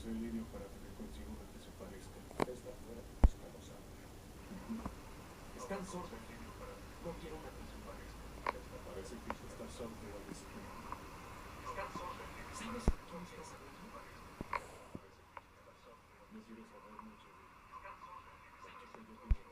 en línea para que le consiga una que se parezca. Está fuera de mis manos ahora. Es tan sordo en línea para... No quiero una que se parezca. Parece que está sordo a decir. Es tan sordo en línea. ¿Sabes quién está hablando? No quiero saber mucho de él. Chica, yo tengo novio.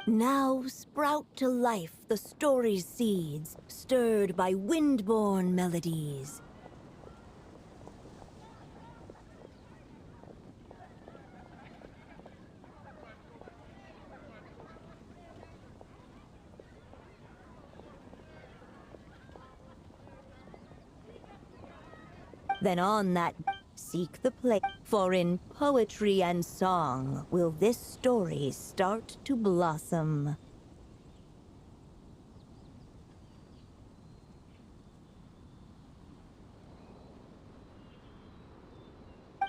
Now sprout to life the story's seeds, stirred by wind-born melodies. Then on that seek the place, for in poetry and song will this story start to blossom.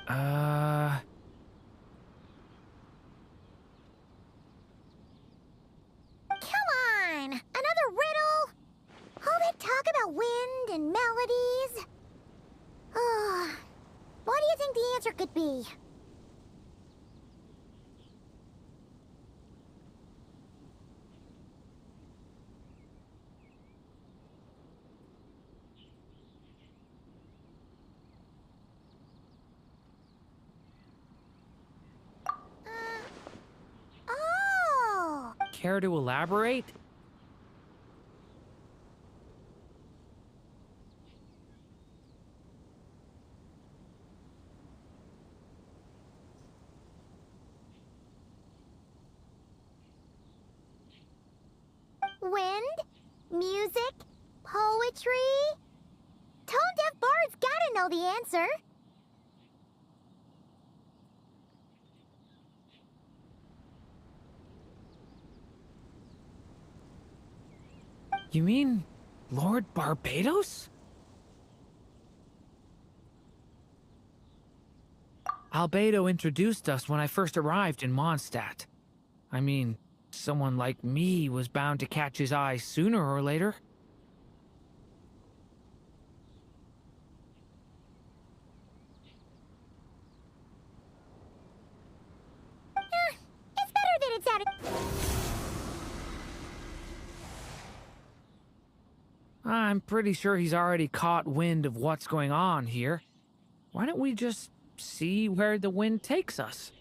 Come on! Another riddle? All that talk about wind and melodies? What do you think the answer could be? Oh! Care to elaborate? Wind? Music? Poetry? Tone-deaf bards gotta know the answer. You mean Lord Barbados? Albedo introduced us when I first arrived in Mondstadt. I mean, someone like me was bound to catch his eye sooner or later. It's better than it's at. I'm pretty sure he's already caught wind of what's going on here. Why don't we just see where the wind takes us?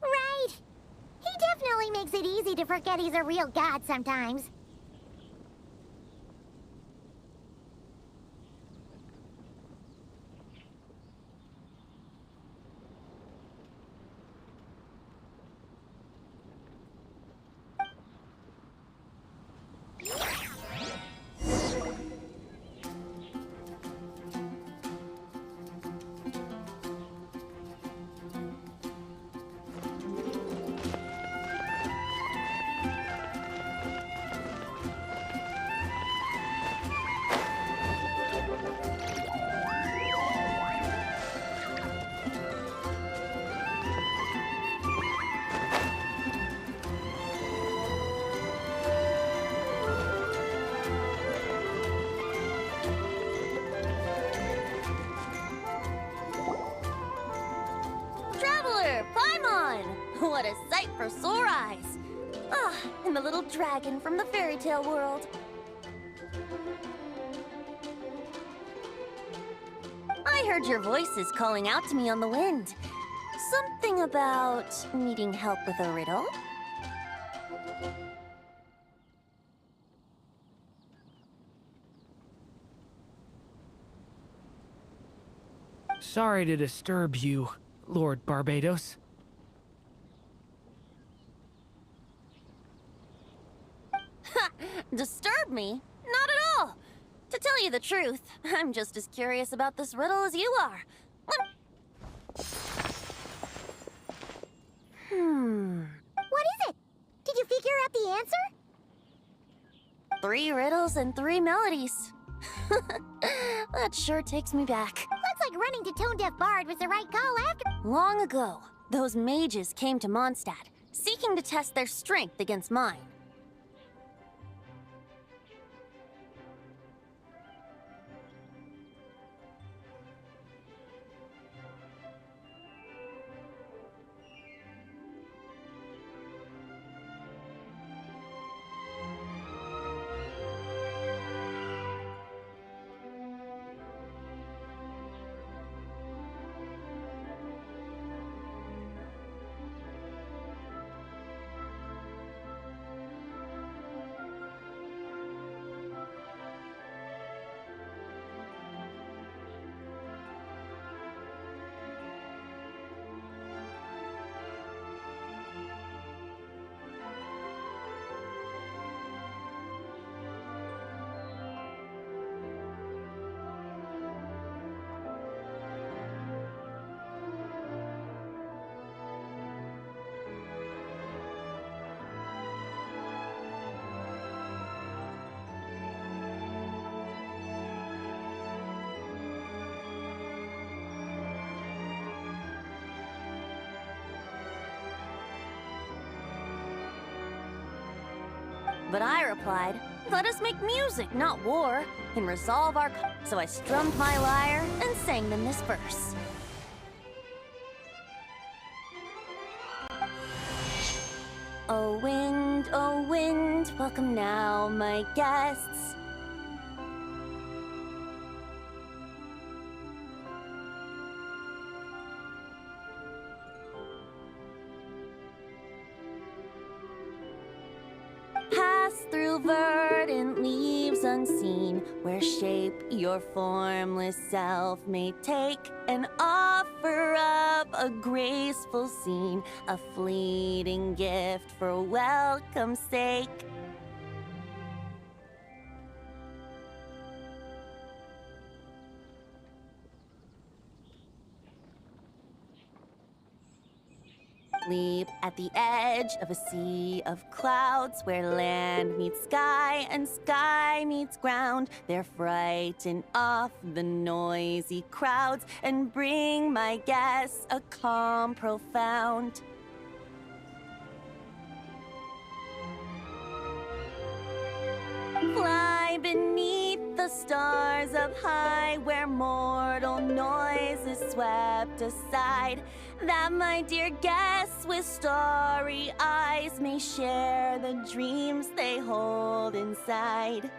Right. He definitely makes it easy to forget he's a real god sometimes. Traveler, Paimon! What a sight for sore eyes! Ah, and the little dragon from the fairy tale world. I heard your voices calling out to me on the wind. Something about needing help with a riddle? Sorry to disturb you, Lord Barbados. Disturb me? Not at all! To tell you the truth, I'm just as curious about this riddle as you are. What is it? Did you figure out the answer? 3 riddles and 3 melodies. That sure takes me back. Looks like running to Tone-Deaf Bard was the right call after. Long ago, those mages came to Mondstadt, seeking to test their strength against mine. But I replied, let us make music, not war, and resolve our... So I strummed my lyre and sang them this verse. O wind, welcome now, my guests. Pass through verdant leaves unseen, where shape your formless self may take, and offer up a graceful scene, a fleeting gift for welcome's sake. Leap at the edge of a sea of clouds, where land meets sky and sky meets ground. There frighten off the noisy crowds and bring my guests a calm profound. Fly beneath the stars up high, where mortal noise is swept aside, that my dear guests with starry eyes may share the dreams they hold inside.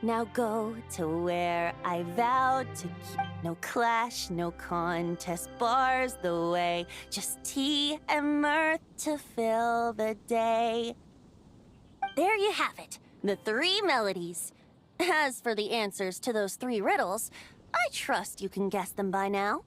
Now go to where I vowed to keep. No clash, no contest bars the way. Just tea and mirth to fill the day. There you have it, the 3 melodies. As for the answers to those 3 riddles, I trust you can guess them by now.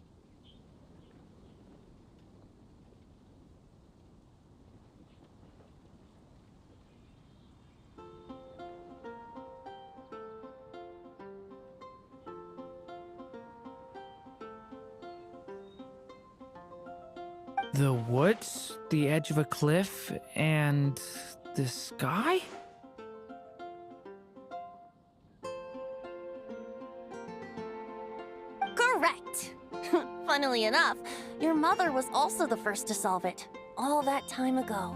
The woods, the edge of a cliff, and the sky? Correct! Funnily enough, your mother was also the first to solve it, all that time ago.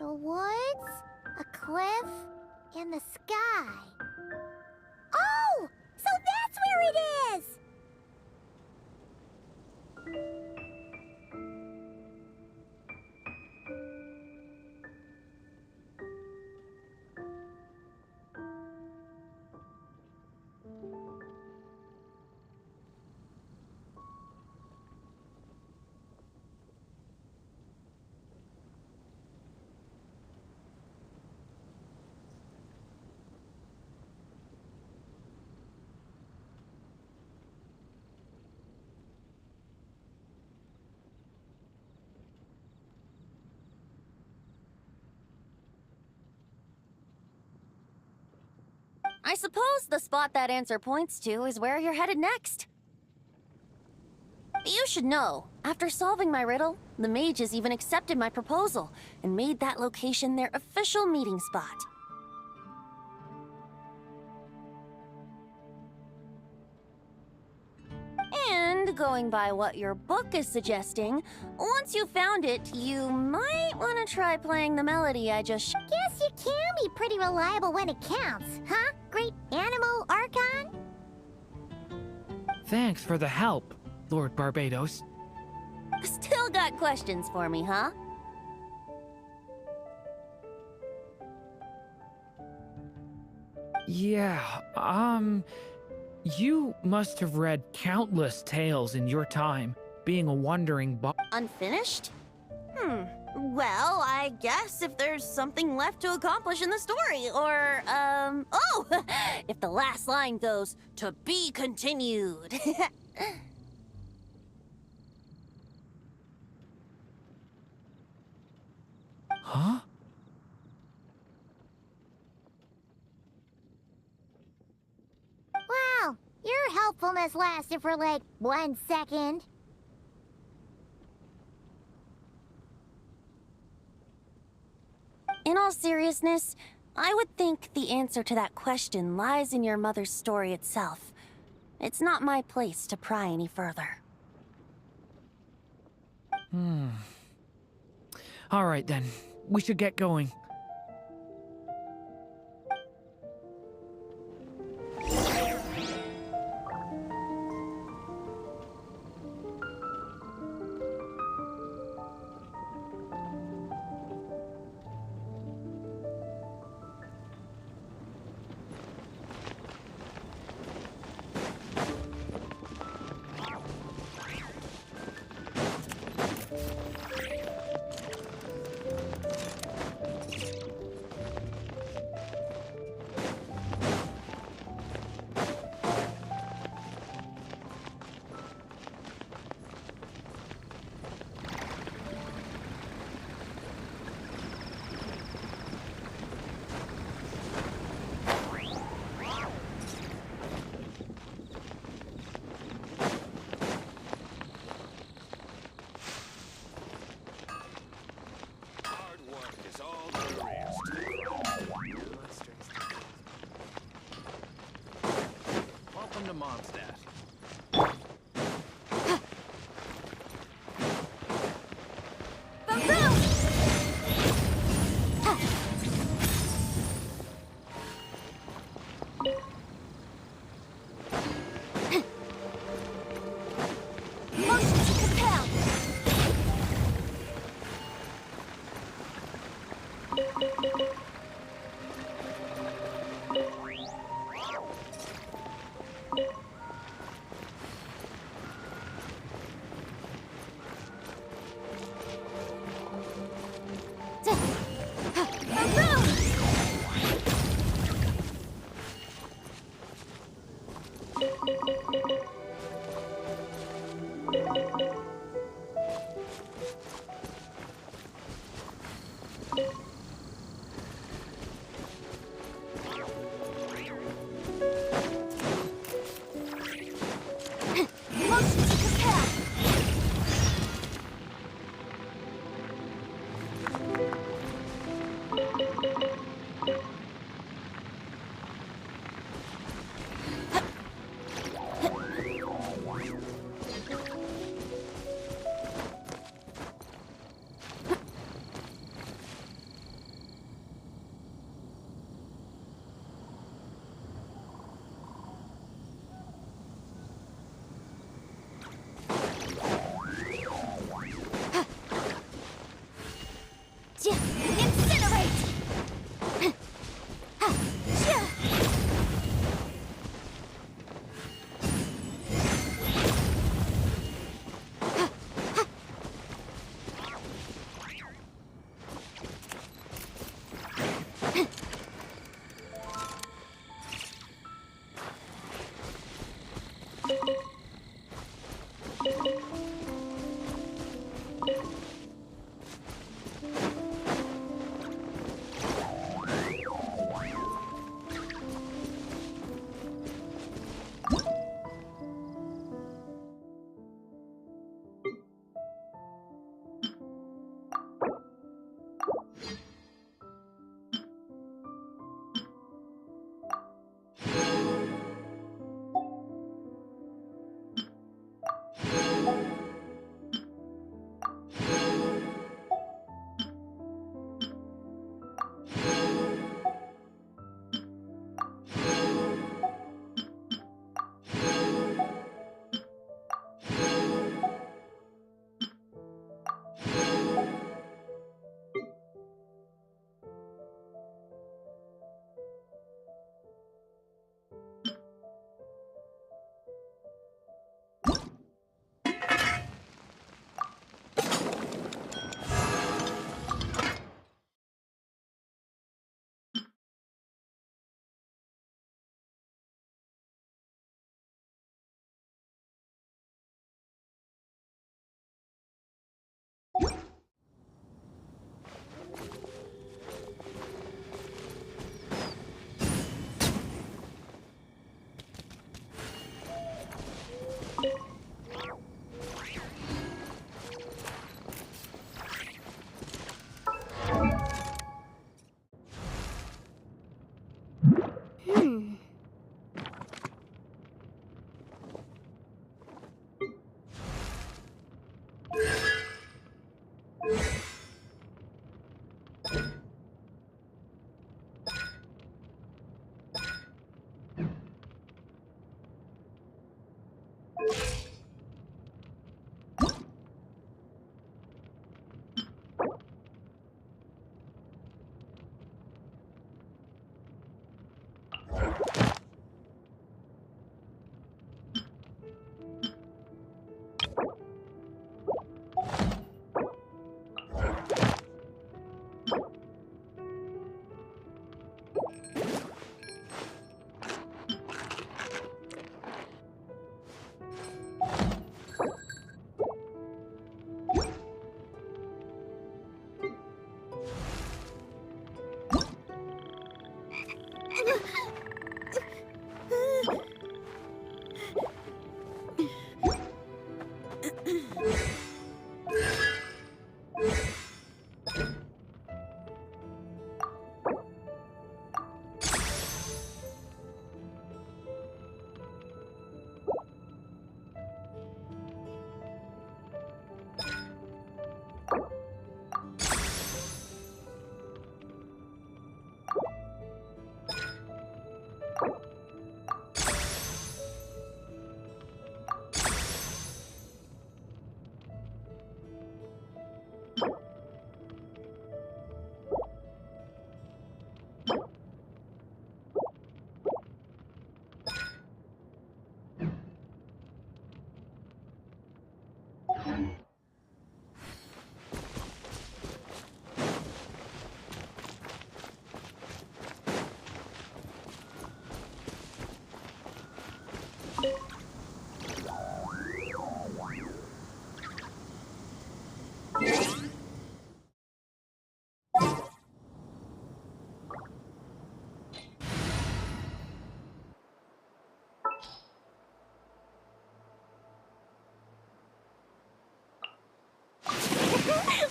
The woods, a cliff, and the sky. Oh! So that's where it is! I suppose the spot that answer points to is where you're headed next. You should know, after solving my riddle, the mages even accepted my proposal and made that location their official meeting spot. And going by what your book is suggesting, once you've found it, you might want to try playing the melody I just Guess you can be pretty reliable when it counts, huh? Great Animal Archon? Thanks for the help, Lord Barbados. Still got questions for me, huh? Yeah, you must have read countless tales in your time, being a wandering Unfinished? Well, I guess if there's something left to accomplish in the story, or, oh! If the last line goes, "To be continued." Huh? Wow, your helpfulness lasted for like 1 second. In all seriousness, I would think the answer to that question lies in your mother's story itself. It's not my place to pry any further. All right then, we should get going. Hard work is all there is to it. Welcome to Mondstadt. Motion to compel!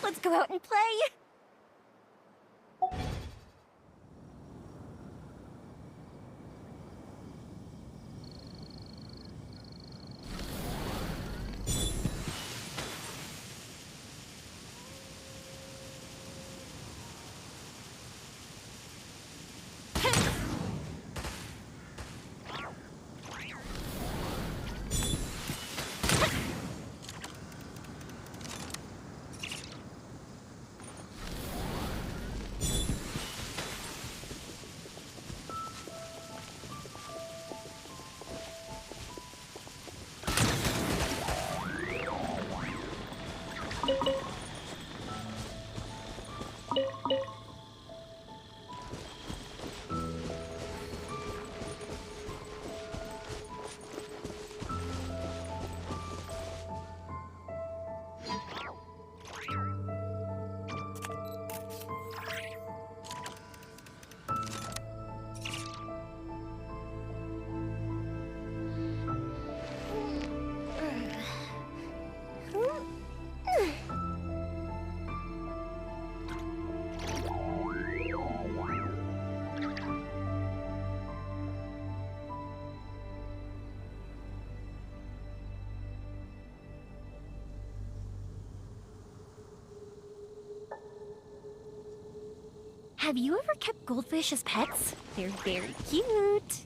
Let's go out and play. Have you ever kept goldfish as pets? They're very cute.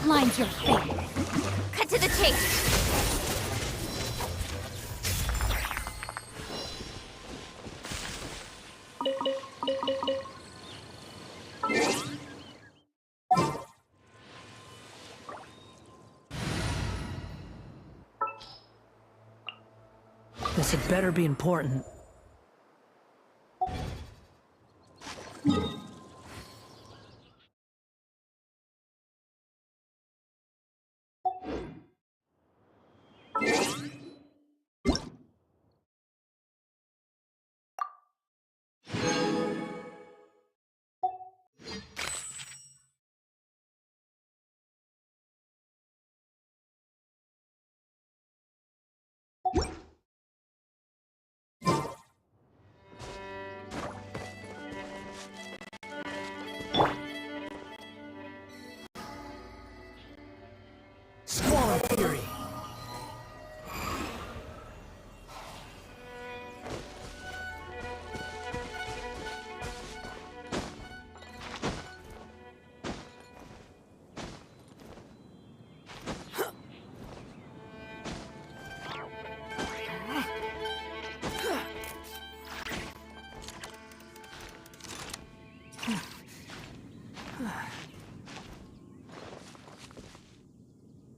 outlines your fate. Cut to the chase. This had better be important. Squall Fury.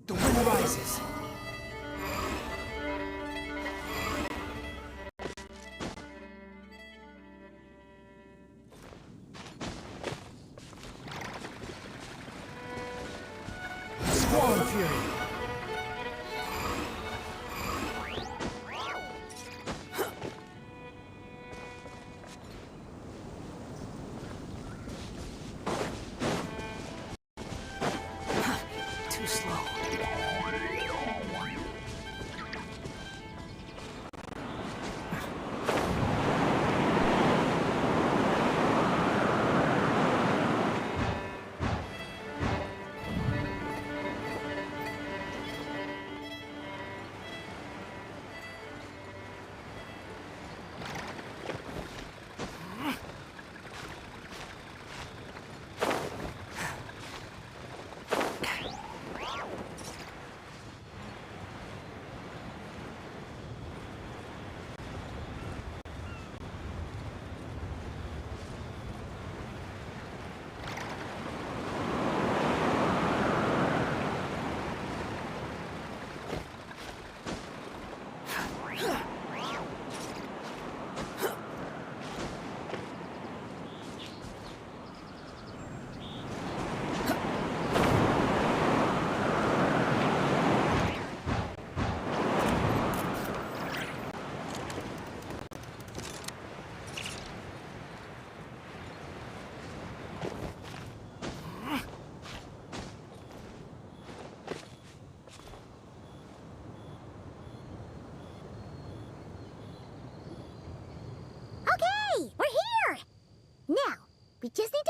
The wind rises. Squall Fury. Too slow.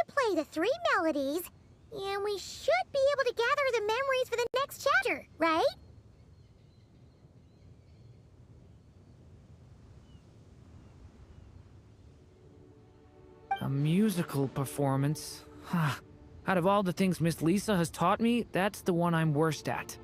to play the 3 melodies, and we should be able to gather the memories for the next chapter, right? A musical performance? Out of all the things Miss Lisa has taught me, that's the one I'm worst at.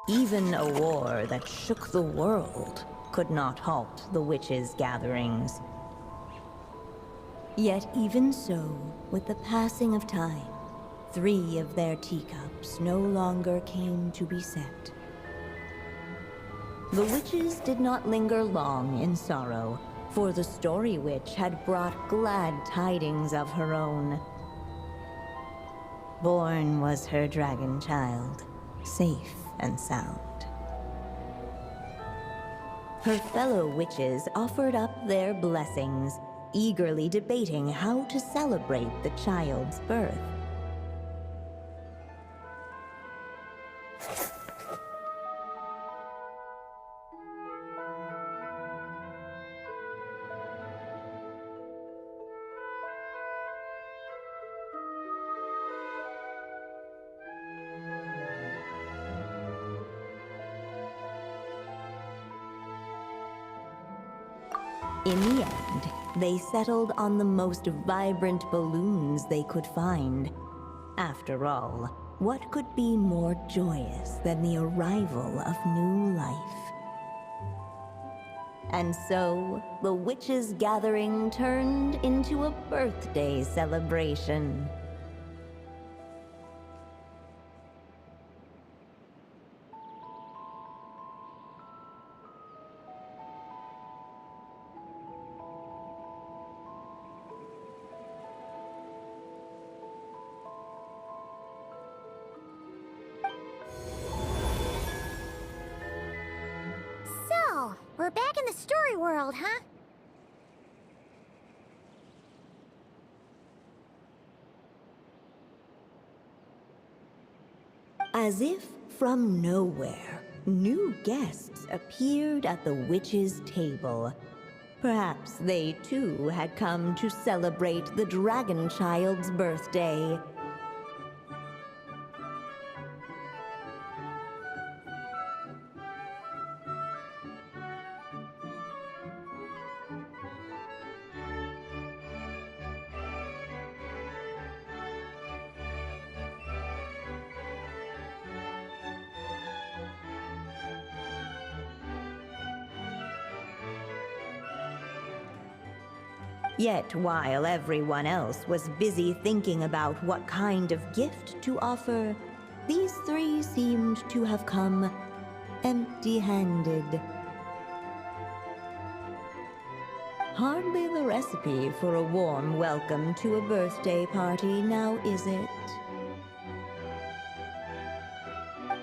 Even a war that shook the world could not halt the witches' gatherings. Yet even so, with the passing of time, 3 of their teacups no longer came to be set. The witches did not linger long in sorrow, for the Story Witch had brought glad tidings of her own. Born was her dragon child, safe and sound. Her fellow witches offered up their blessings, eagerly debating how to celebrate the child's birth. In the end, they settled on the most vibrant balloons they could find. After all, what could be more joyous than the arrival of new life? And so, the witches' gathering turned into a birthday celebration. So, we're back in the story world, huh? As if From nowhere, new guests appeared at the witch's table. Perhaps they too had come to celebrate the dragon child's birthday. Yet while everyone else was busy thinking about what kind of gift to offer, these three seemed to have come empty-handed. Hardly the recipe for a warm welcome to a birthday party, now is it?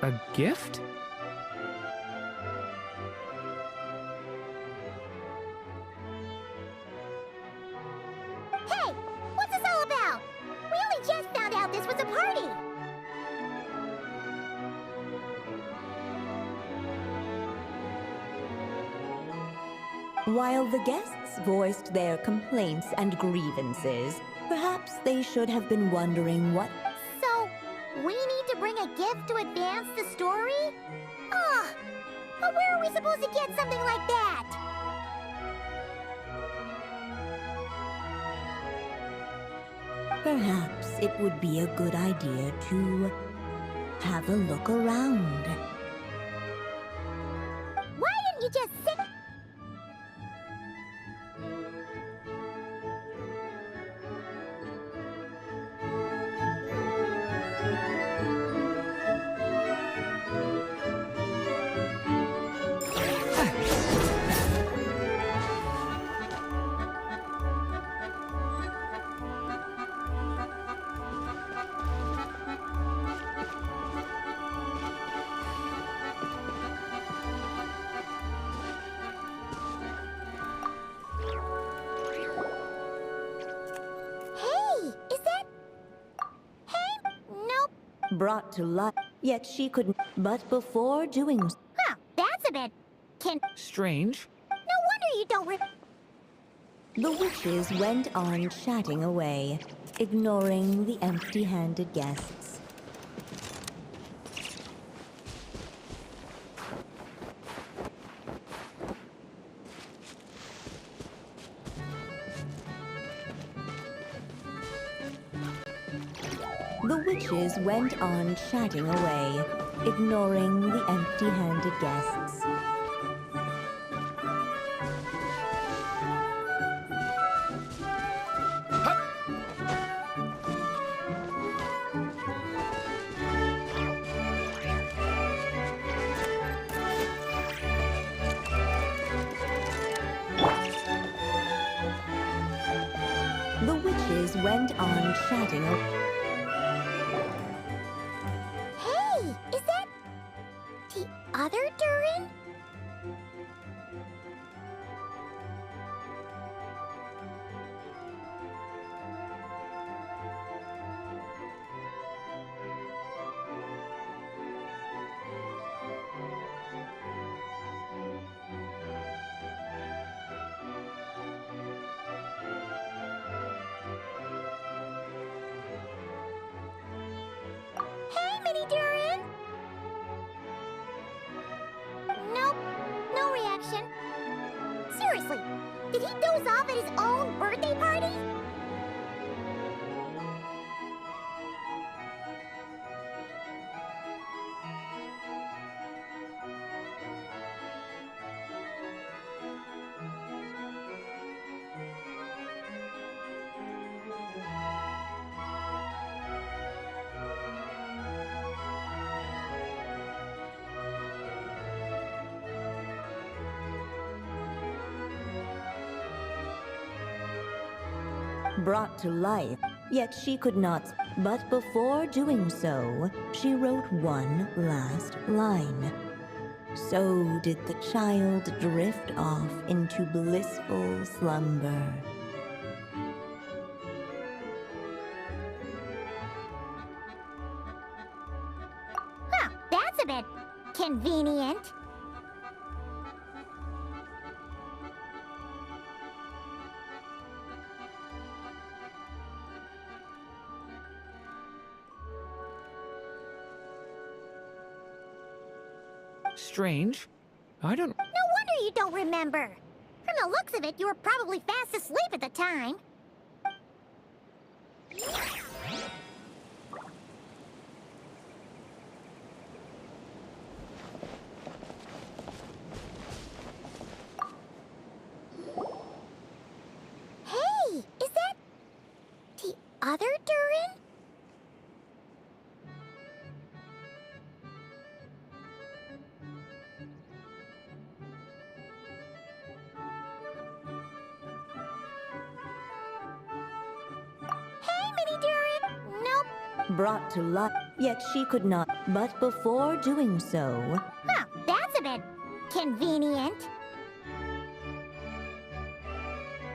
A gift? Hey! What's this all about? We only just found out this was a party! While the guests voiced their complaints and grievances, perhaps they should have been wondering what. So, we need to bring a gift to advance the story? Ugh! But where are we supposed to get something like that? Perhaps it would be a good idea to have a look around. Why didn't you just sit... Hey! Is that... Hey? Nope. Brought to life, yet she couldn't. But before doing so, Huh, that's a bit... Strange. No wonder you don't the witches went on chatting away, ignoring the empty-handed guests. The witches went on chatting away, ignoring the empty-handed guests. The witches went on chatting away. Hey! Is that... the other Durin? Hey, Mini Durin! Nope, no reaction. Seriously, did he doze off at his own birthday party? Brought to life, yet she could not. But before doing so, she wrote one last line. So did the child drift off into blissful slumber. Huh, that's a Convenient. Strange. I don't... No wonder you don't remember. From the looks of it, you were probably fast asleep at the time. Hey, is that the other Durin? Hey, Mini Durin! Nope. Brought to life, yet she could not. But before doing so, Huh, that's a bit convenient.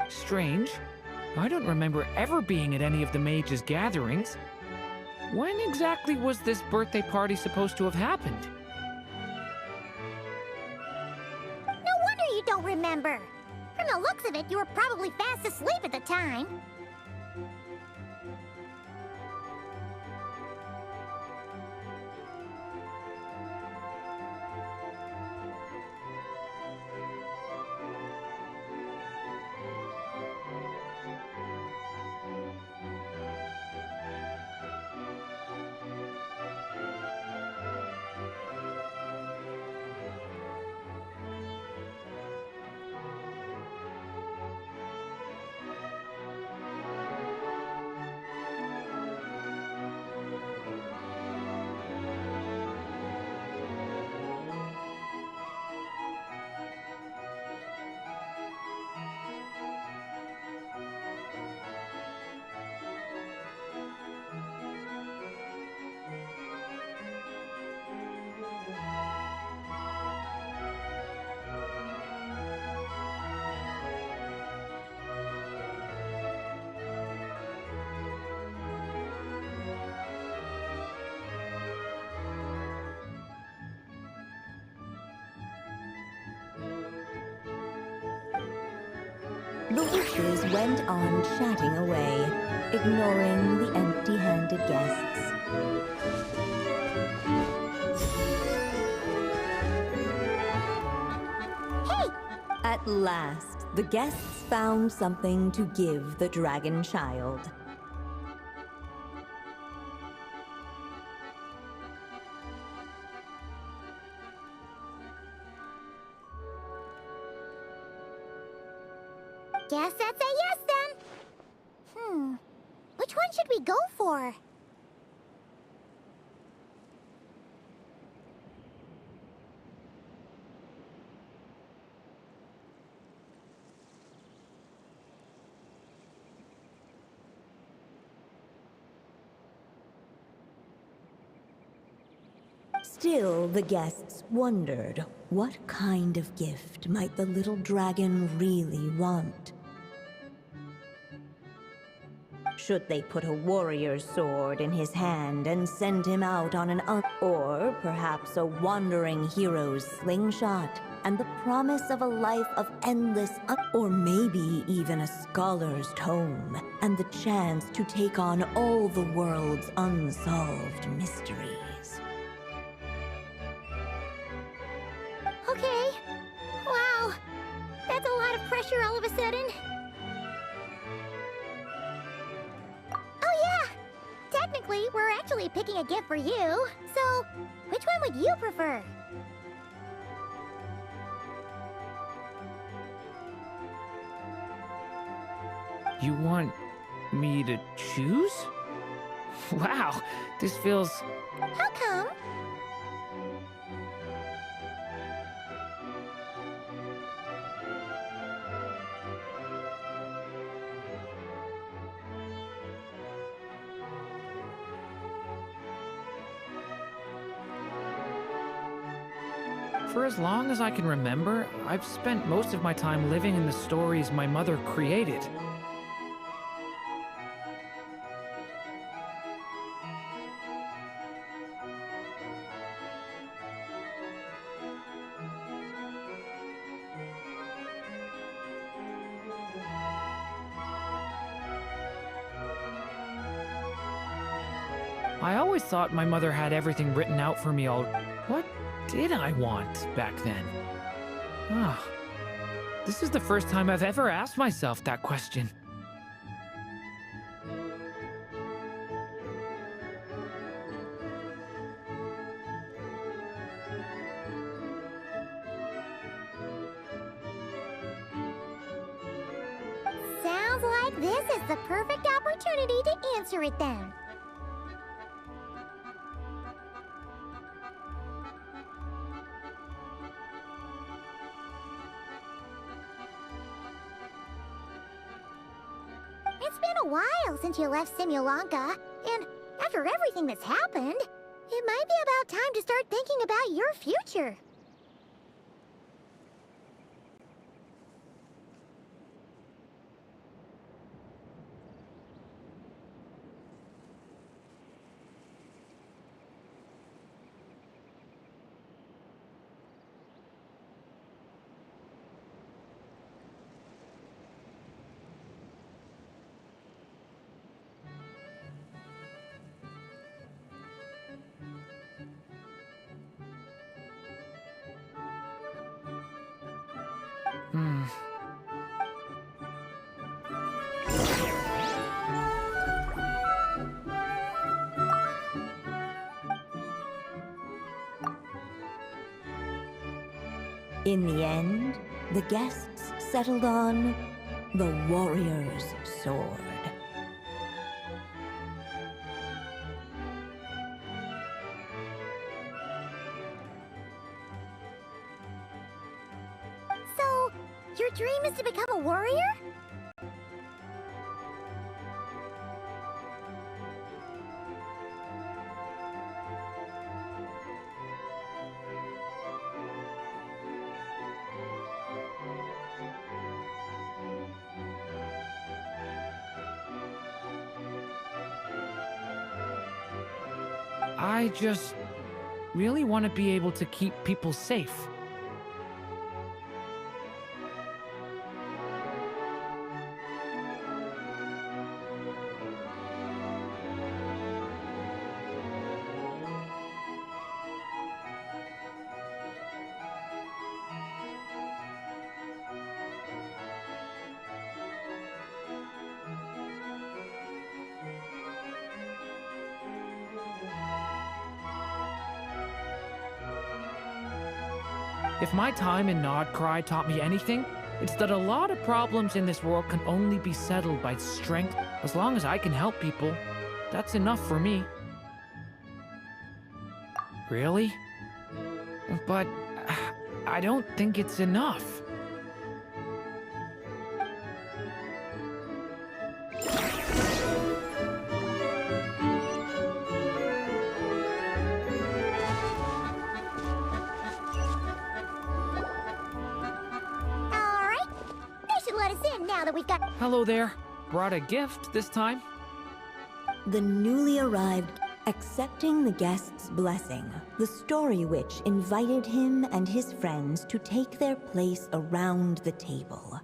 Strange. I don't remember ever being at any of the mages' gatherings. When exactly was this birthday party supposed to have happened? No wonder you don't remember. From the looks of it, you were probably fast asleep at the time. the witches went on chatting away, ignoring the empty-handed guests. Hey! At last, the guests found something to give the dragon child. Guess that's a yes then. Which one should we go for? Still, the guests wondered, what kind of gift might the little dragon really want? Should they put a warrior's sword in his hand and send him out on an or perhaps a wandering hero's slingshot and the promise of a life of endless or maybe even a scholar's tome and the chance to take on all the world's unsolved mysteries? Okay. Wow. That's a lot of pressure all of a sudden. Oh yeah! Technically, we're actually picking a gift for you. So, which one would you prefer? You want me to choose? Wow, this feels... How come? For as long as I can remember, I've spent most of my time living in the stories my mother created. I always thought my mother had everything written out for me all. What did I want back then? Ah, this is the first time I've ever asked myself that question. Sounds like this is the perfect opportunity to answer it then. It's been a while since you left Simulanka, and after everything that's happened, it might be about time to start thinking about your future. In the end, the guests settled on the warrior's sword. So, your dream is to become a warrior? I just really want to be able to keep people safe. If my time in Nodcry taught me anything, it's that a lot of problems in this world can only be settled by strength. As long as I can help people, that's enough for me. Really? But I don't think it's enough. Hello there. Brought a gift this time. The newly arrived, accepting the guest's blessing, the story witch invited him and his friends to take their place around the table.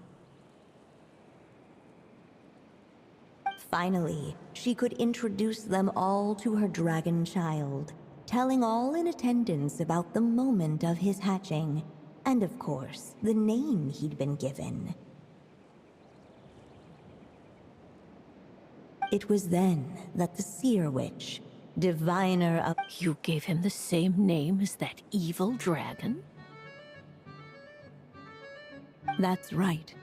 Finally, she could introduce them all to her dragon child, telling all in attendance about the moment of his hatching, and of course, the name he'd been given. It was then that the seer witch, diviner of— You gave him the same name as that evil dragon? That's right.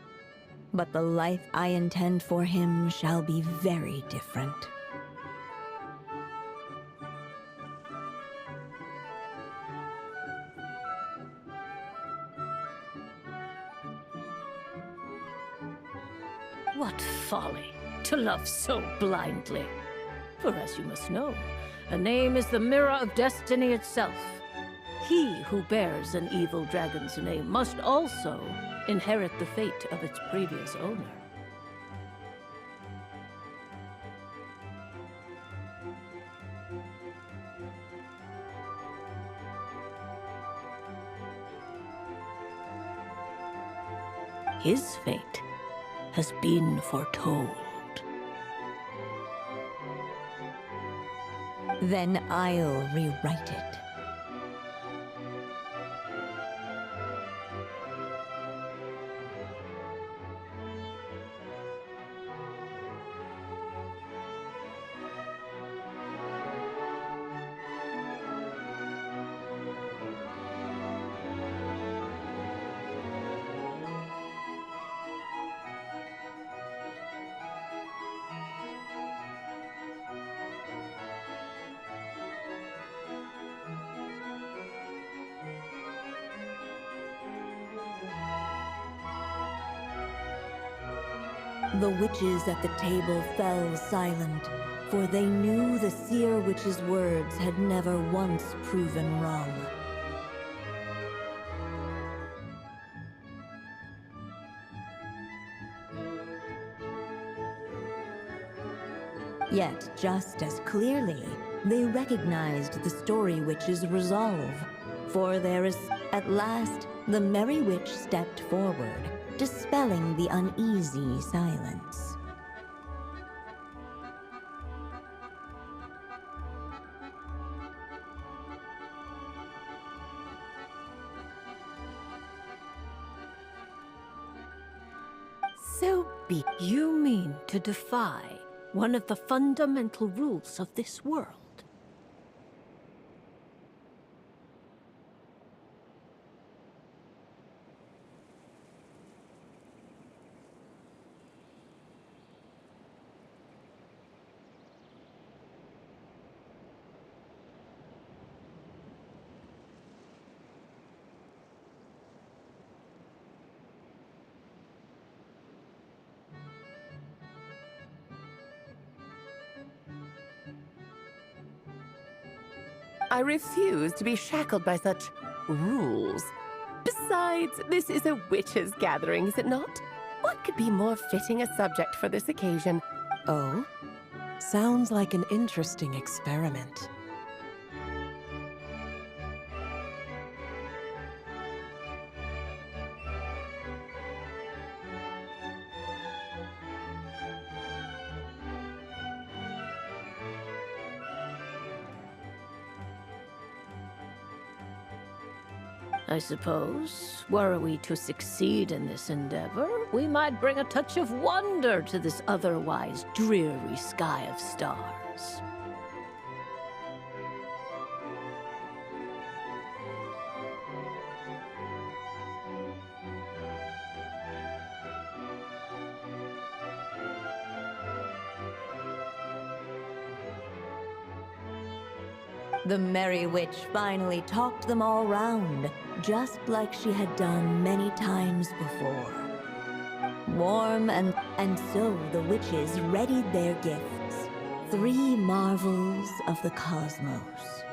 But the life I intend for him shall be very different. What folly to love so blindly. For as you must know, a name is the mirror of destiny itself. He who bears an evil dragon's name must also inherit the fate of its previous owner. His fate has been foretold. Then I'll rewrite it. The witches at the table fell silent, for they knew the seer witch's words had never once proven wrong. Yet, just as clearly, they recognized the story witch's resolve, for there is, at last, the merry witch stepped forward, dispelling the uneasy silence. So be. You mean to defy one of the fundamental rules of this world? I refuse to be shackled by such rules. Besides, this is a witches' gathering, is it not? What could be more fitting a subject for this occasion? Oh? Sounds like an interesting experiment. I suppose, were we to succeed in this endeavor, we might bring a touch of wonder to this otherwise dreary sky of stars. The merry witch finally talked them all round, just like she had done many times before. Warm and so the witches readied their gifts, 3 marvels of the cosmos.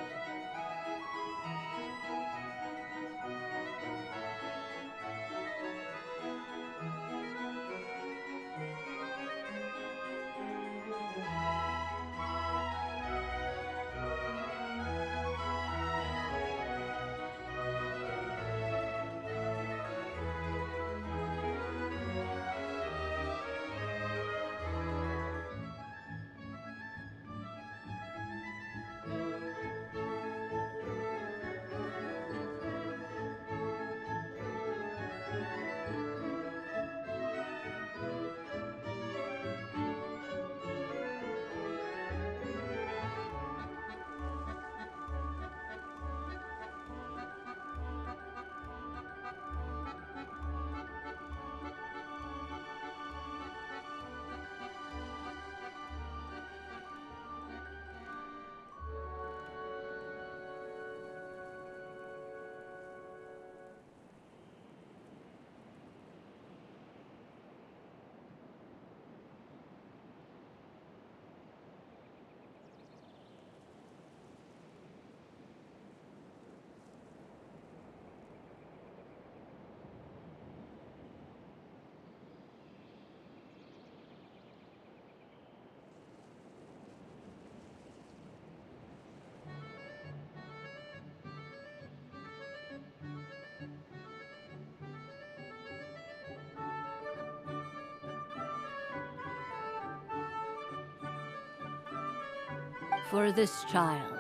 For this child,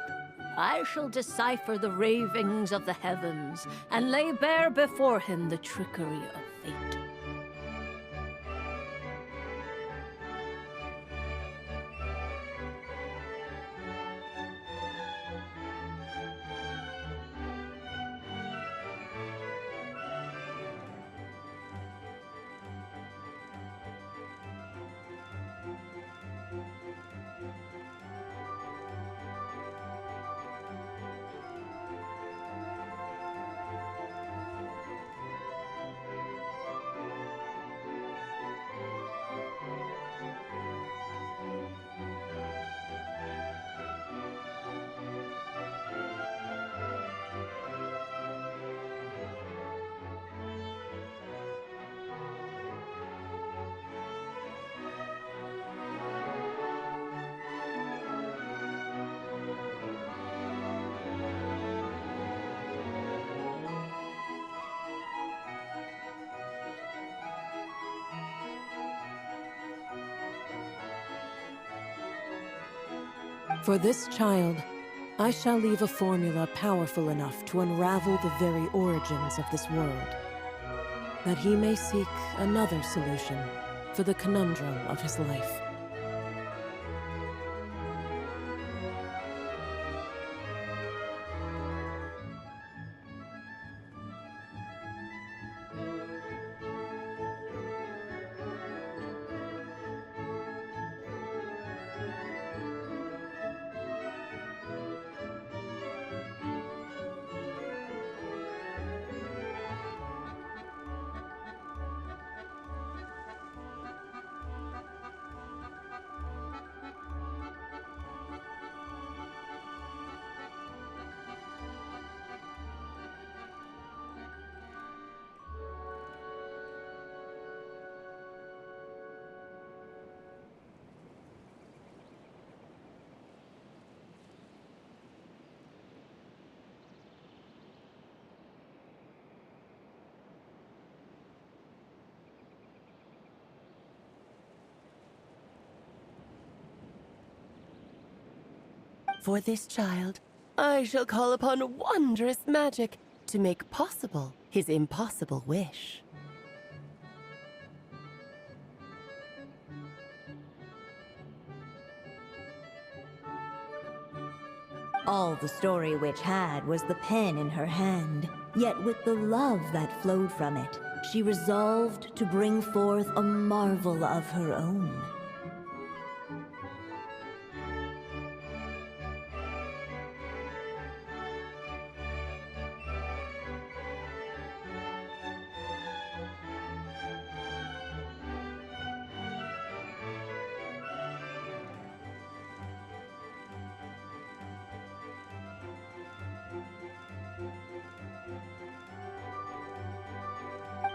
I shall decipher the ravings of the heavens and lay bare before him the trickery of fate. For this child, I shall leave a formula powerful enough to unravel the very origins of this world, that he may seek another solution for the conundrum of his life. For this child, I shall call upon wondrous magic to make possible his impossible wish. All the Story Witch had was the pen in her hand, yet with the love that flowed from it, she resolved to bring forth a marvel of her own.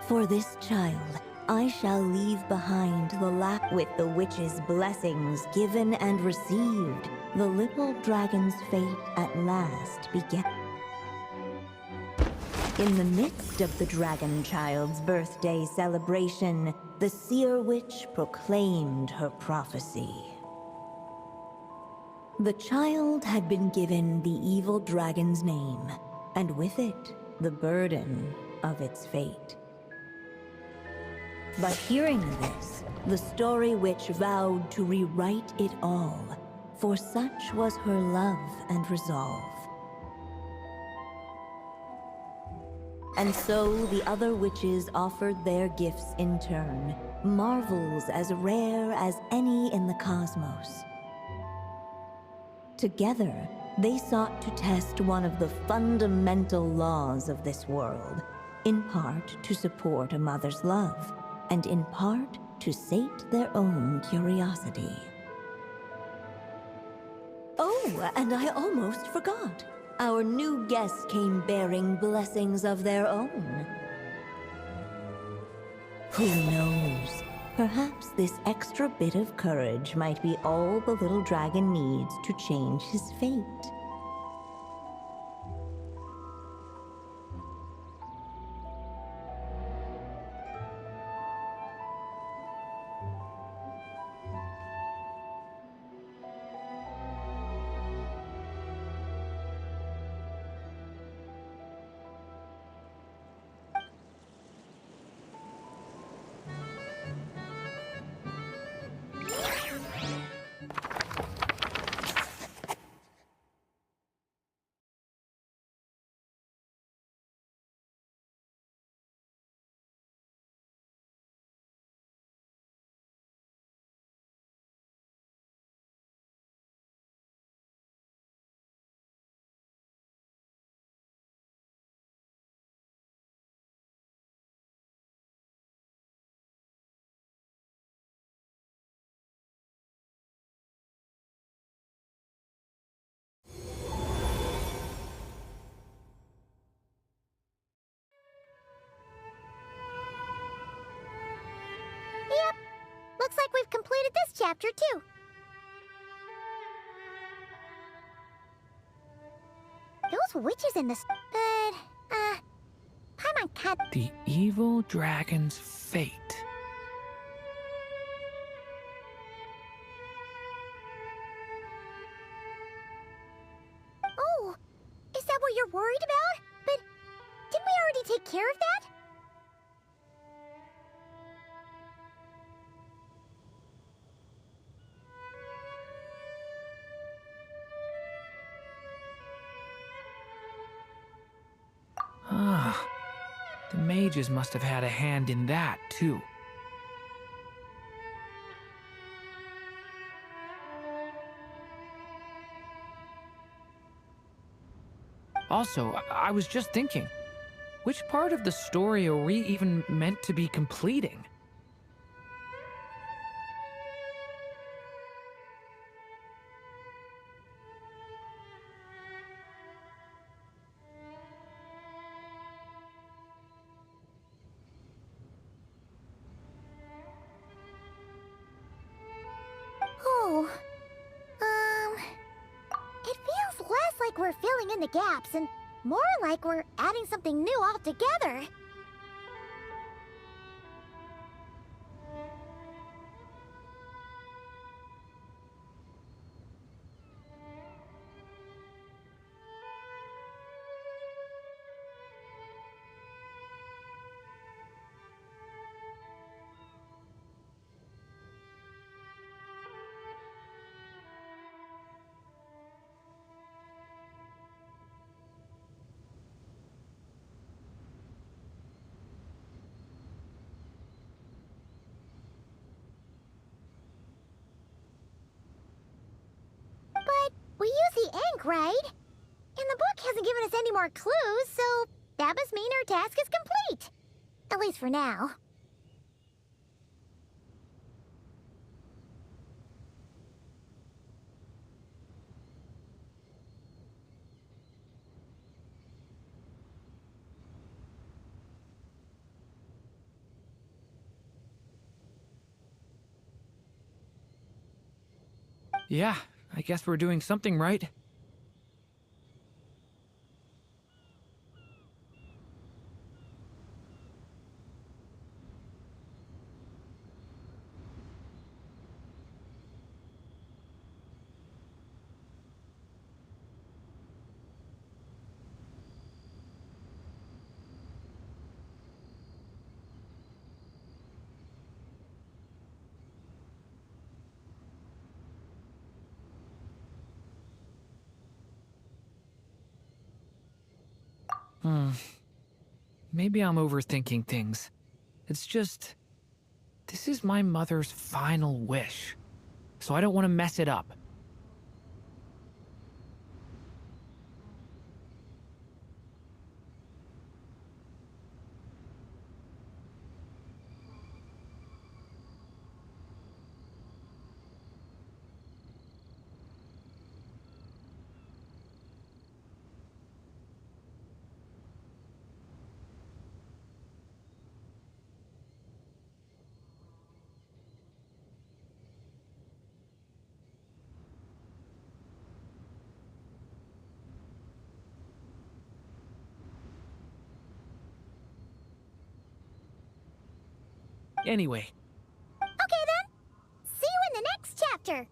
For this child, I shall leave behind the lack with the witch's blessings given and received. The little dragon's fate at last began. In the midst of the dragon child's birthday celebration, the seer witch proclaimed her prophecy. The child had been given the evil dragon's name, and with it, the burden of its fate. But hearing this, the Story Witch vowed to rewrite it all, for such was her love and resolve. And so the other witches offered their gifts in turn, marvels as rare as any in the cosmos. Together, they sought to test one of the fundamental laws of this world, in part to support a mother's love, and in part to sate their own curiosity. Oh, and I almost forgot. Our new guests came bearing blessings of their own. Who knows? Perhaps this extra bit of courage might be all the little dragon needs to change his fate. completed this chapter, too. Those witches in this... But, Paimon can't... The evil dragon's fate. Oh, is that what you're worried about? But didn't we already take care of that? Ah, the mages must have had a hand in that, too. Also, I was just thinking, which part of the story are we even meant to be completing? Oh, it feels less like we're filling in the gaps and more like we're adding something new altogether. But we use the ink, right? And the book hasn't given us any more clues, so that must mean our task is complete. At least for now. Yeah, I guess we're doing something right. Maybe I'm overthinking things. It's just... this is my mother's final wish, so I don't want to mess it up. Anyway, Okay then. See you in the next chapter.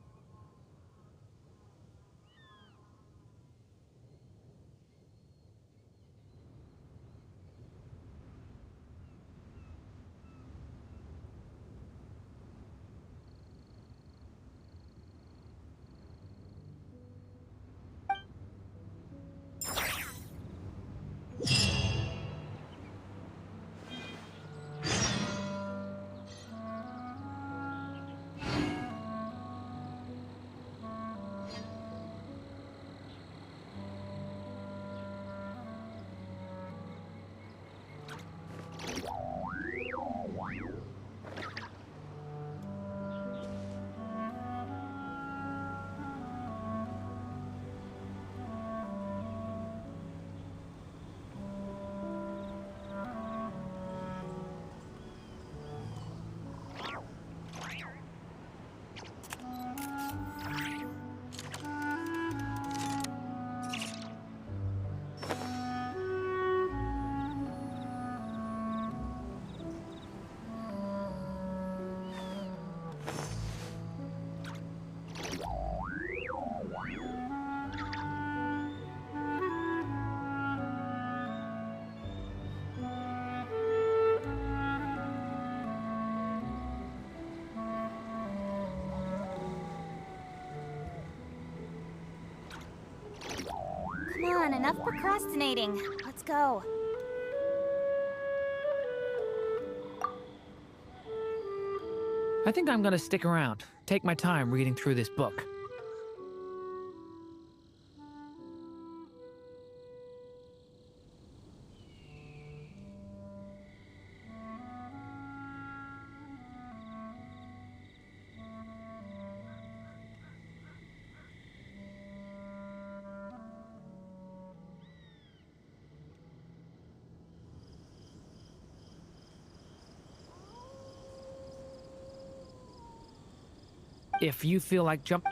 on, enough procrastinating. Let's go. I think I'm gonna stick around, take my time reading through this book. If you feel like jump...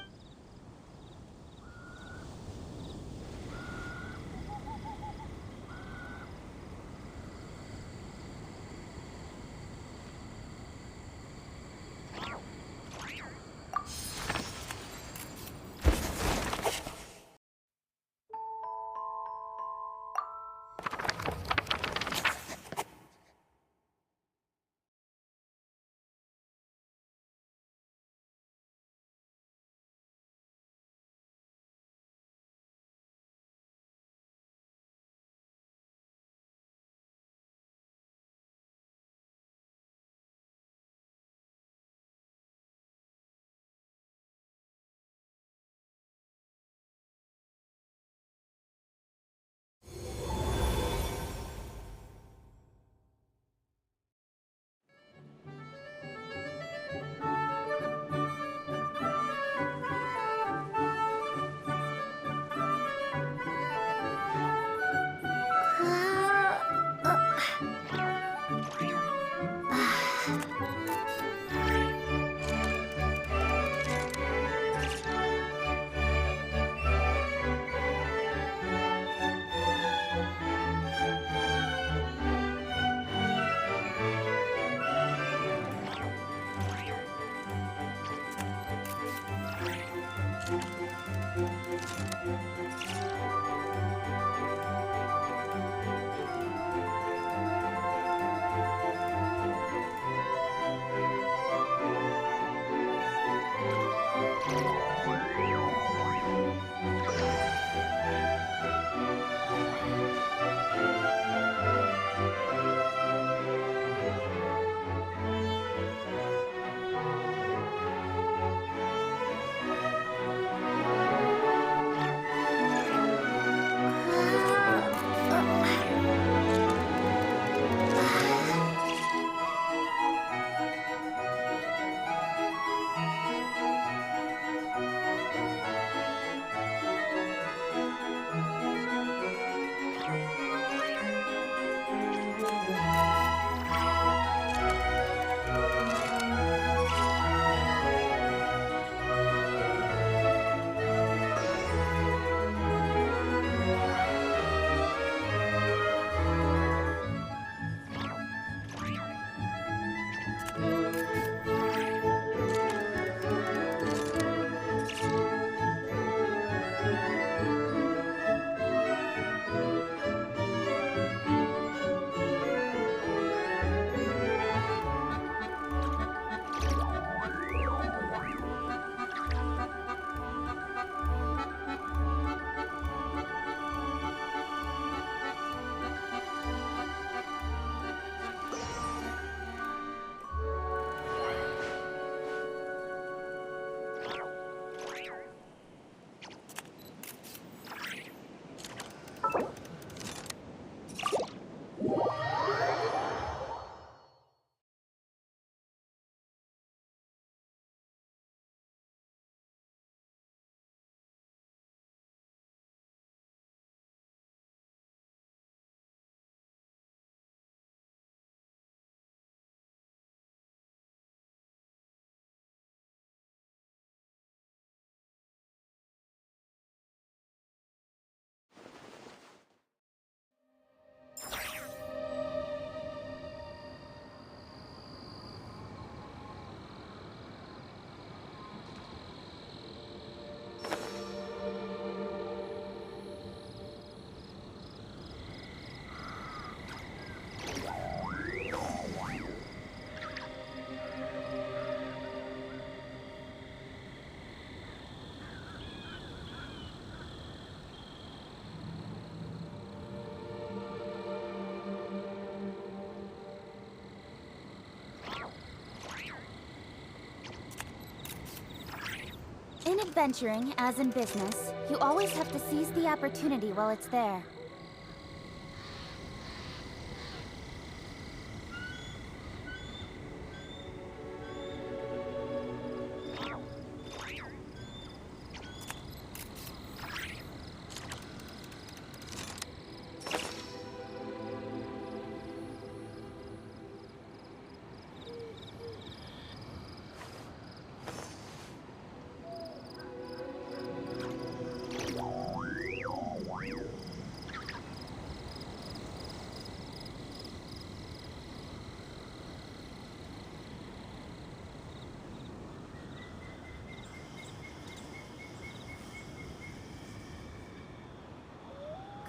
adventuring, as in business, you always have to seize the opportunity while it's there.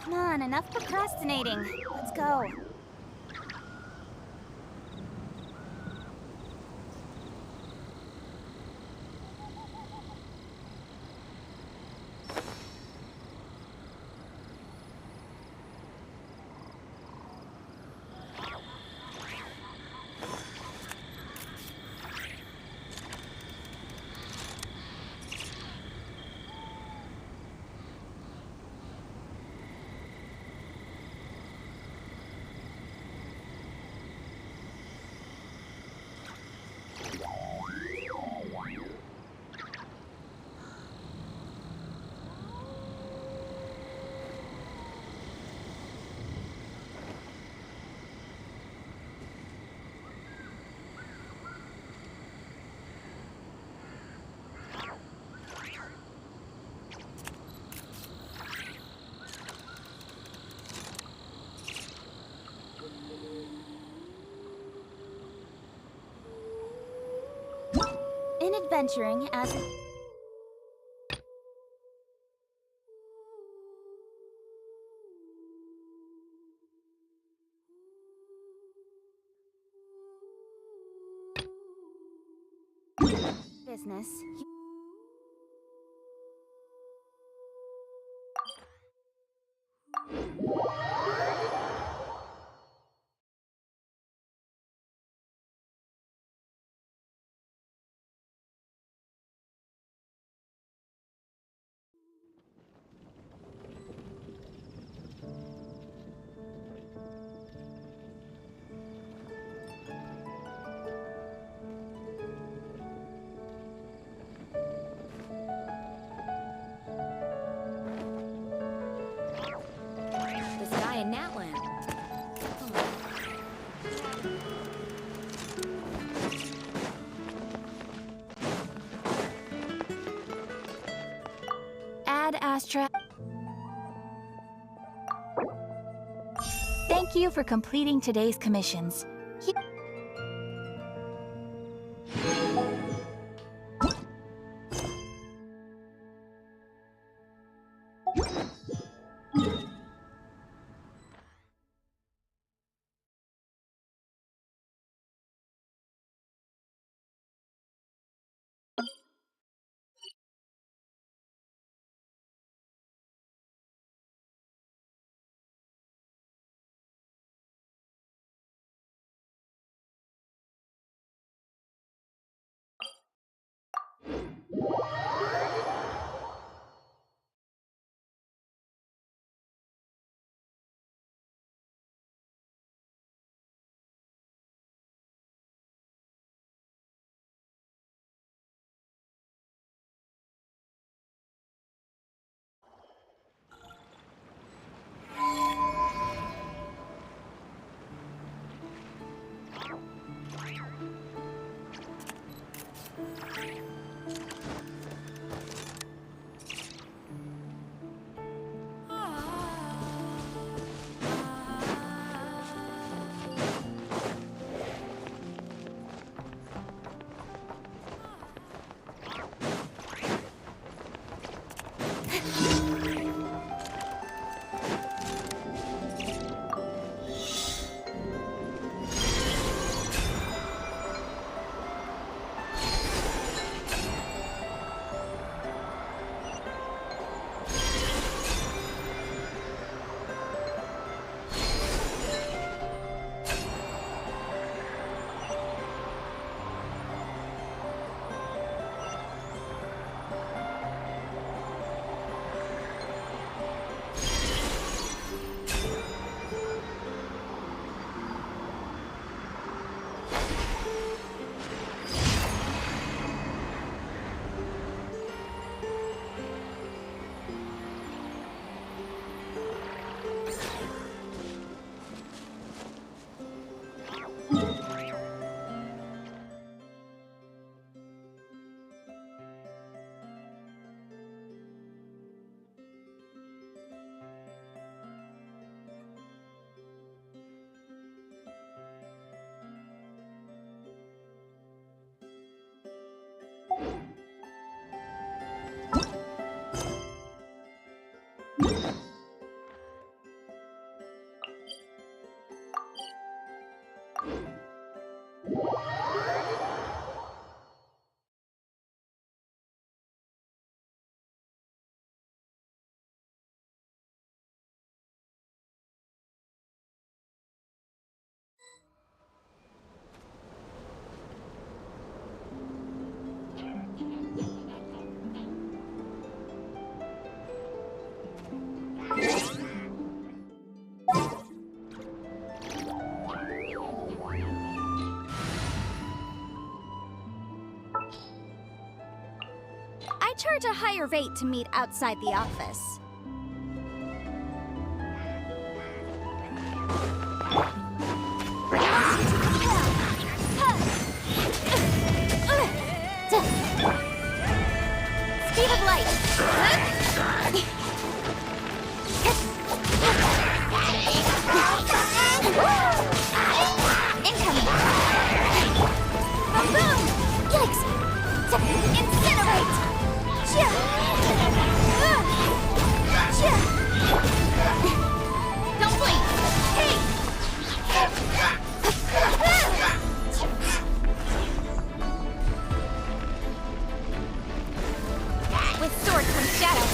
Come on, enough procrastinating. Let's go. In adventuring, as business, This guy in Natland. Ad Astra. Thank you for completing today's commissions. I charge a higher rate to meet outside the office. Speed of light. Incoming. Boom! Yikes! Incinerate! Don't blink! Hey! With sword comes shadow.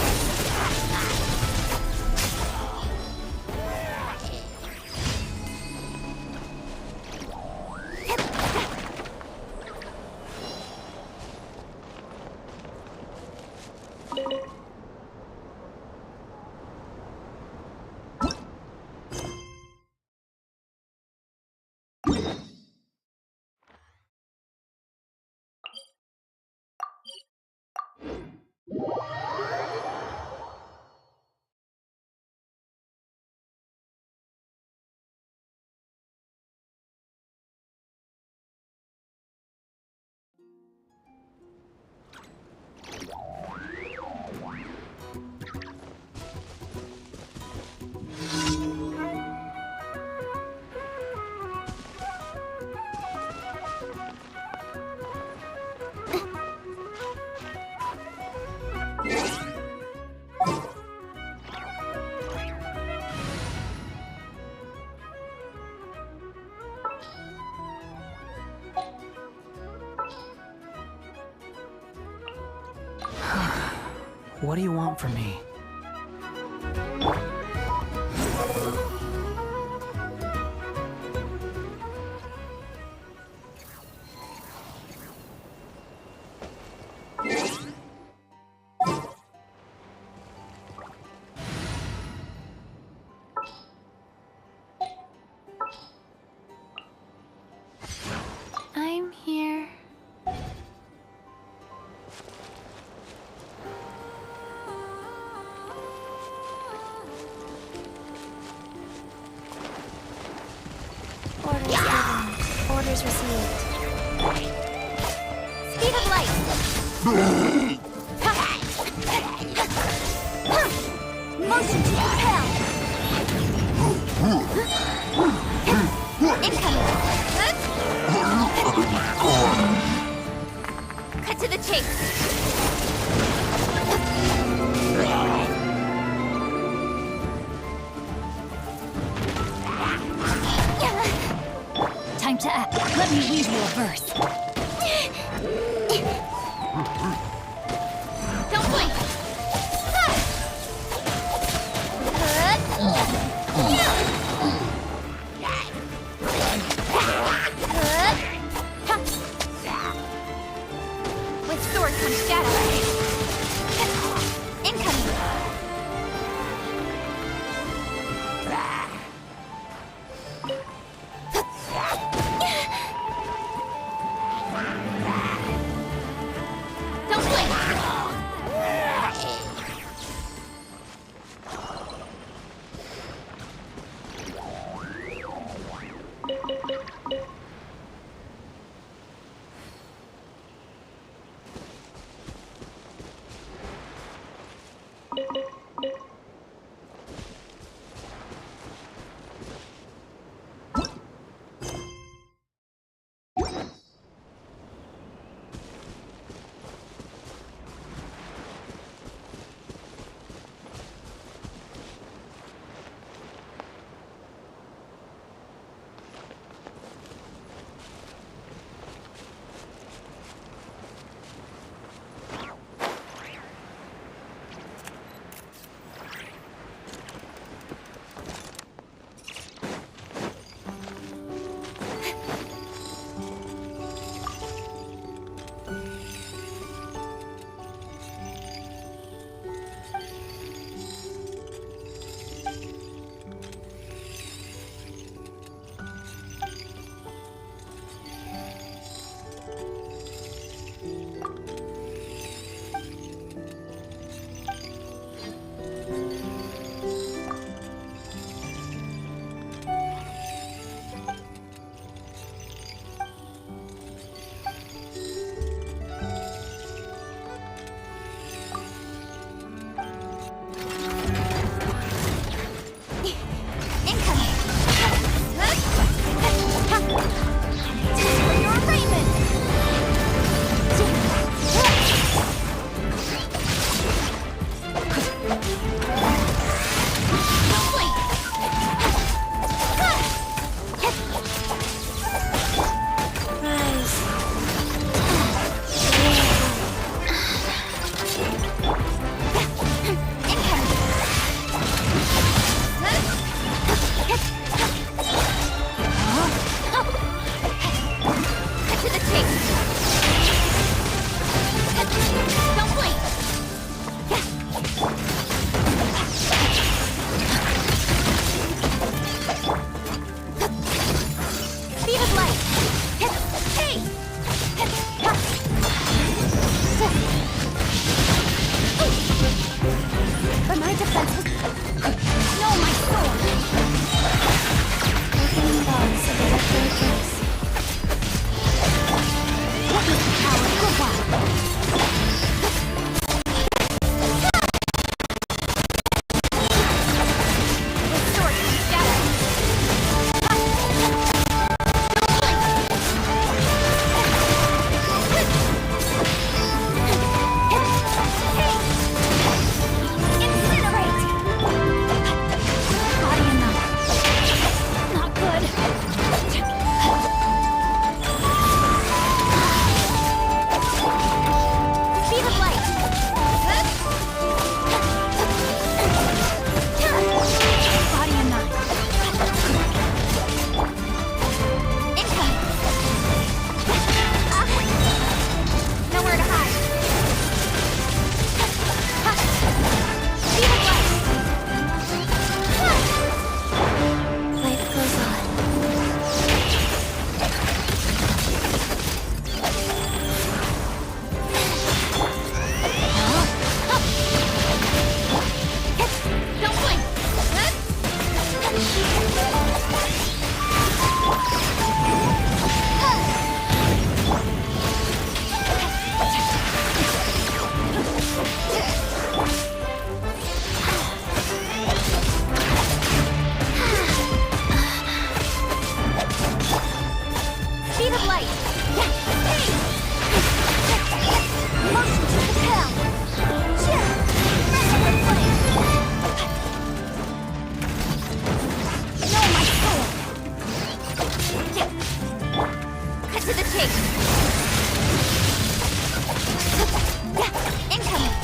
What do you want from me? I'm here. Orders given. Orders received. Speed of light. Motion to propel. Incoming. Cut to the chase. Time to act. Let me weave you a verse. Don't blink. With sword comes shadow. Incoming. to the chase. Incoming.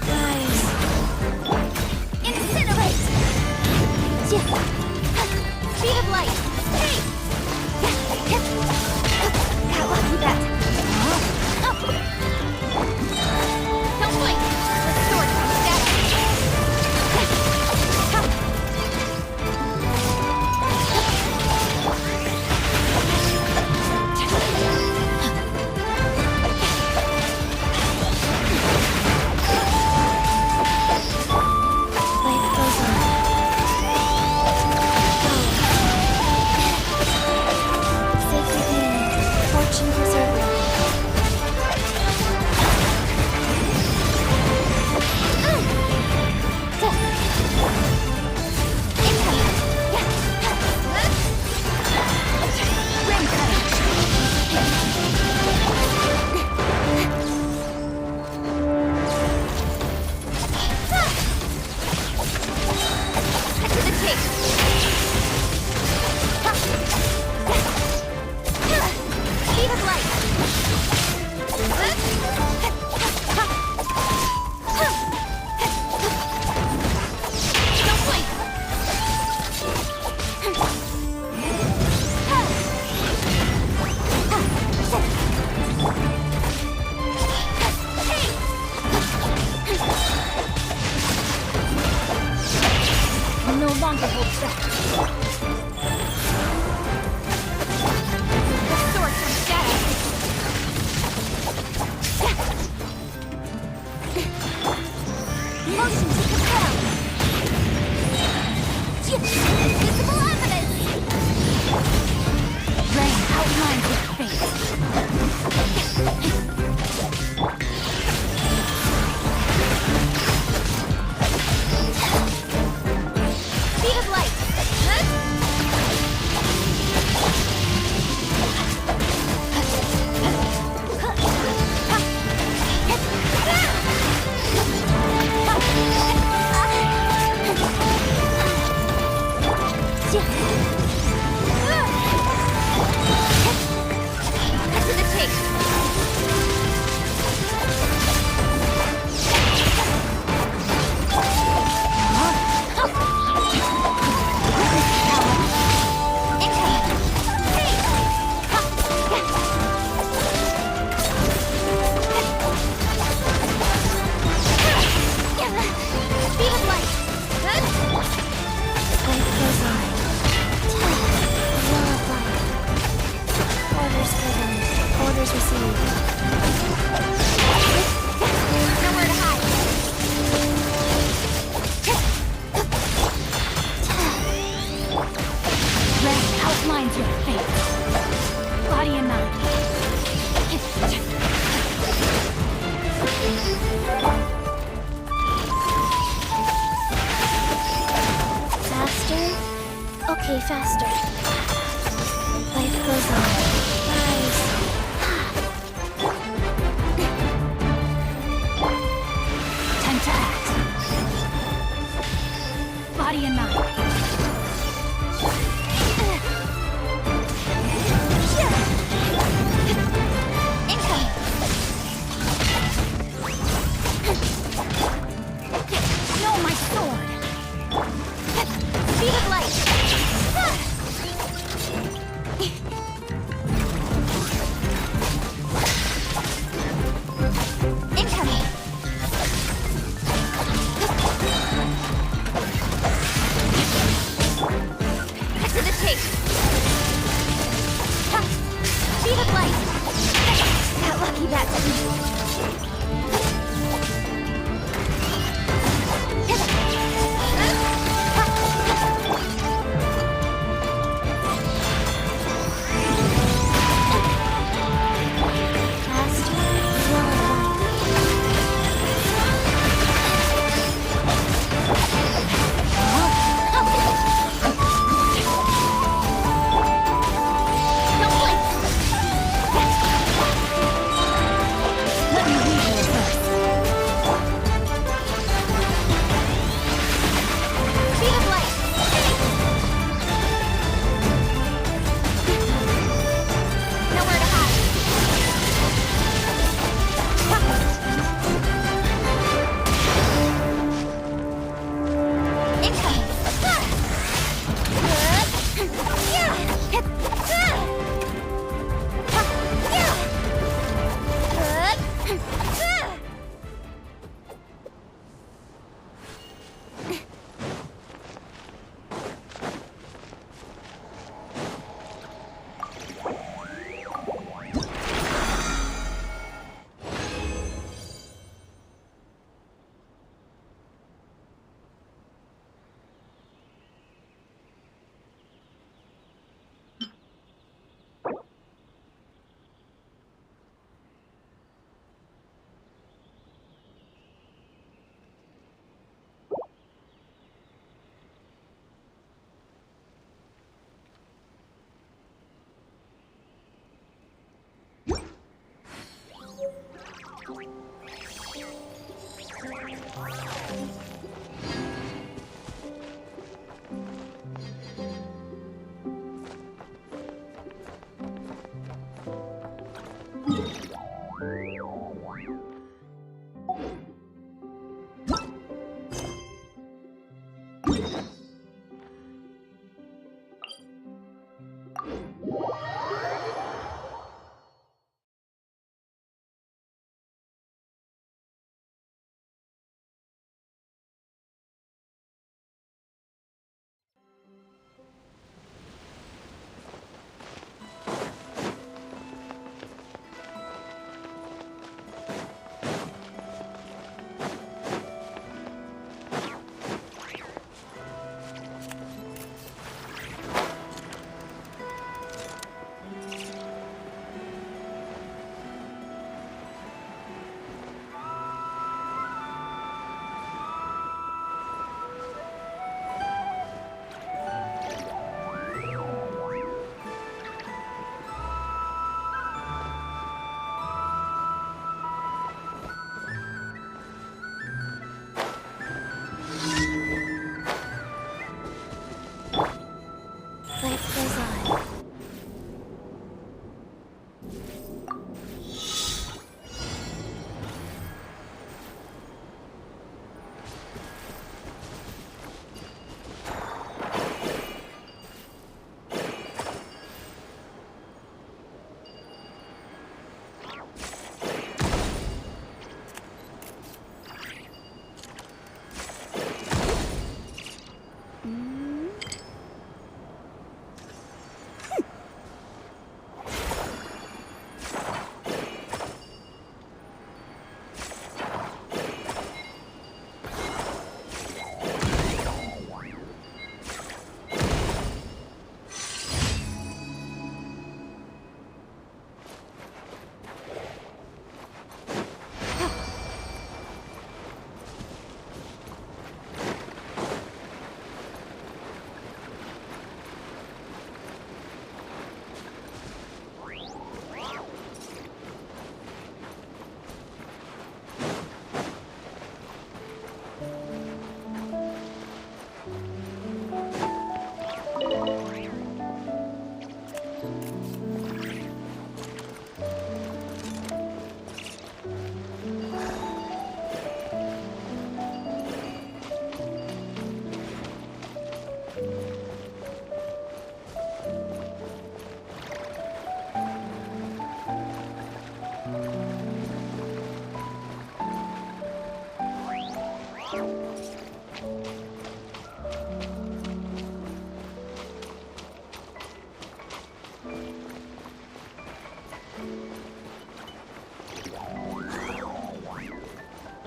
Guys. Incinerate. Speed of light. Hey. Got lucky that. Don't blink. Restore some status. Life goes on. Safety pin. Fortune preserver. Speed of light. Don't blink. I'll no longer hold back. Restore some status. Motion to compel. Visible evidence. Rain outlines your fate. Speed of light. To the chase. Speed of light. Life goes on. Law of life. Orders given. Orders received. Nowhere to hide. Red outlines your fate. Body and mind. Faster? Okay, faster. Life goes on. Rise. Time to act. Body and mind. Incoming. No, my sword. Speed of light.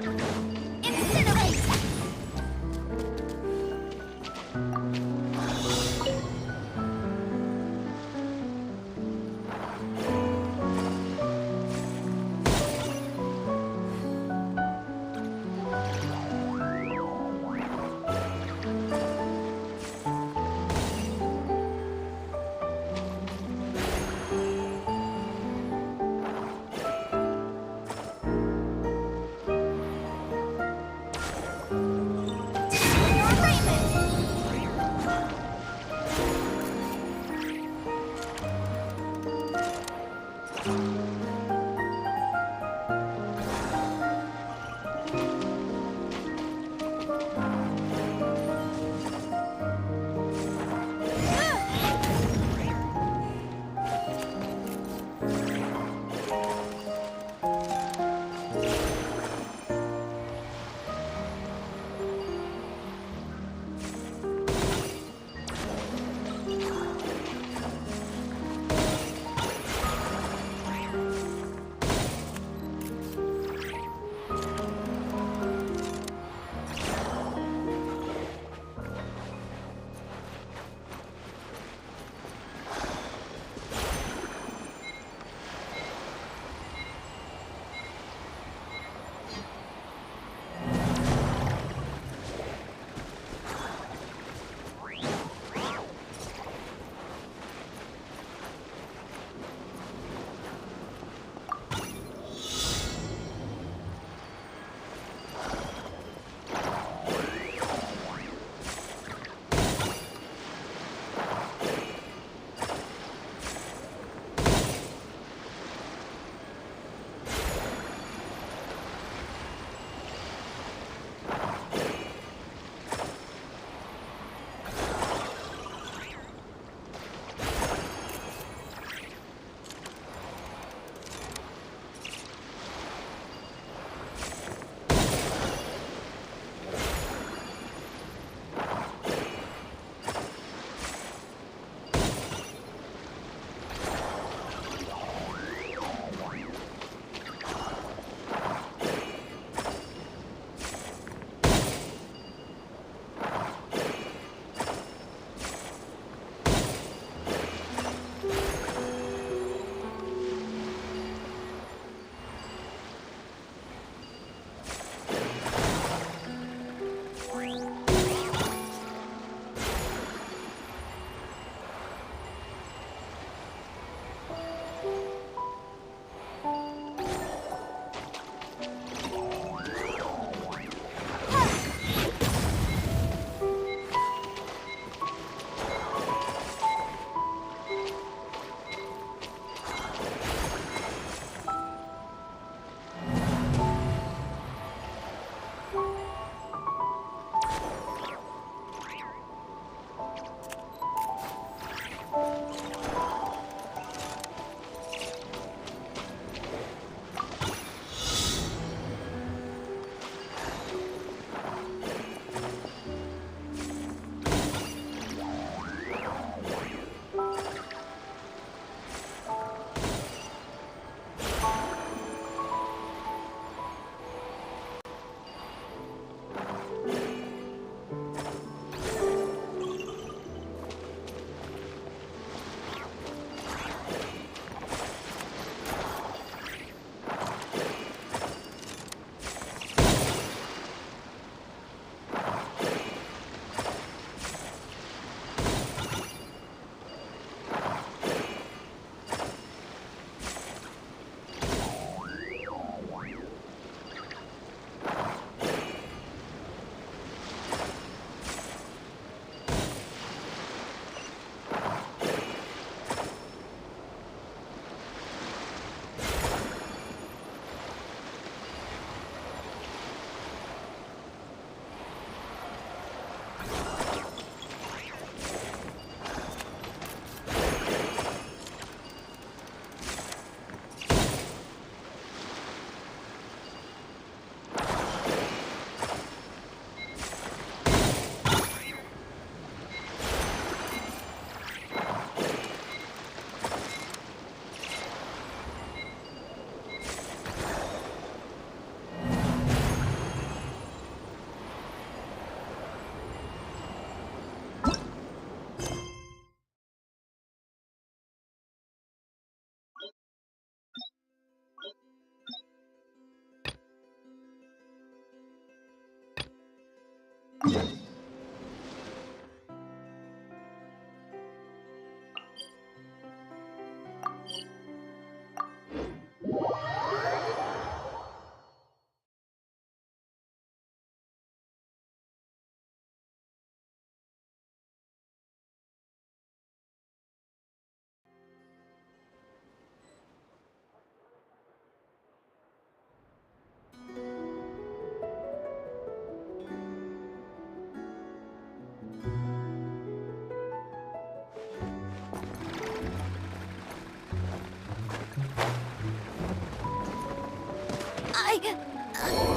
Incinerate!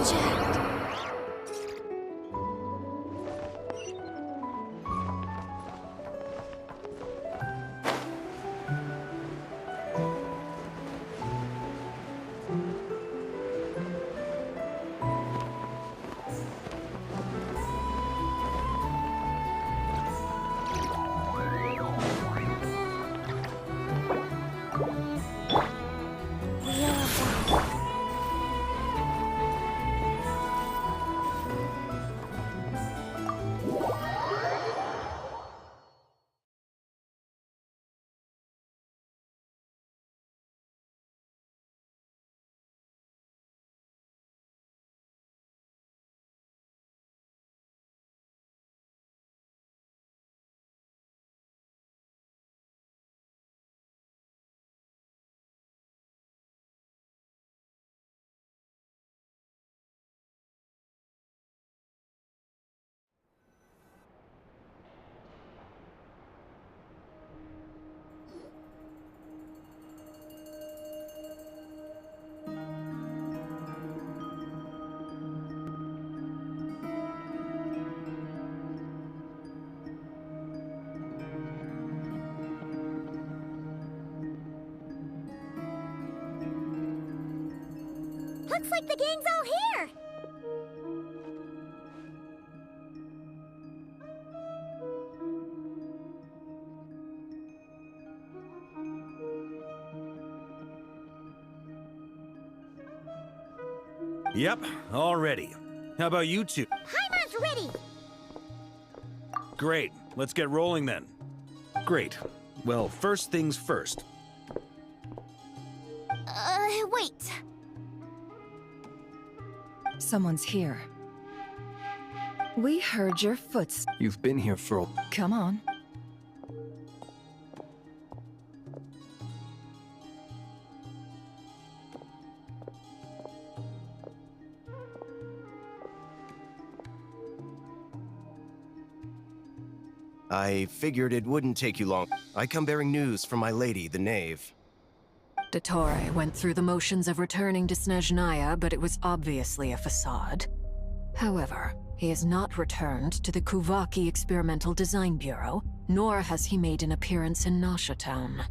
subject. Looks like the gang's all here! Yep, all ready. How about you two? Paimon's ready! Great, let's get rolling then. Great. Well, first things first. Wait. Someone's here. We heard your footsteps. You've been here for a... Come on. I figured it wouldn't take you long. I come bearing news from my lady, the knave. Dottore went through the motions of returning to Snezhnaya, but it was obviously a facade. However, he has not returned to the Kuvaki Experimental Design Bureau, nor has he made an appearance in Nasha Town.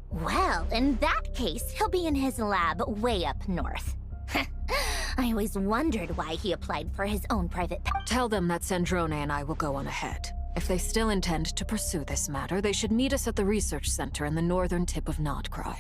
Well, in that case, he'll be in his lab way up north. I always wondered why he applied for his own private Tell them that Sandrone and I will go on ahead. If they still intend to pursue this matter, they should meet us at the research center in the northern tip of Nodcry.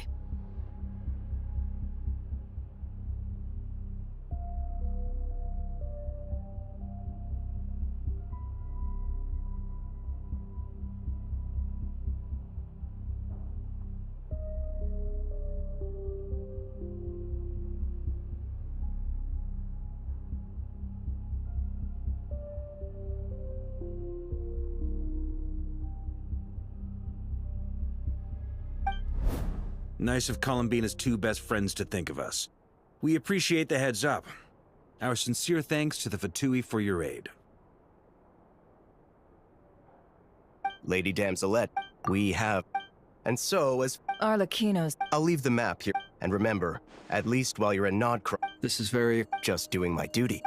Nice of Columbina's two best friends to think of us. We appreciate the heads up. Our sincere thanks to the Fatui for your aid. Lady Damselette, we have... And so, as... Arlecchino's... I'll leave the map here. And remember, at least while you're in Nodcry... This is very... Just doing my duty.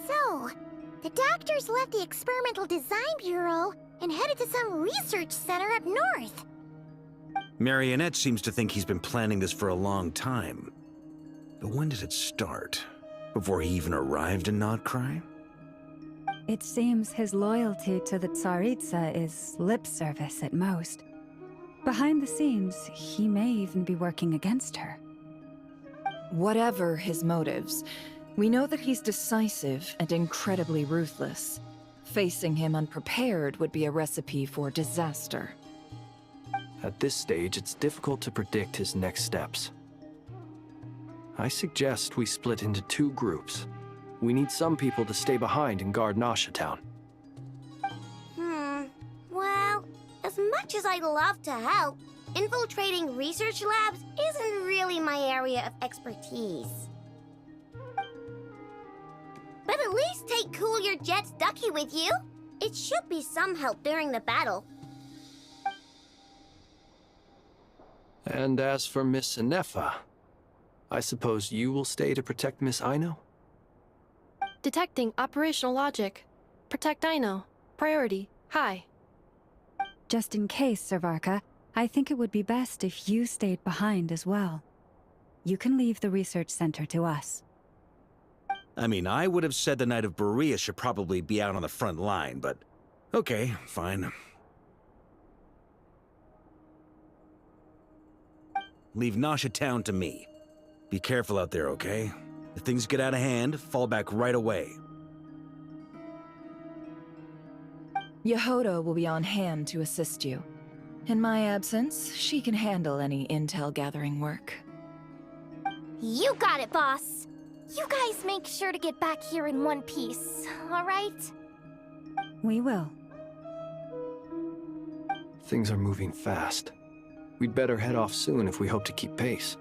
So, the doctors left the Experimental Design Bureau and headed to some research center up north. Marionette seems to think he's been planning this for a long time. But when did it start? Before he even arrived in Nodcry? It seems his loyalty to the Tsaritsa is lip service at most. Behind the scenes, he may even be working against her. Whatever his motives, we know that he's decisive and incredibly ruthless. Facing him unprepared would be a recipe for disaster. At this stage, it's difficult to predict his next steps. I suggest we split into two groups. We need some people to stay behind and guard Nasha Town. Well, as much as I'd love to help, infiltrating research labs isn't really my area of expertise. But at least take Cool Your Jet's Ducky with you. It should be some help during the battle. And as for Miss Inefa, I suppose you will stay to protect Miss Aino? Detecting operational logic. Protect Aino. Priority. High. Just in case, Servarka, I think it would be best if you stayed behind as well. You can leave the research center to us. I mean, I would have said the Knight of Berea should probably be out on the front line, but okay, fine. Leave Nasha Town to me. Be careful out there, okay? If things get out of hand, fall back right away. Yehoda will be on hand to assist you. In my absence, she can handle any intel gathering work. You got it, boss. You guys make sure to get back here in one piece, all right? We will. Things are moving fast. We'd better head off soon if we hope to keep pace.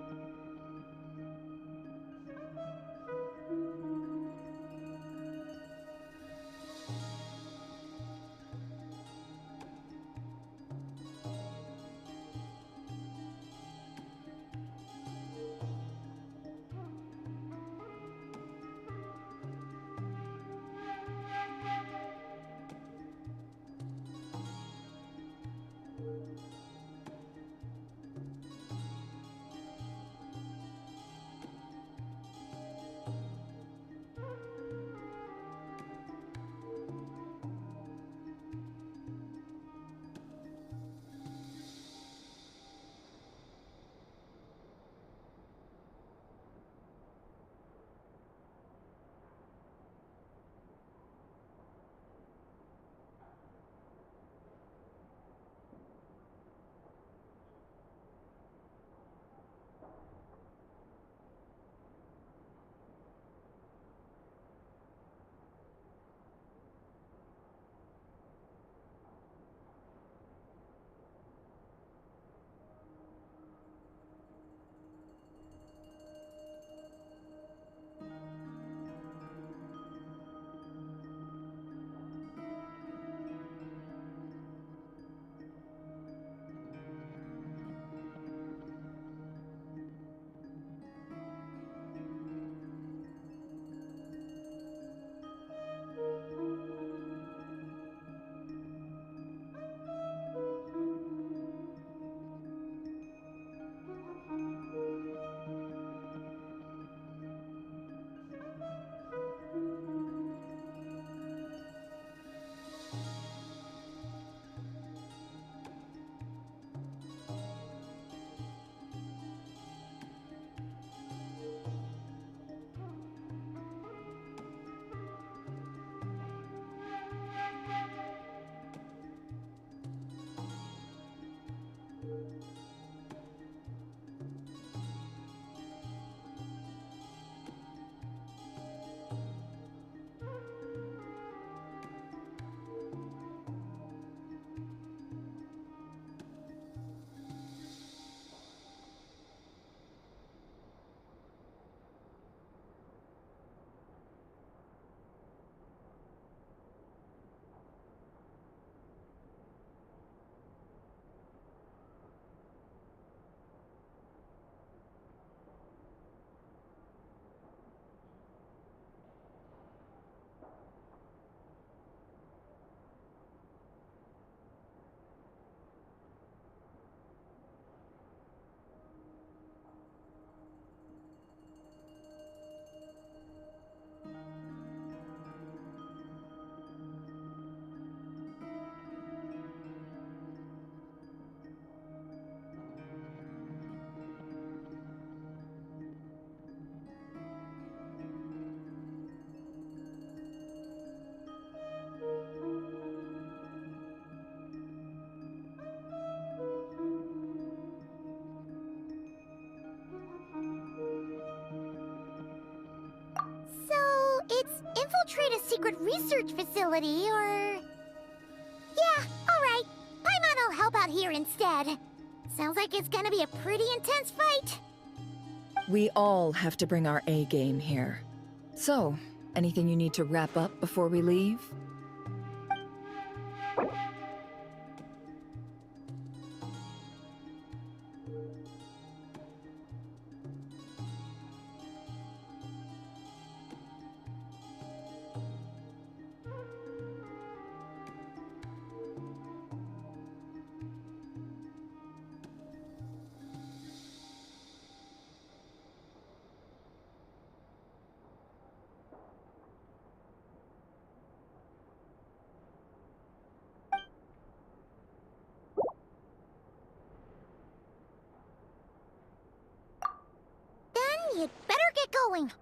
infiltrate a secret research facility, or... Yeah, alright. Paimon will help out here instead. Sounds like it's gonna be a pretty intense fight. We all have to bring our A game here. So, anything you need to wrap up before we leave? going.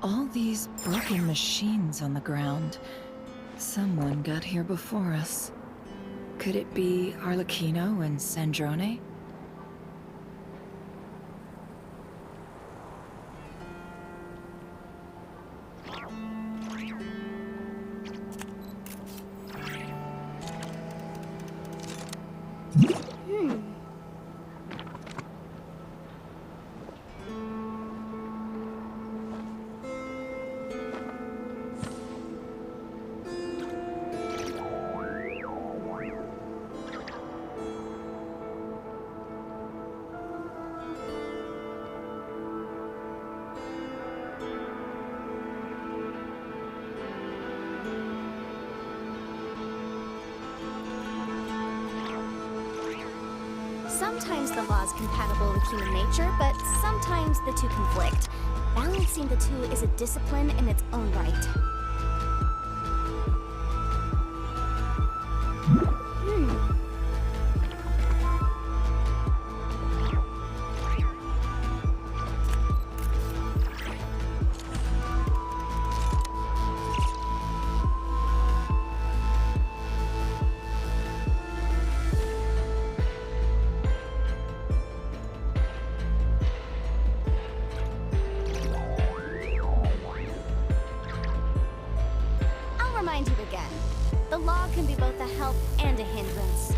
All these broken machines on the ground. Someone got here before us. Could it be Arlecchino and Sandrone? Sometimes the law's compatible with human nature, but sometimes the two conflict. Balancing the two is a discipline in its own right. Remind you again. The law can be both a help and a hindrance.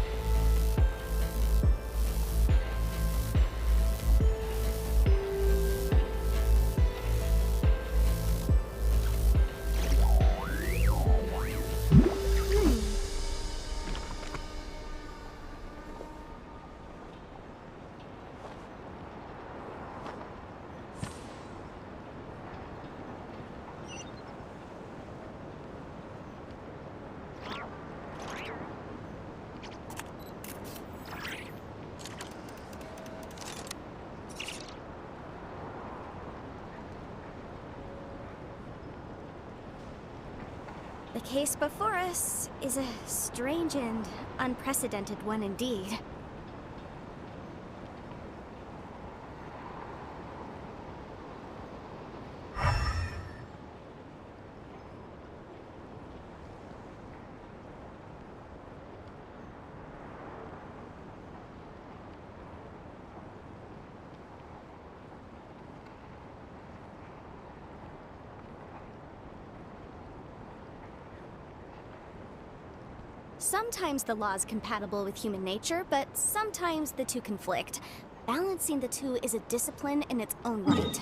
The case before us is a strange and unprecedented one indeed. Sometimes the law's compatible with human nature, but sometimes the two conflict. Balancing the two is a discipline in its own right.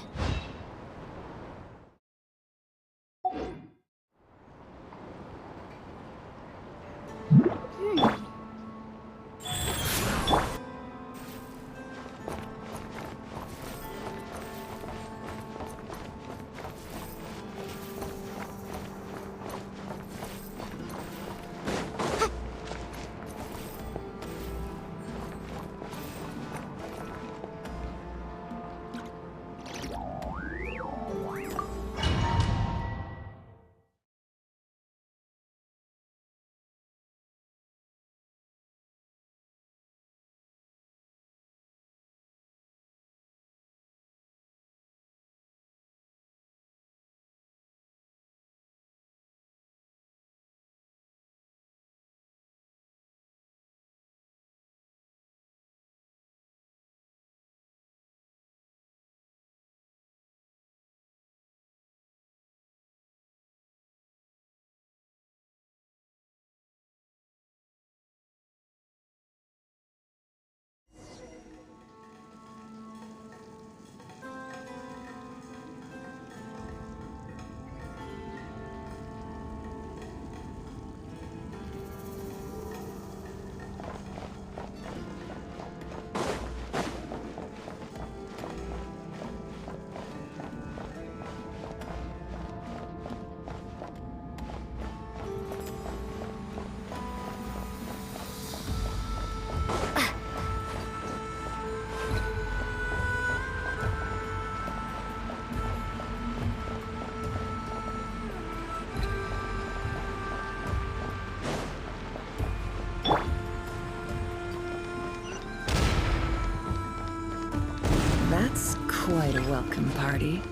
welcome party.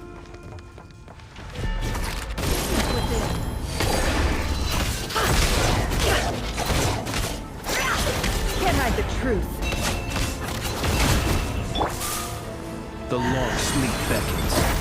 Can't hide the truth. The long sleep beckons.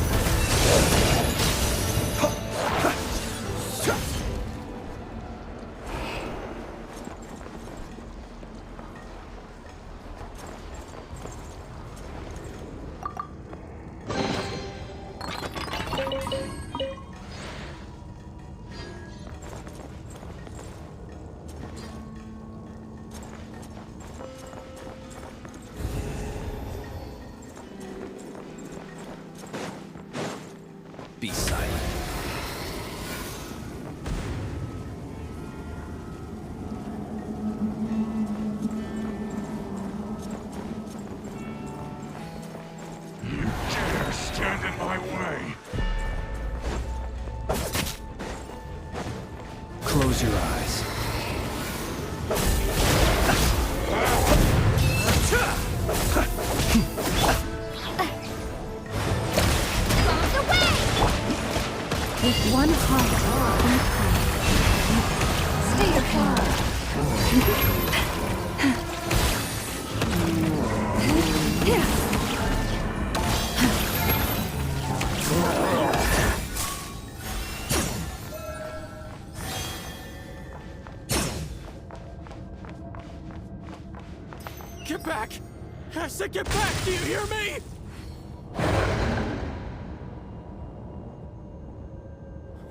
Be silent. You dare stand in my way? Close your eyes. With one heart and stay Get back! I said get back! Do you hear me?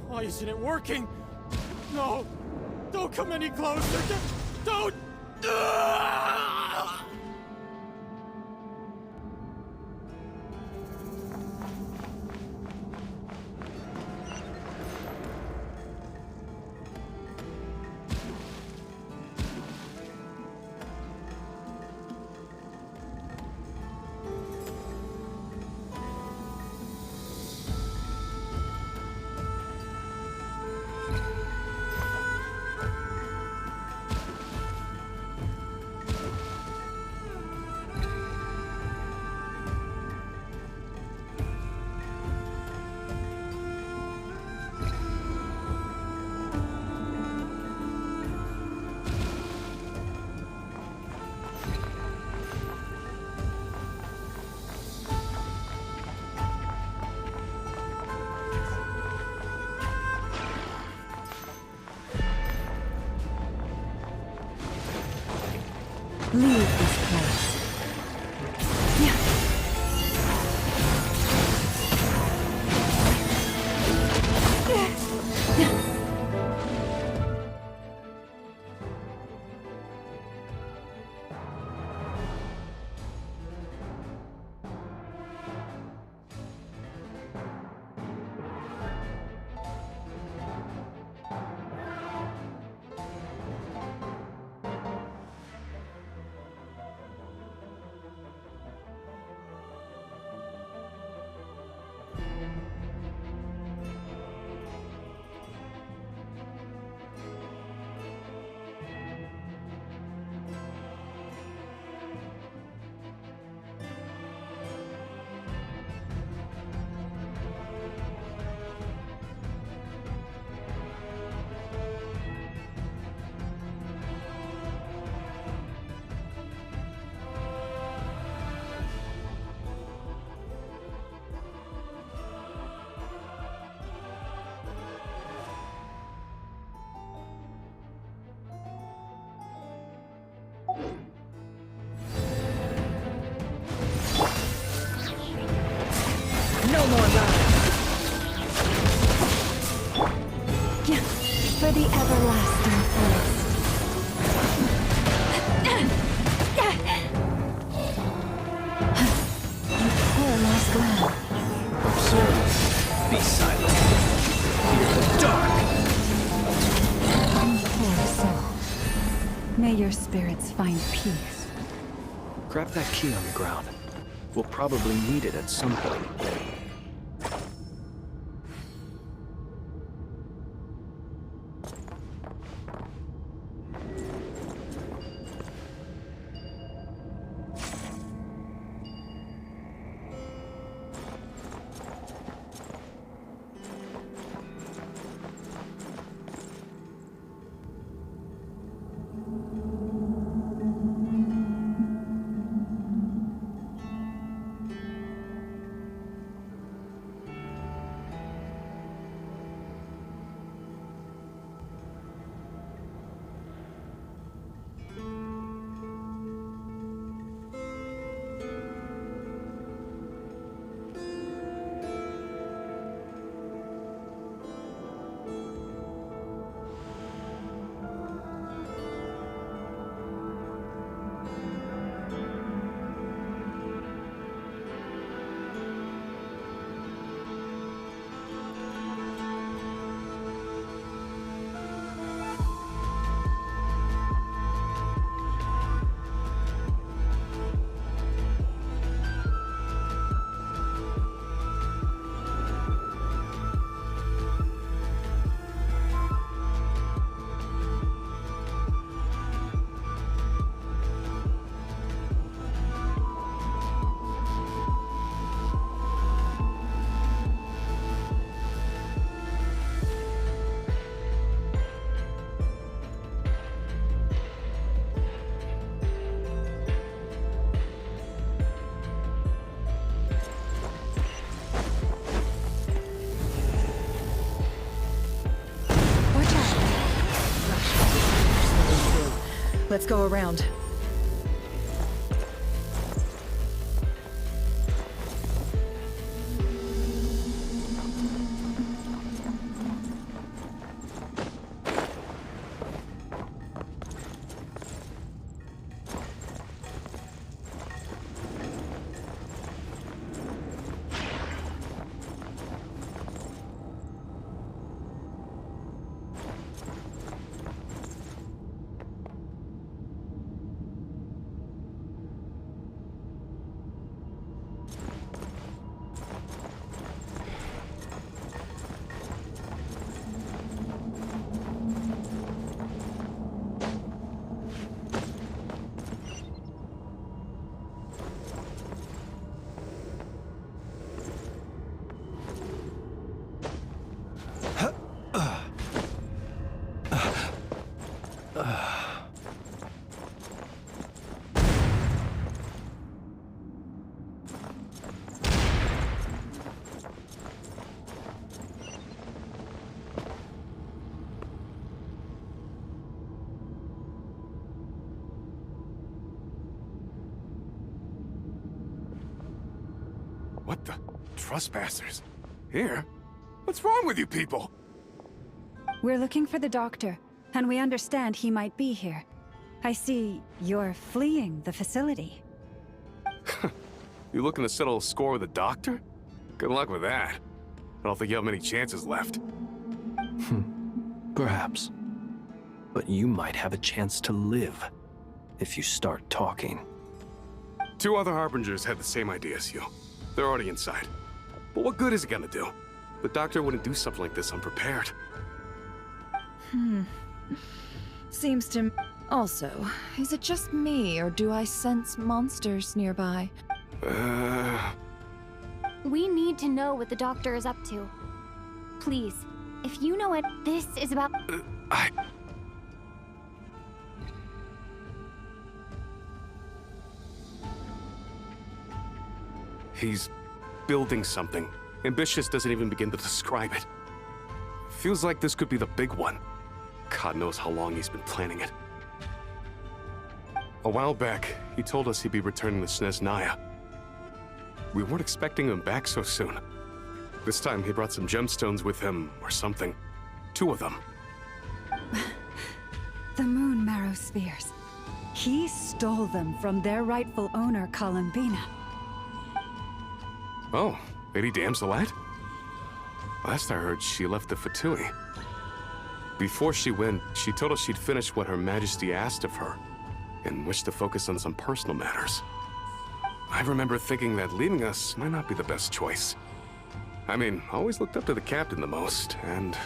Why isn't it working? No! Don't come any closer! Don't! leave this place. No more running. For the everlasting forest. You poor lost lamb. Observe. Be silent. Fear the dark. Poor soul. May your spirits find peace. Grab that key on the ground. We'll probably need it at some point. Let's go around. What the? Trespassers? Here? What's wrong with you people? We're looking for the doctor, and we understand he might be here. I see you're fleeing the facility. You looking to settle a score with the doctor? Good luck with that. I don't think you have many chances left. Perhaps. But you might have a chance to live if you start talking. 2 other Harbingers had the same idea as you. They're already inside. But what good is it gonna do? The doctor wouldn't do something like this unprepared. Seems to... Also, is it just me, or do I sense monsters nearby? We need to know what the doctor is up to. Please, if you know what this is about... He's building something. Ambitious doesn't even begin to describe it. Feels like this could be the big one. God knows how long he's been planning it. A while back, he told us he'd be returning to Snezhnaya. We weren't expecting him back so soon. This time he brought some gemstones with him, or something. 2 of them. The moon marrow spheres. He stole them from their rightful owner, Columbina. Oh, Lady Damselette? Last I heard, she left the Fatui. Before she went, she told us she'd finish what Her Majesty asked of her, and wished to focus on some personal matters. I remember thinking that leaving us might not be the best choice. I mean, I always looked up to the captain the most, and...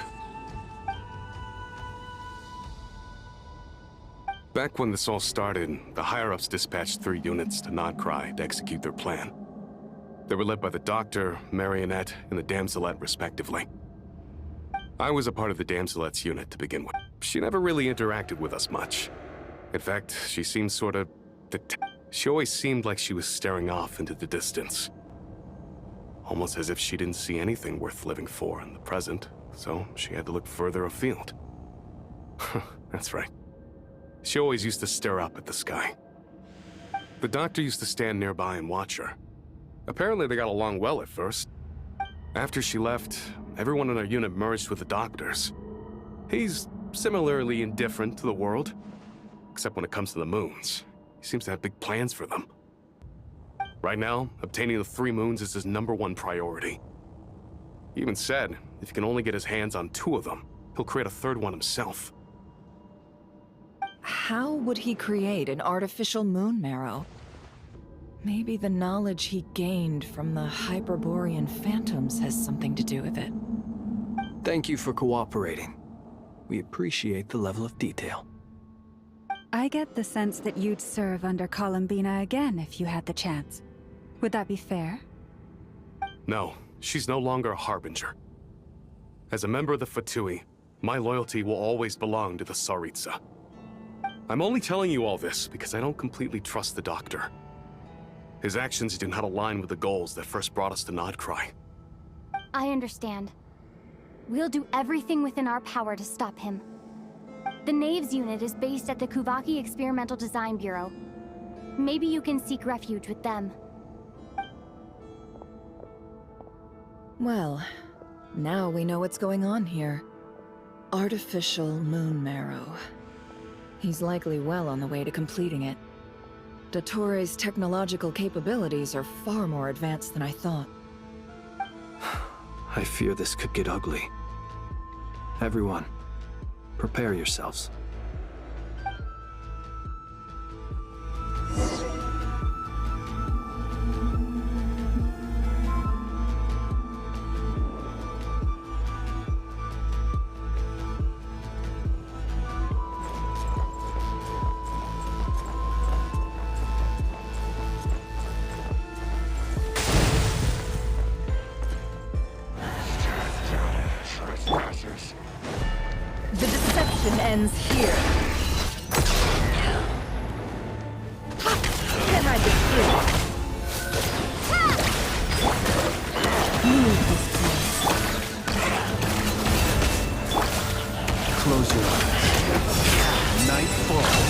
Back when this all started, the higher-ups dispatched 3 units to Nodcry to execute their plan. They were led by the Doctor, Marionette, and the Damselette, respectively. I was a part of the Damselette's unit to begin with. She never really interacted with us much. In fact, she seemed sort of... She always seemed like she was staring off into the distance. Almost as if she didn't see anything worth living for in the present, so she had to look further afield. That's right. She always used to stare up at the sky. The Doctor used to stand nearby and watch her. Apparently they got along well at first. After she left, everyone in our unit merged with the Doctor's. He's similarly indifferent to the world, except when it comes to the moons. He seems to have big plans for them. Right now, obtaining the 3 moons is his #1 priority. He even said, if he can only get his hands on 2 of them, he'll create a 3rd one himself. How would he create an artificial moon marrow? Maybe the knowledge he gained from the Hyperborean phantoms has something to do with it. Thank you for cooperating. We appreciate the level of detail. I get the sense that you'd serve under Columbina again if you had the chance. Would that be fair? No, she's no longer a Harbinger. As a member of the Fatui, my loyalty will always belong to the Tsaritsa. I'm only telling you all this because I don't completely trust the Doctor. His actions do not align with the goals that first brought us to Nodcry. I understand. We'll do everything within our power to stop him. The Knaves unit is based at the Kuvaki Experimental Design Bureau. Maybe you can seek refuge with them. Well, now we know what's going on here. Artificial moon marrow. He's likely well on the way to completing it. Dottore's technological capabilities are far more advanced than I thought. I fear this could get ugly. Everyone, prepare yourselves. The deception ends here. Can I be free? Leave this place. Close your eyes. Night falls.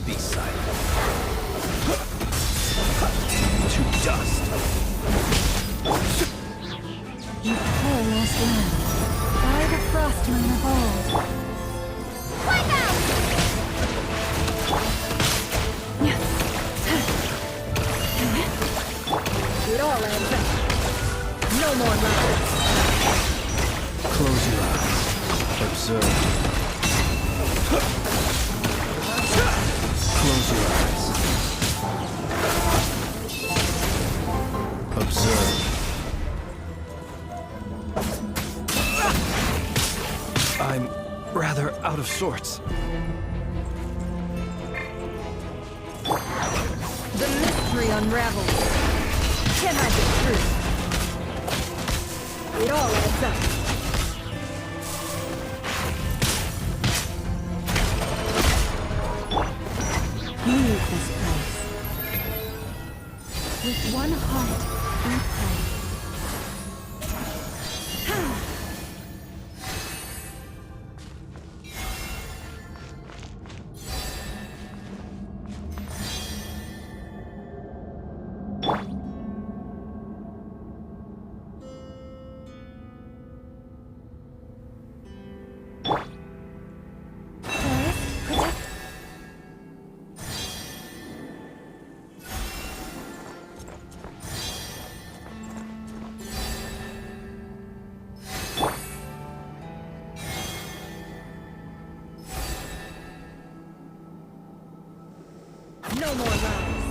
Be silent. To dust. You poor lost land. By the frost moon of old. Wipe out! It all adds up. No more lies. Close your eyes. Observe. Close your eyes. Observe. I'm rather out of sorts. The mystery unravels. Can I be true? It all adds up. Leave this place. With one heart, we pray. No more lies.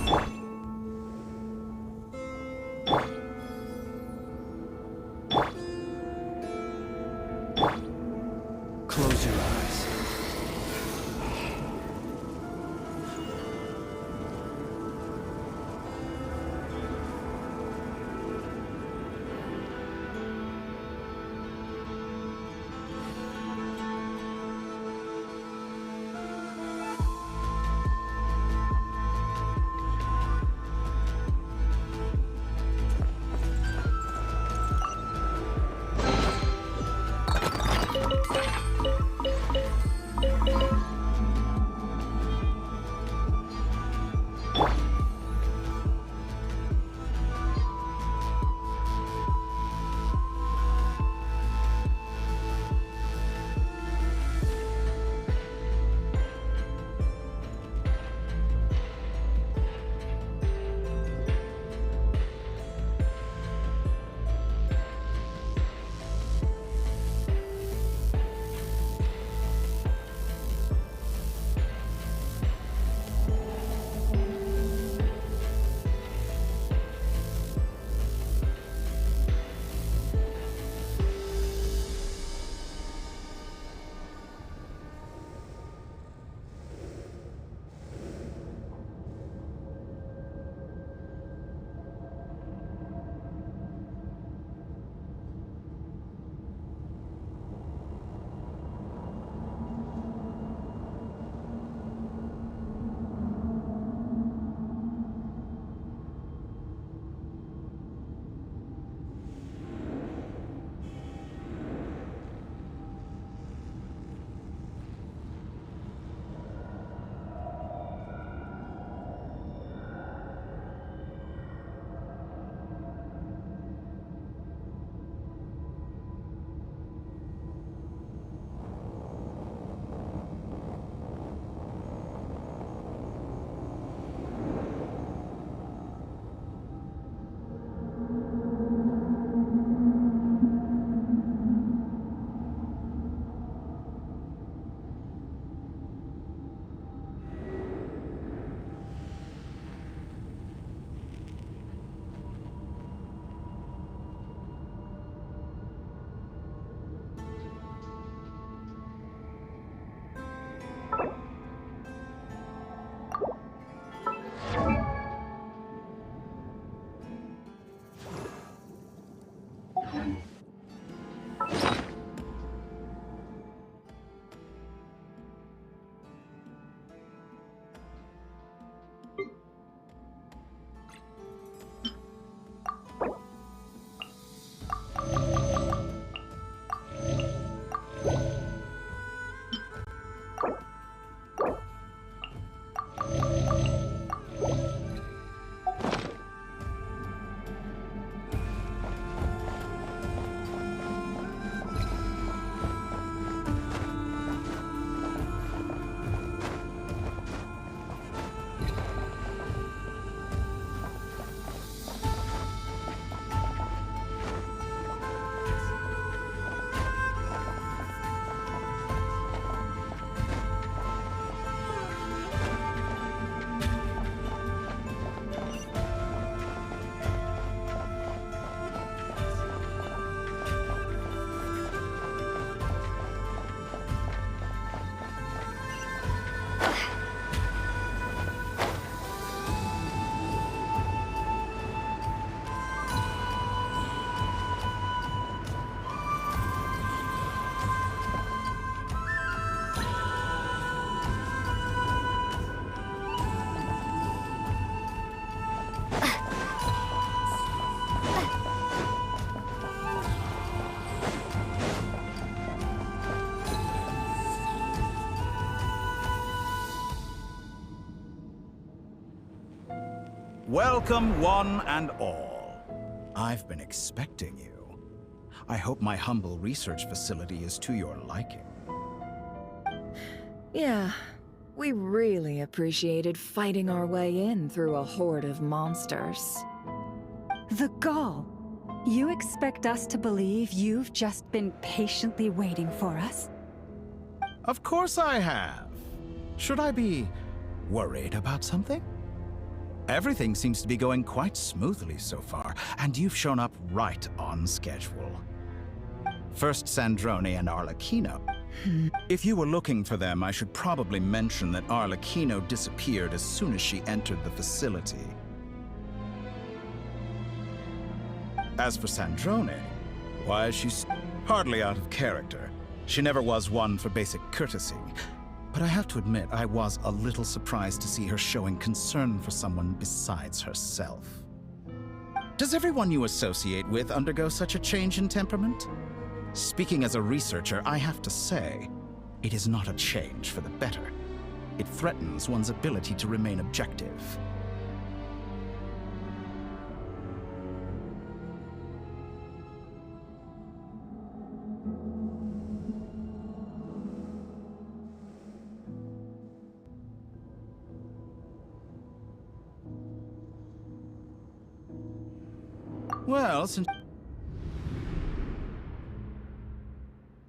Close your eyes. Welcome, one and all. I've been expecting you. I hope my humble research facility is to your liking. Yeah, we really appreciated fighting our way in through a horde of monsters. The gall! You expect us to believe you've just been patiently waiting for us? Of course I have. Should I be worried about something? Everything seems to be going quite smoothly so far, and you've shown up right on schedule. First Sandrone and Arlecchino. If you were looking for them, I should probably mention that Arlecchino disappeared as soon as she entered the facility. As for Sandrone, why, she's hardly out of character. She never was one for basic courtesy. But I have to admit, I was a little surprised to see her showing concern for someone besides herself. Does everyone you associate with undergo such a change in temperament? Speaking as a researcher, I have to say, it is not a change for the better. It threatens one's ability to remain objective. Well, since...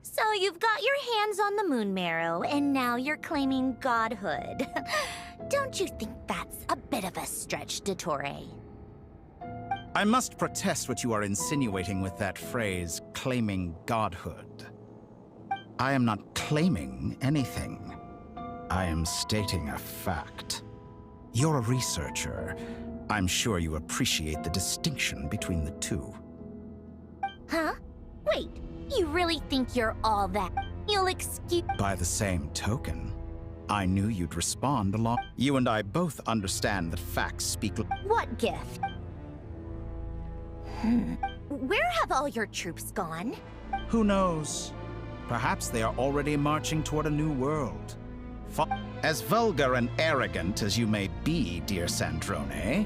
So you've got your hands on the moon marrow, and now you're claiming godhood. Don't you think that's a bit of a stretch, Dottore? I must protest what you are insinuating with that phrase, claiming godhood. I am not claiming anything. I am stating a fact. You're a researcher. I'm sure you appreciate the distinction between the two. Huh? Wait, you really think you're all that? You'll excuse— By the same token, I knew you'd respond along. You and I both understand that facts speak— What gift? Where have all your troops gone? Who knows? Perhaps they are already marching toward a new world. As vulgar and arrogant as you may be, dear Sandrone,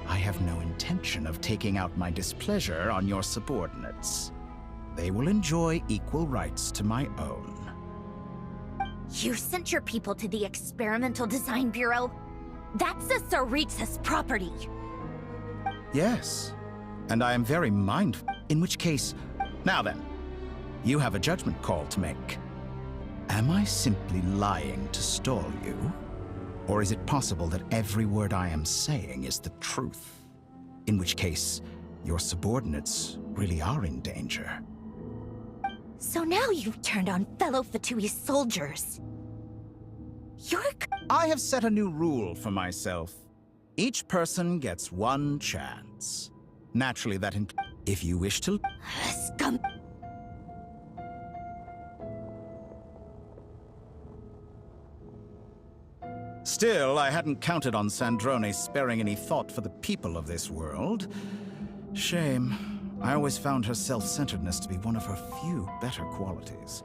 I have no intention of taking out my displeasure on your subordinates. They will enjoy equal rights to my own. You sent your people to the Experimental Design Bureau? That's the Tsaritsa's property. Yes, and I am very mindful. In which case, now then, you have a judgment call to make. Am I simply lying to stall you? Or is it possible that every word I am saying is the truth? In which case, your subordinates really are in danger. So now you've turned on fellow Fatui soldiers. I have set a new rule for myself. Each person gets one chance. Naturally, that if you wish to— Scum! Still, I hadn't counted on Sandrone sparing any thought for the people of this world. Shame. I always found her self-centeredness to be one of her few better qualities.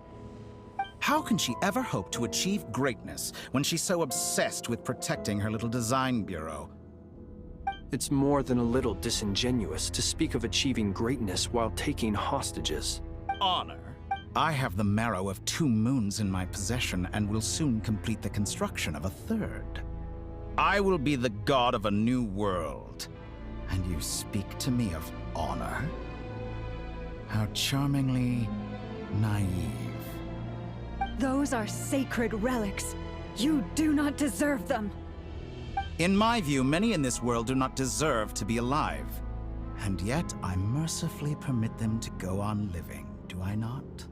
How can she ever hope to achieve greatness when she's so obsessed with protecting her little design bureau? It's more than a little disingenuous to speak of achieving greatness while taking hostages. Honor? I have the marrow of 2 moons in my possession and will soon complete the construction of a 3rd. I will be the god of a new world. And you speak to me of honor? How charmingly naive. Those are sacred relics. You do not deserve them. In my view, many in this world do not deserve to be alive. And yet, I mercifully permit them to go on living, do I not?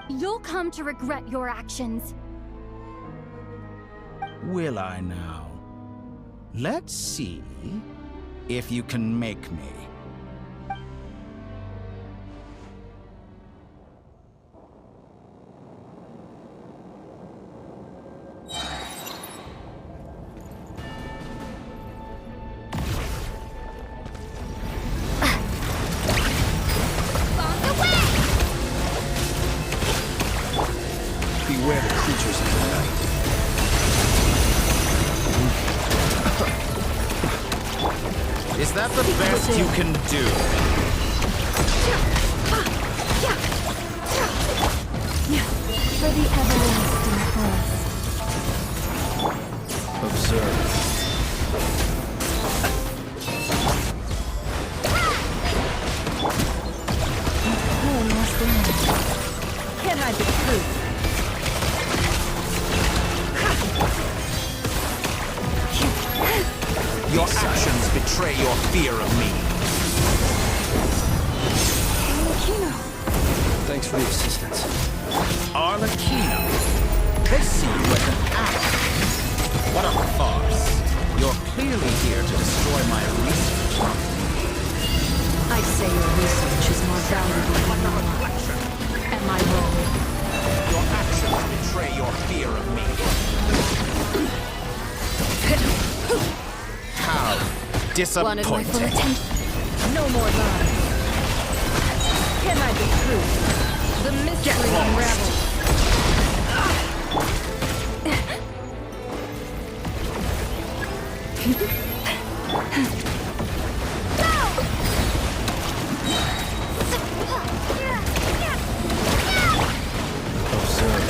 You'll come to regret your actions. Will I now? Let's see if you can make me. Beware the creatures of the night. that the best you can do? For the everlasting forest. Observe. Can't hide the truth. Your actions betray your fear of me. Thanks for the assistance. Arlecchino. They see you as an ally. What a farce. You're clearly here to destroy my research. I'd say your research is more valuable than my life. Am I wrong? Your actions betray your fear of me. How Wanted my full disappointing. attention. No more lies. Can I be true? The mystery unravels. Observe.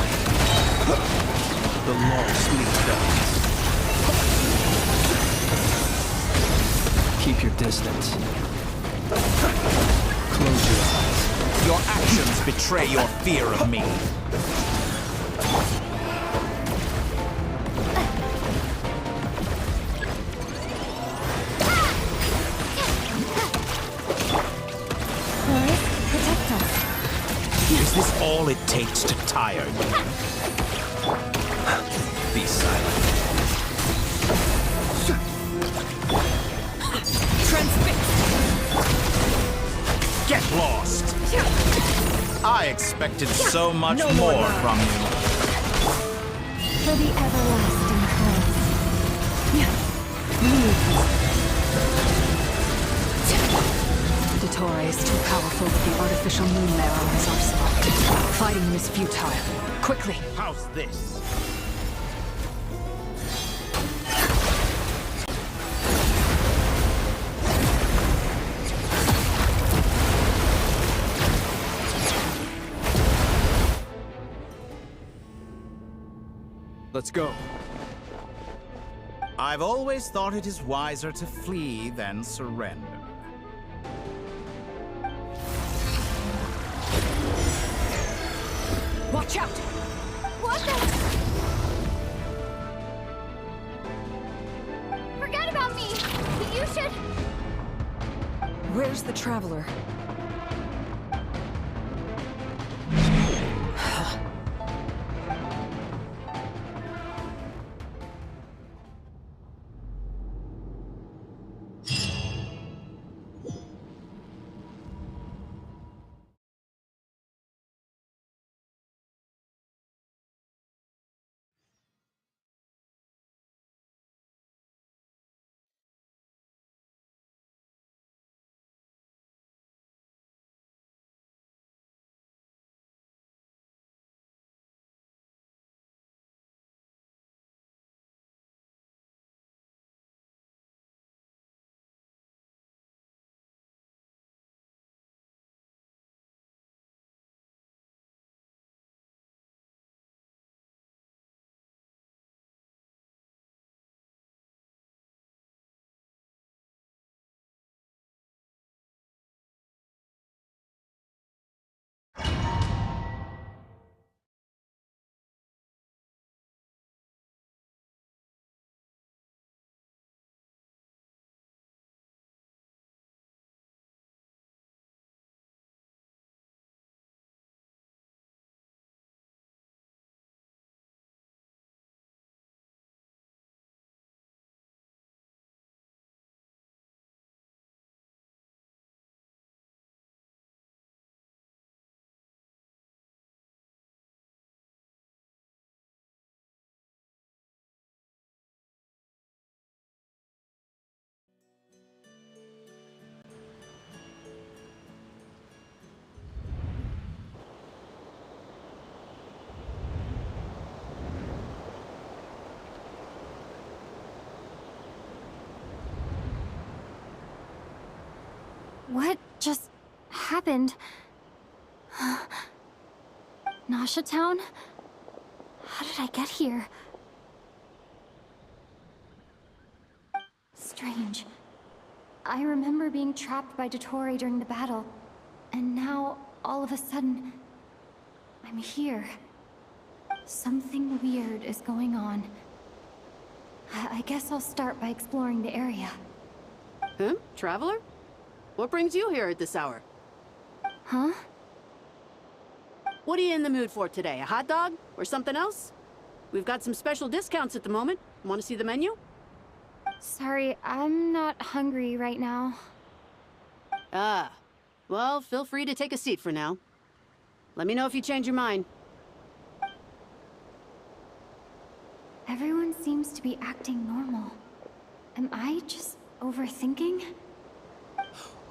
The long sleep bells. Keep your distance. Close your eyes. Your actions betray your fear of me. Protect us. Is this all it takes to tire you? Be silent. Get lost! I expected so much No more more from you. For the everlasting forest. Dottore is too powerful with the artificial moon marrow in his arsenal. Fighting him is futile. Quickly! How's this? Let's go. I've always thought it is wiser to flee than surrender. Watch out! What the? Forget about me! You should... Where's the Traveler? What just happened? Nasha Town? How did I get here? Strange. I remember being trapped by Dottore during the battle, and now, all of a sudden, I'm here. Something weird is going on. I guess I'll start by exploring the area. Huh? Traveler? What brings you here at this hour? Huh? What are you in the mood for today? A hot dog? Or something else? We've got some special discounts at the moment. Want to see the menu? Sorry, I'm not hungry right now. Ah. Well, feel free to take a seat for now. Let me know if you change your mind. Everyone seems to be acting normal. Am I just overthinking?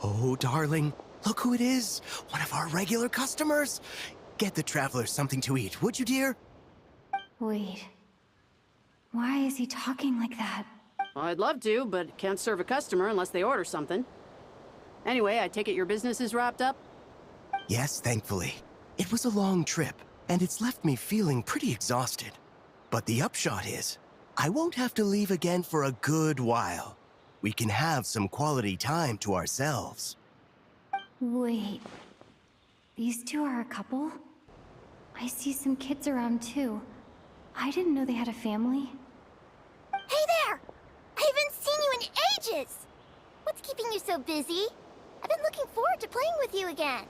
Oh, darling, look who it is. One of our regular customers. Get the traveler something to eat, would you, dear? Wait. Why is he talking like that? Well, I'd love to, but can't serve a customer unless they order something. Anyway, I take it your business is wrapped up? Yes, thankfully. It was a long trip, and it's left me feeling pretty exhausted. But the upshot is, I won't have to leave again for a good while. We can have some quality time to ourselves. Wait. These two are a couple? I see some kids around too. I didn't know they had a family. Hey there! I haven't seen you in ages! What's keeping you so busy? I've been looking forward to playing with you again.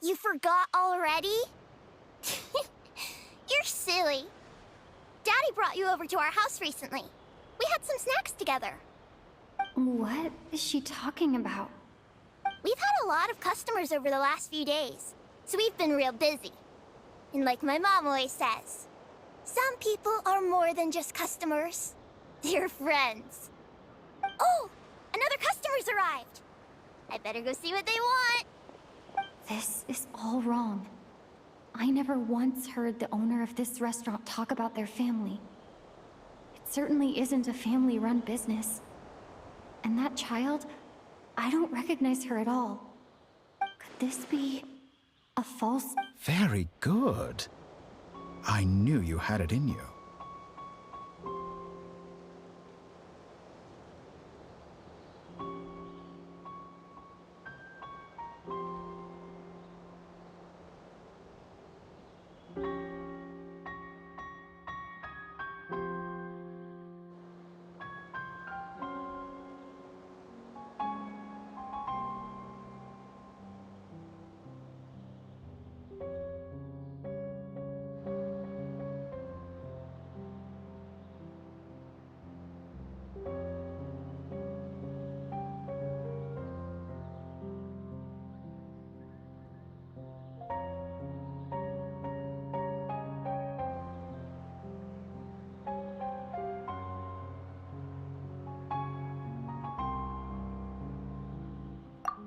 You forgot already? You're silly. Daddy brought you over to our house recently. We had some snacks together. What is she talking about? We've had a lot of customers over the last few days, so we've been real busy. And like my mom always says, some people are more than just customers. They're friends. Oh, another customer's arrived. I better go see what they want. This is all wrong. I never once heard the owner of this restaurant talk about their family. It certainly isn't a family-run business. And that child, I don't recognize her at all. Could this be a false... Very good. I knew you had it in you.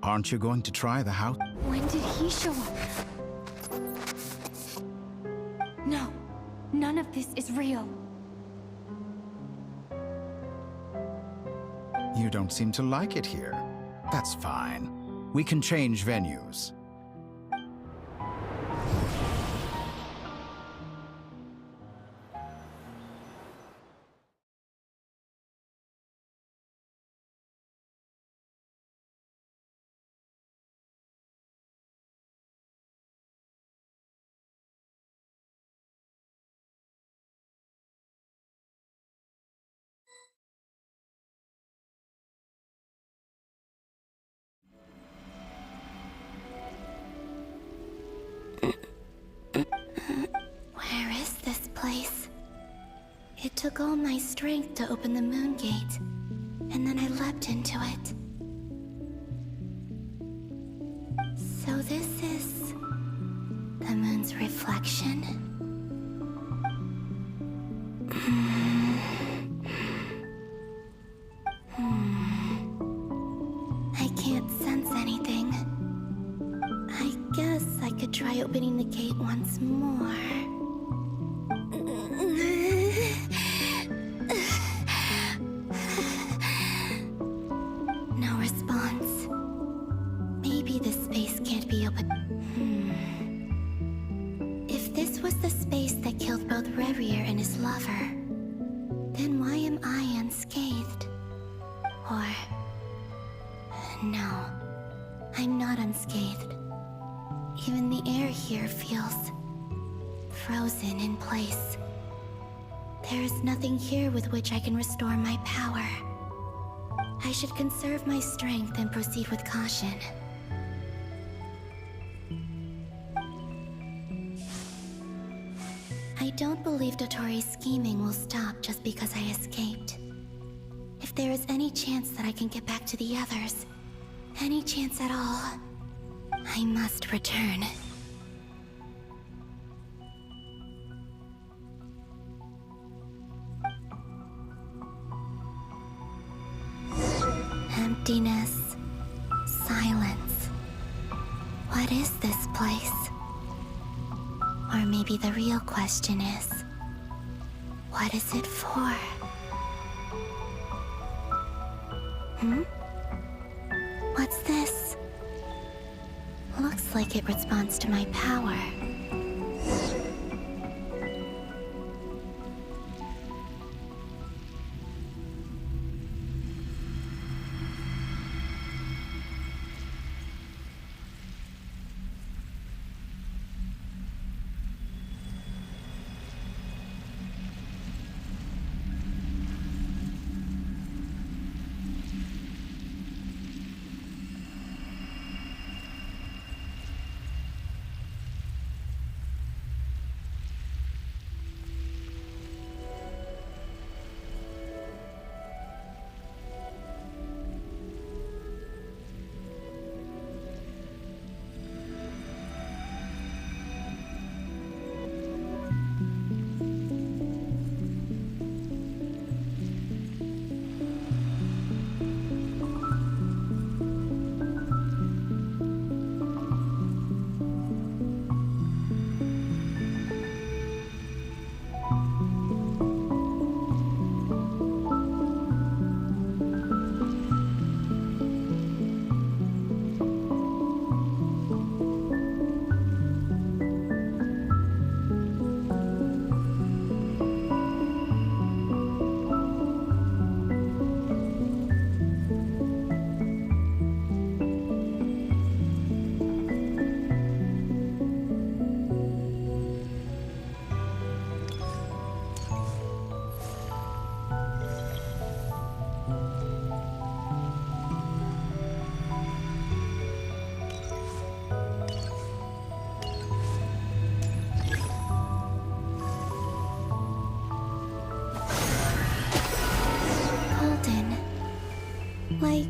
Aren't you going to try the house? When did he show up? No, none of this is real. You don't seem to like it here. That's fine. We can change venues. Where is this place? It took all my strength to open the moon gate, and then I leapt into it. So this is the moon's reflection? I can't sense anything. I guess I could try opening the gate once more. atmosphere feels frozen in place. There is nothing here with which I can restore my power. I should conserve my strength and proceed with caution. I don't believe Dotori's scheming will stop just because I escaped. If there is any chance that I can get back to the others, any chance at all, I must return. Emptiness, silence. What is this place? Or maybe the real question is, what is it for? What's this? Looks like it responds to my power. Like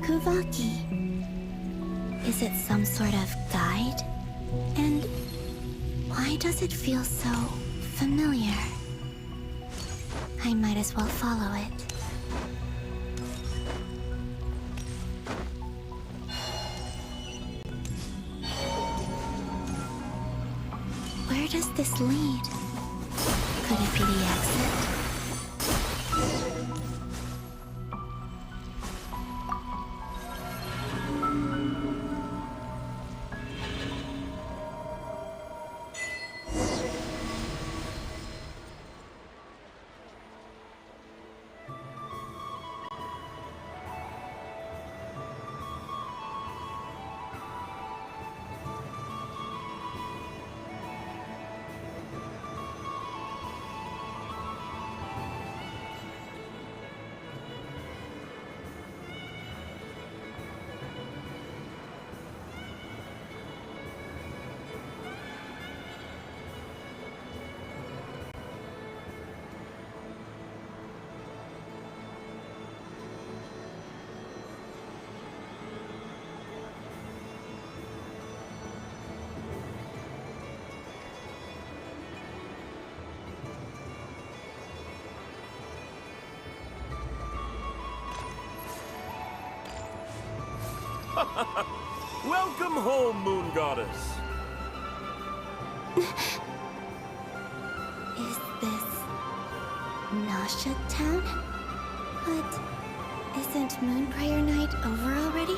Kuvaki. Is it some sort of guide? And why does it feel so familiar? I might as well follow it. Where does this lead? Could it be the exit? Welcome home, Moon Goddess. Is this Nasha Town? But isn't Moon Prayer Night over already?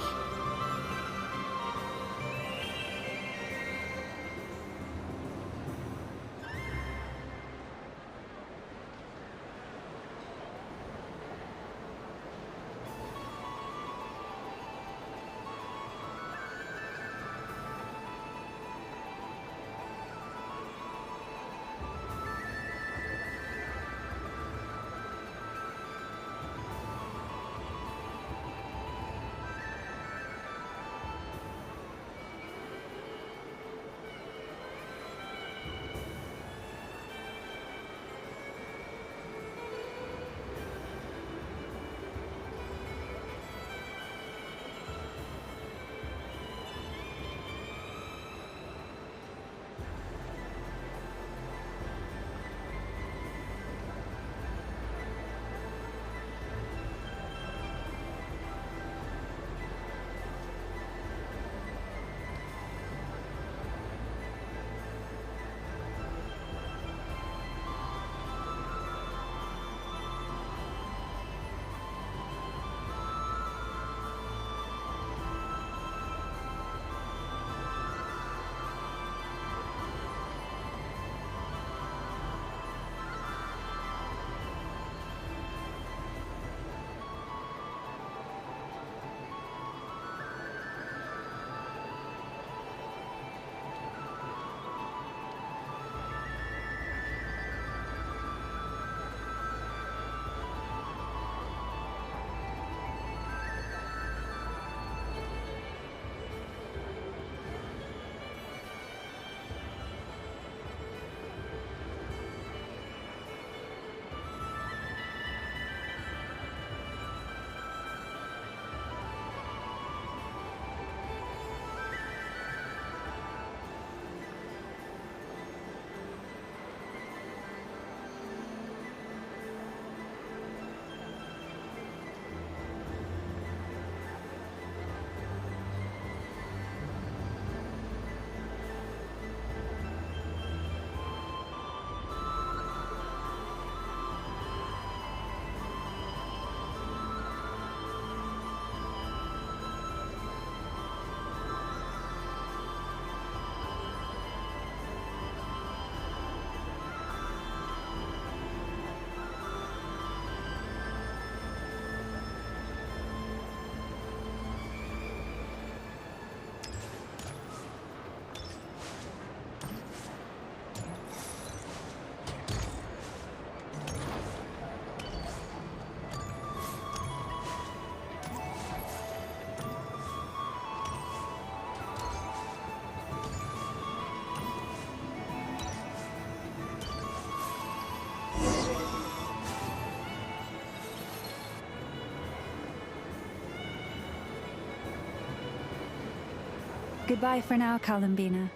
Goodbye for now, Columbina.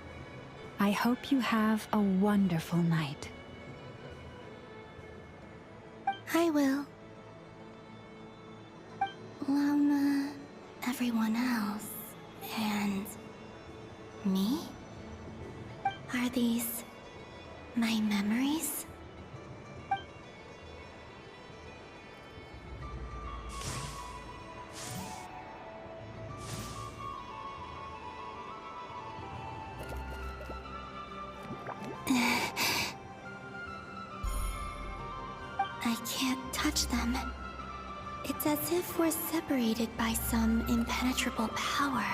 I hope you have a wonderful night. I will. Everyone else. And... me? Are these... my memories? I can't touch them. It's as if we're separated by some impenetrable power.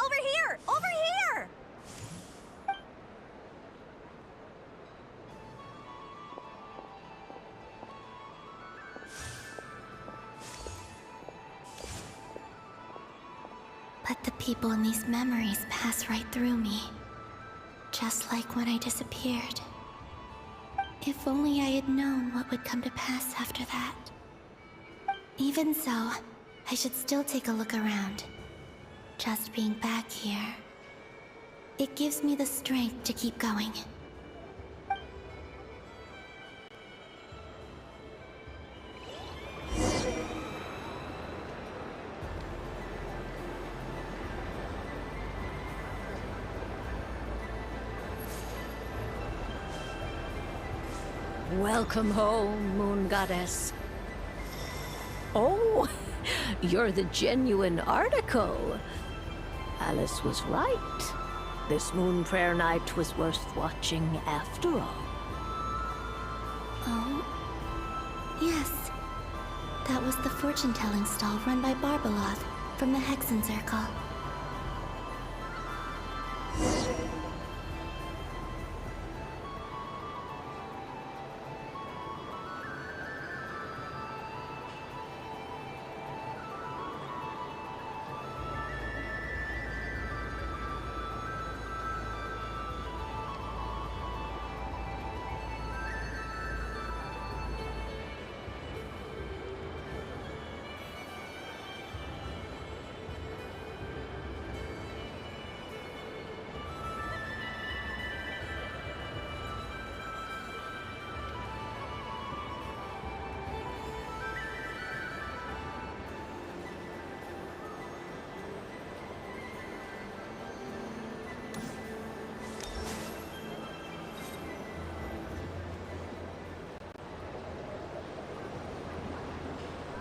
Over here! Over here! But the people in these memories pass right through me. Just like when I disappeared. If only I had known what would come to pass after that. Even so, I should still take a look around. Just being back here, it gives me the strength to keep going. Welcome home, Moon Goddess. Oh, you're the genuine article. Alice was right. This Moon Prayer Night was worth watching after all. Oh, yes. That was the fortune-telling stall run by Barbeloth from the Hexen Circle.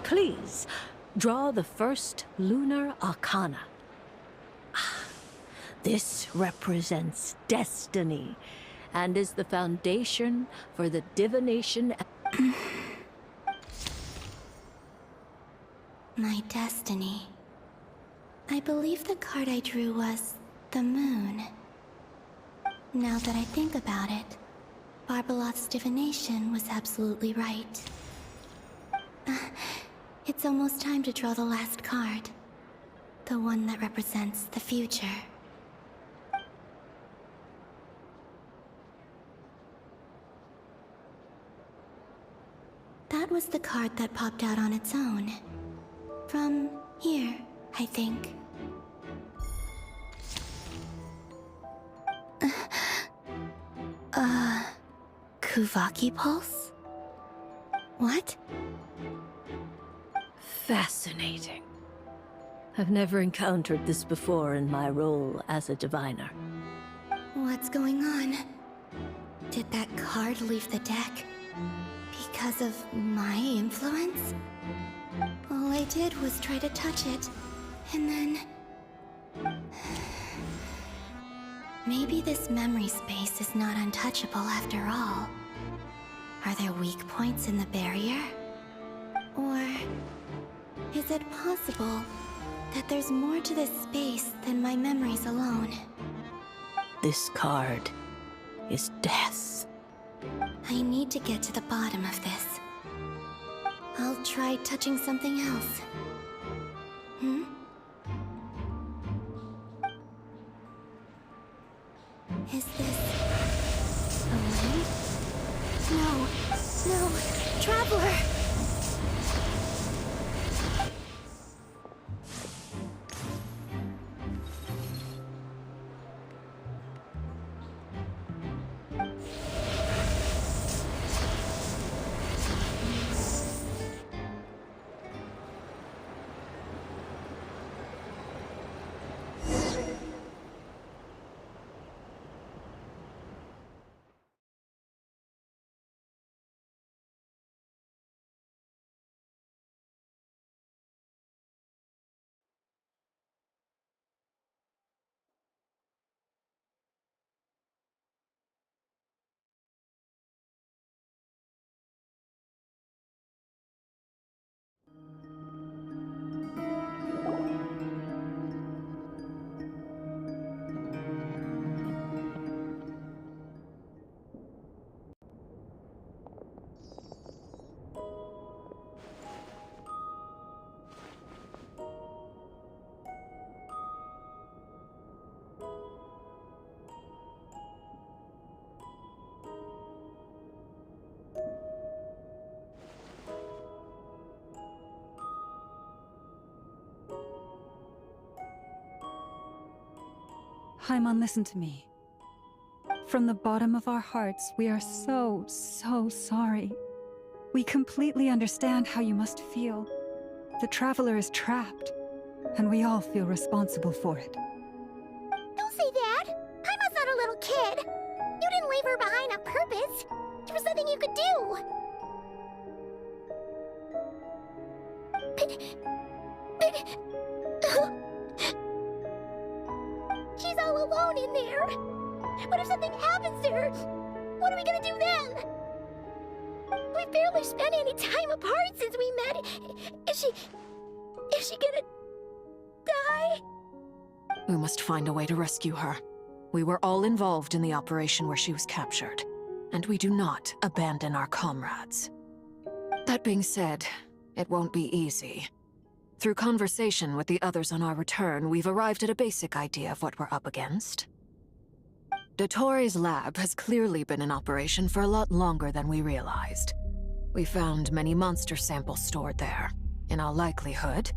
Please, draw the first lunar arcana. This represents destiny and is the foundation for the divination. My destiny. I believe the card I drew was the moon. Now that I think about it, Barbeloth's divination was absolutely right. It's almost time to draw the last card. The one that represents the future. That was the card that popped out on its own. From here, I think. Kuvaki Pulse? What? Fascinating. I've never encountered this before in my role as a diviner. What's going on? Did that card leave the deck? Because of my influence? All I did was try to touch it, and then... Maybe this memory space is not untouchable after all. Are there weak points in the barrier? Or... is it possible that there's more to this space than my memories alone? This card is death. I need to get to the bottom of this. I'll try touching something else. Hmm? Is this... a way? No! No! Traveler! Paimon, listen to me. From the bottom of our hearts, we are so sorry. We completely understand how you must feel. The Traveler is trapped, and we all feel responsible for it. Don't say that! Paimon's not a little kid! You didn't leave her behind on purpose! There was nothing you could do! She's all alone in there! What if something happens to her? What are we gonna do then? We've barely spent any time apart since we met. Is she gonna die? We must find a way to rescue her. We were all involved in the operation where she was captured, and we do not abandon our comrades. That being said, it won't be easy. Through conversation with the others on our return, we've arrived at a basic idea of what we're up against. Dottore's lab has clearly been in operation for a lot longer than we realized. We found many monster samples stored there. In all likelihood,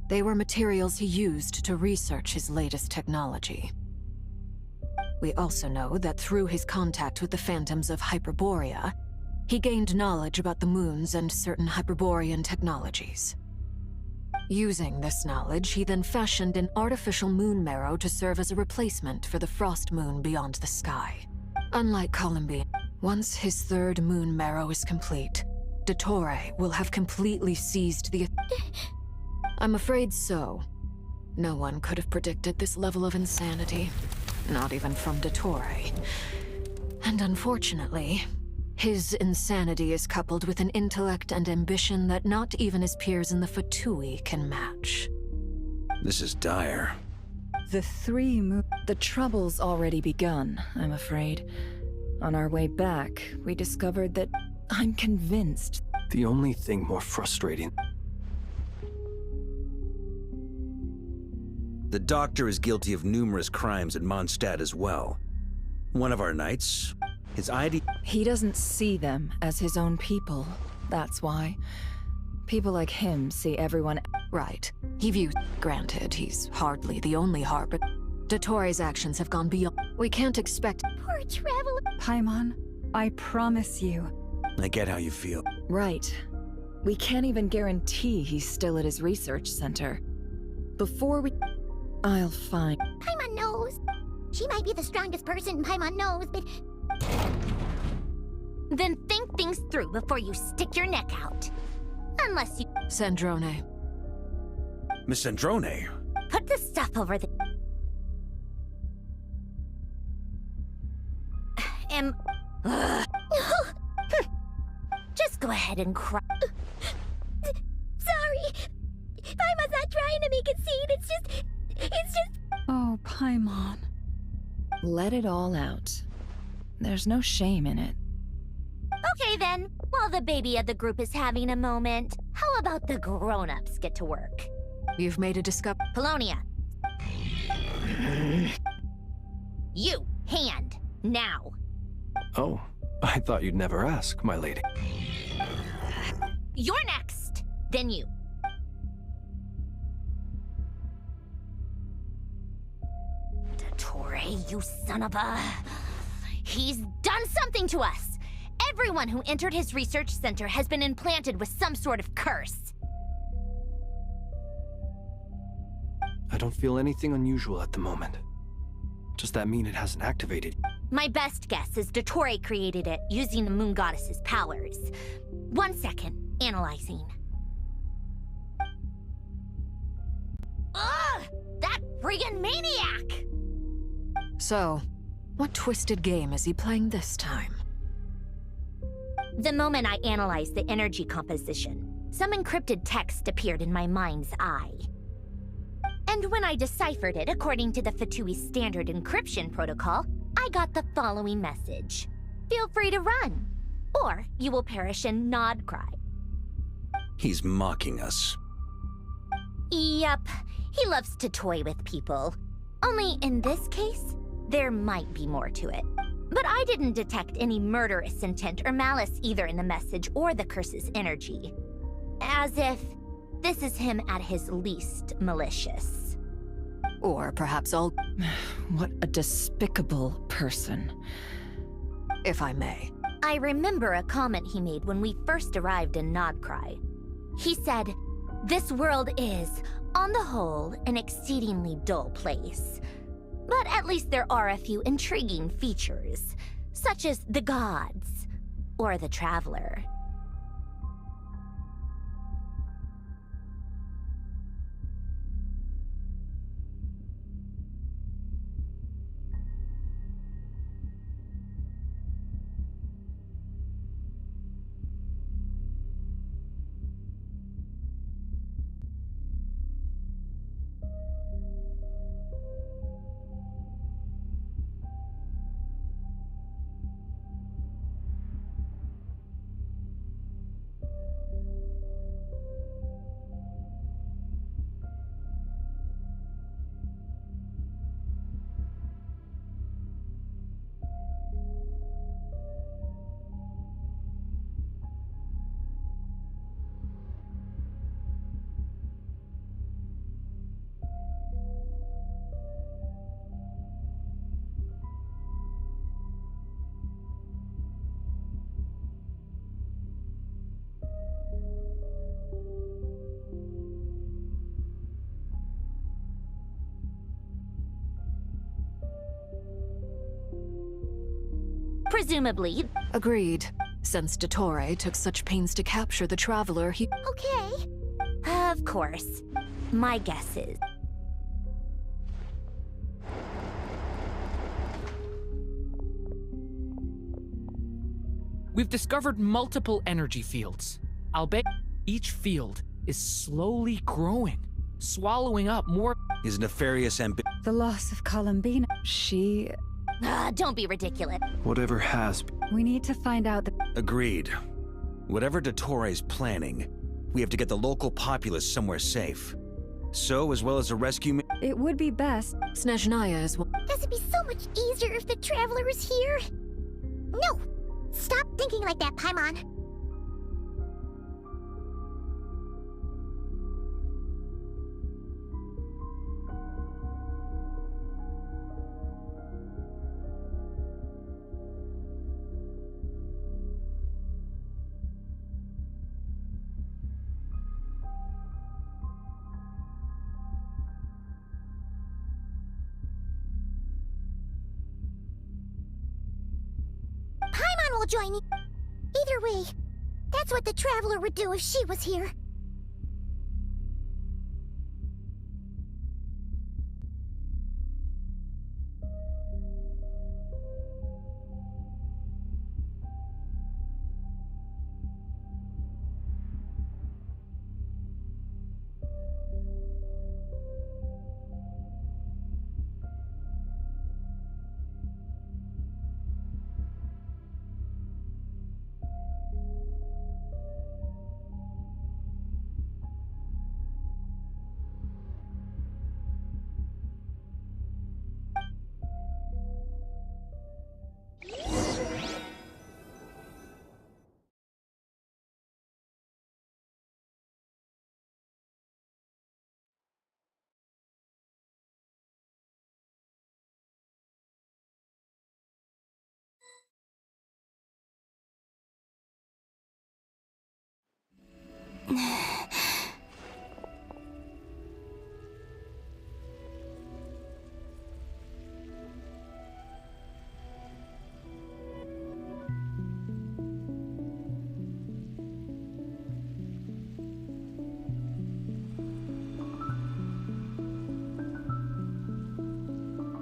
they were materials he used to research his latest technology. We also know that through his contact with the phantoms of Hyperborea, he gained knowledge about the moons and certain Hyperborean technologies. Using this knowledge, he then fashioned an artificial moon marrow to serve as a replacement for the frost moon beyond the sky. Unlike Columbine, once his third moon marrow is complete, Dottore will have completely seized the... I'm afraid so. No one could have predicted this level of insanity. Not even from Dottore. And unfortunately, his insanity is coupled with an intellect and ambition that not even his peers in the Fatui can match. This is dire. The trouble's already begun, I'm afraid. On our way back, we discovered that I'm convinced. The only thing more frustrating... The Doctor is guilty of numerous crimes at Mondstadt as well. One of our knights, his ID... He doesn't see them as his own people. That's why. People like him see everyone... Right. He views... Granted, he's hardly the only Harp, but Dottore's actions have gone beyond... We can't expect... Poor Traveler... Paimon, I promise you. I get how you feel. Right. We can't even guarantee he's still at his research center. Before we... I'll find... Paimon knows. She might be the strongest person Paimon knows, but... Then think things through before you stick your neck out. Unless you... Sandrone. Miss Sandrone? Put the stuff over the... Just go ahead and cry. Sorry. Paimon's not trying to make it seem. It's just... Oh, Paimon. Let it all out. There's no shame in it. Okay then, while the baby of the group is having a moment, how about the grown-ups get to work? You've made a discovery. Polonia. You, hand, now. Oh, I thought you'd never ask, my lady. You're next, then you. Dottore, you son of a... He's done something to us! Everyone who entered his research center has been implanted with some sort of curse. I don't feel anything unusual at the moment. Does that mean it hasn't activated? My best guess is Dottore created it using the Moon Goddess's powers. 1 second, analyzing. Ugh! That friggin' maniac! So, what twisted game is he playing this time? The moment I analyzed the energy composition, some encrypted text appeared in my mind's eye. And when I deciphered it according to the Fatui standard encryption protocol, I got the following message. Feel free to run, or you will perish in Nod Cry. He's mocking us. Yup, he loves to toy with people. Only in this case, there might be more to it. But I didn't detect any murderous intent or malice either in the message or the curse's energy. As if this is him at his least malicious. Or perhaps all... What a despicable person. If I may. I remember a comment he made when we first arrived in Nodcry. He said, "This world is, on the whole, an exceedingly dull place. But at least there are a few intriguing features, such as the gods, or the traveler." Presumably. Agreed. Since Dottore took such pains to capture the traveler, he... Okay. Of course. My guess is... We've discovered multiple energy fields. I'll bet each field is slowly growing, swallowing up more... His nefarious ambition. The loss of Columbina. She... don't be ridiculous. Whatever has... We need to find out the... Agreed. Whatever Dottore's planning, we have to get the local populace somewhere safe. So, as well as a rescue... It would be best... Snezhnaya is... Does it be so much easier if the traveler is here? No! Stop thinking like that, Paimon. Paimon will join you. Either way, that's what the traveler would do if she was here.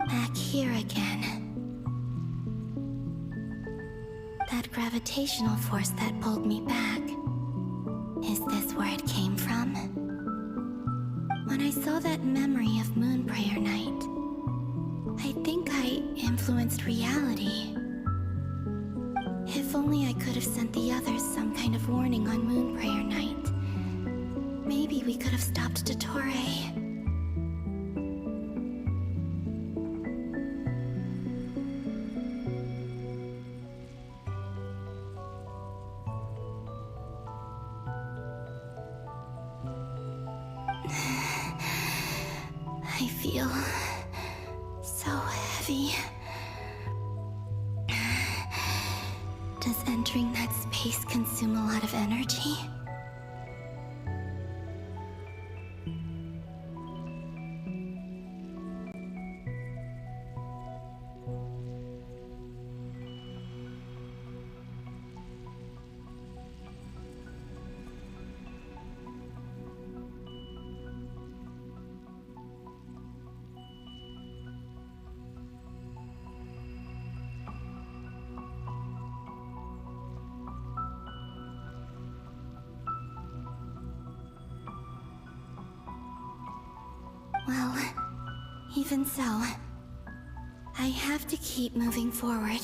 Back here again. That gravitational force that pulled me back. Is this where it came from? When I saw that memory of Moon Prayer Night, I think I influenced reality. If only I could have sent the others some kind of warning on Moon Prayer Night. Maybe we could have stopped Dottore. I feel so heavy. Does entering that space consume a lot of energy? Well, even so, I have to keep moving forward.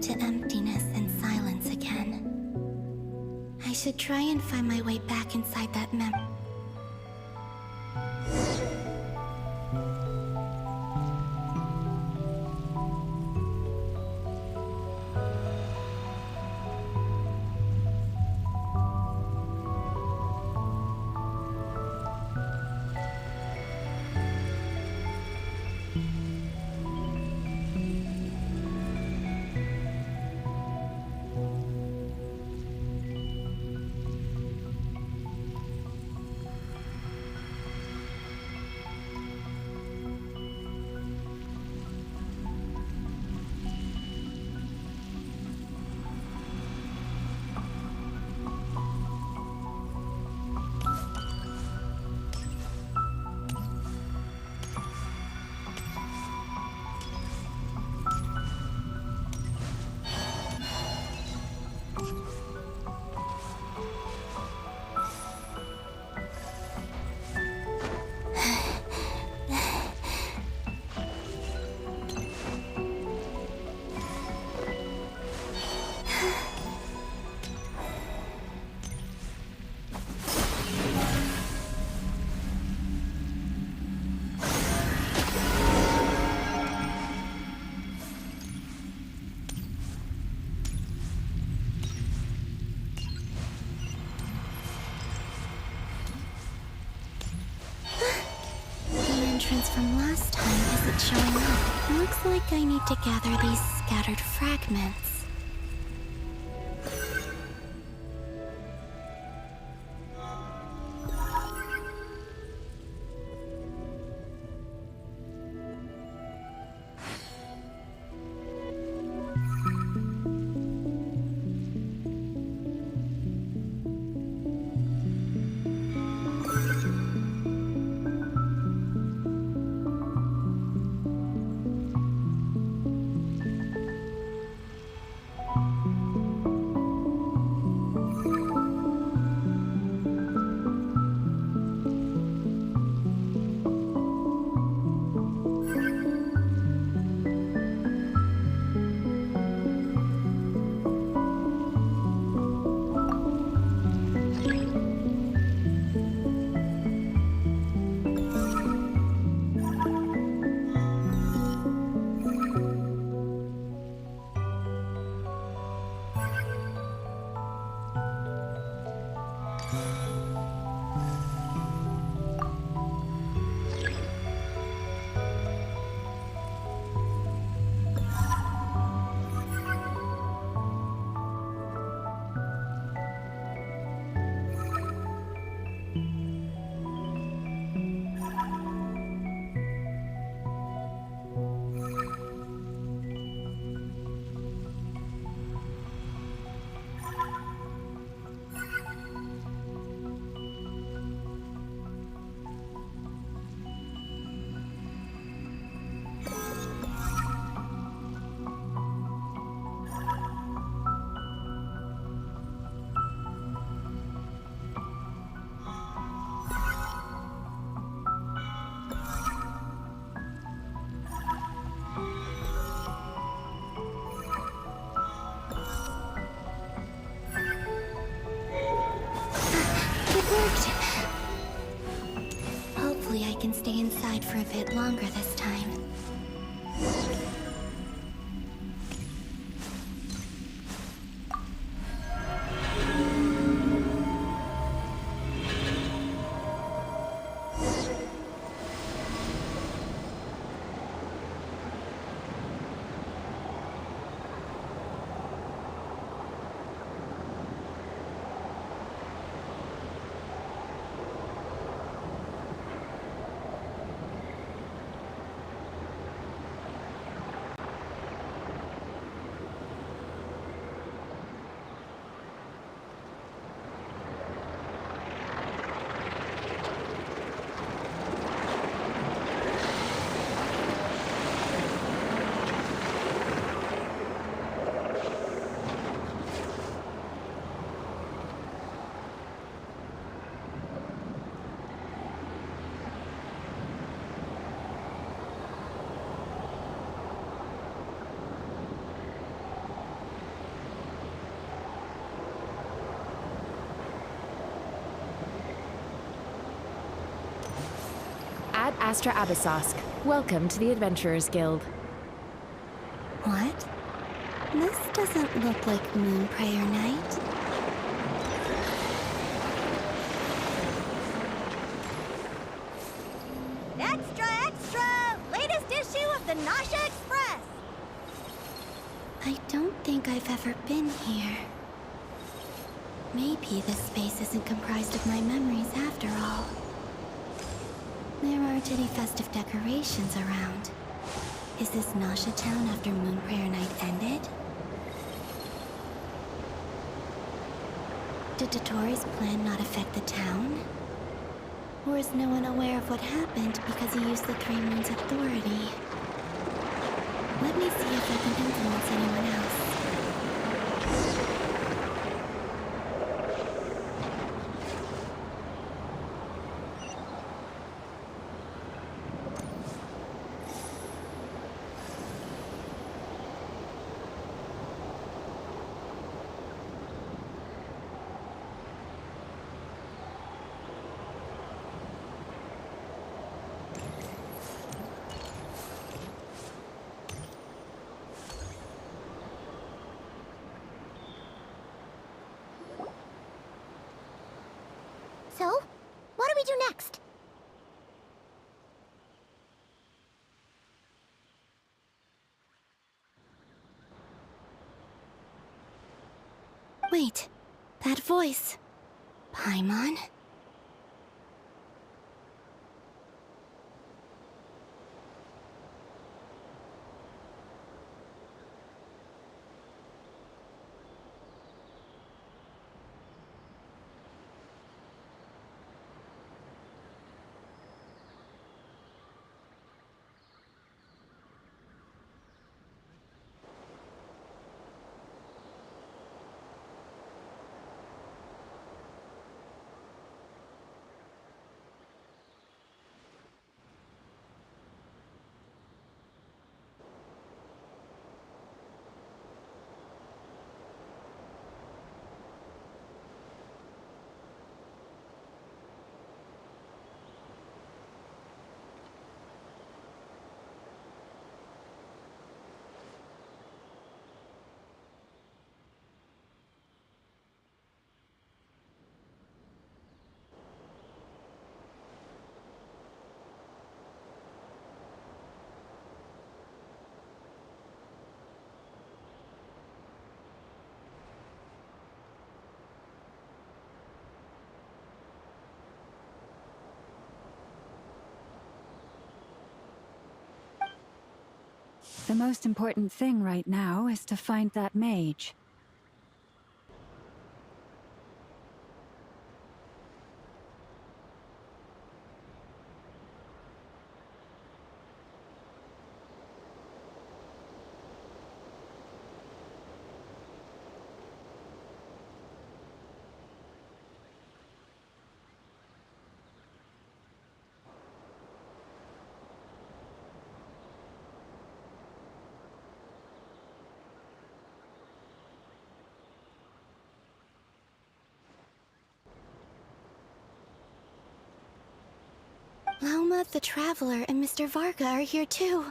back to emptiness and silence again. I should try and find my way back inside that from last time isn't showing up. Looks like I need to gather these scattered fragments. Hopefully I can stay inside for a bit longer this time. Astra Abyssosk. Welcome to the Adventurers Guild. What? This doesn't look like Moon Prayer Night. Extra, extra! Latest issue of the Nasha Express! I don't think I've ever been here. Maybe this space isn't comprised of my memories after all. There aren't any festive decorations around. Is this Nasha Town after Moon Prayer Night ended? Did Dottoro's plan not affect the town? Or is no one aware of what happened because he used the Three Moons' authority? Let me see if I can influence anyone else. So, what do we do next? Wait, that voice. Paimon? The most important thing right now is to find that mage. Lauma the Traveler and Mr. Varga are here too.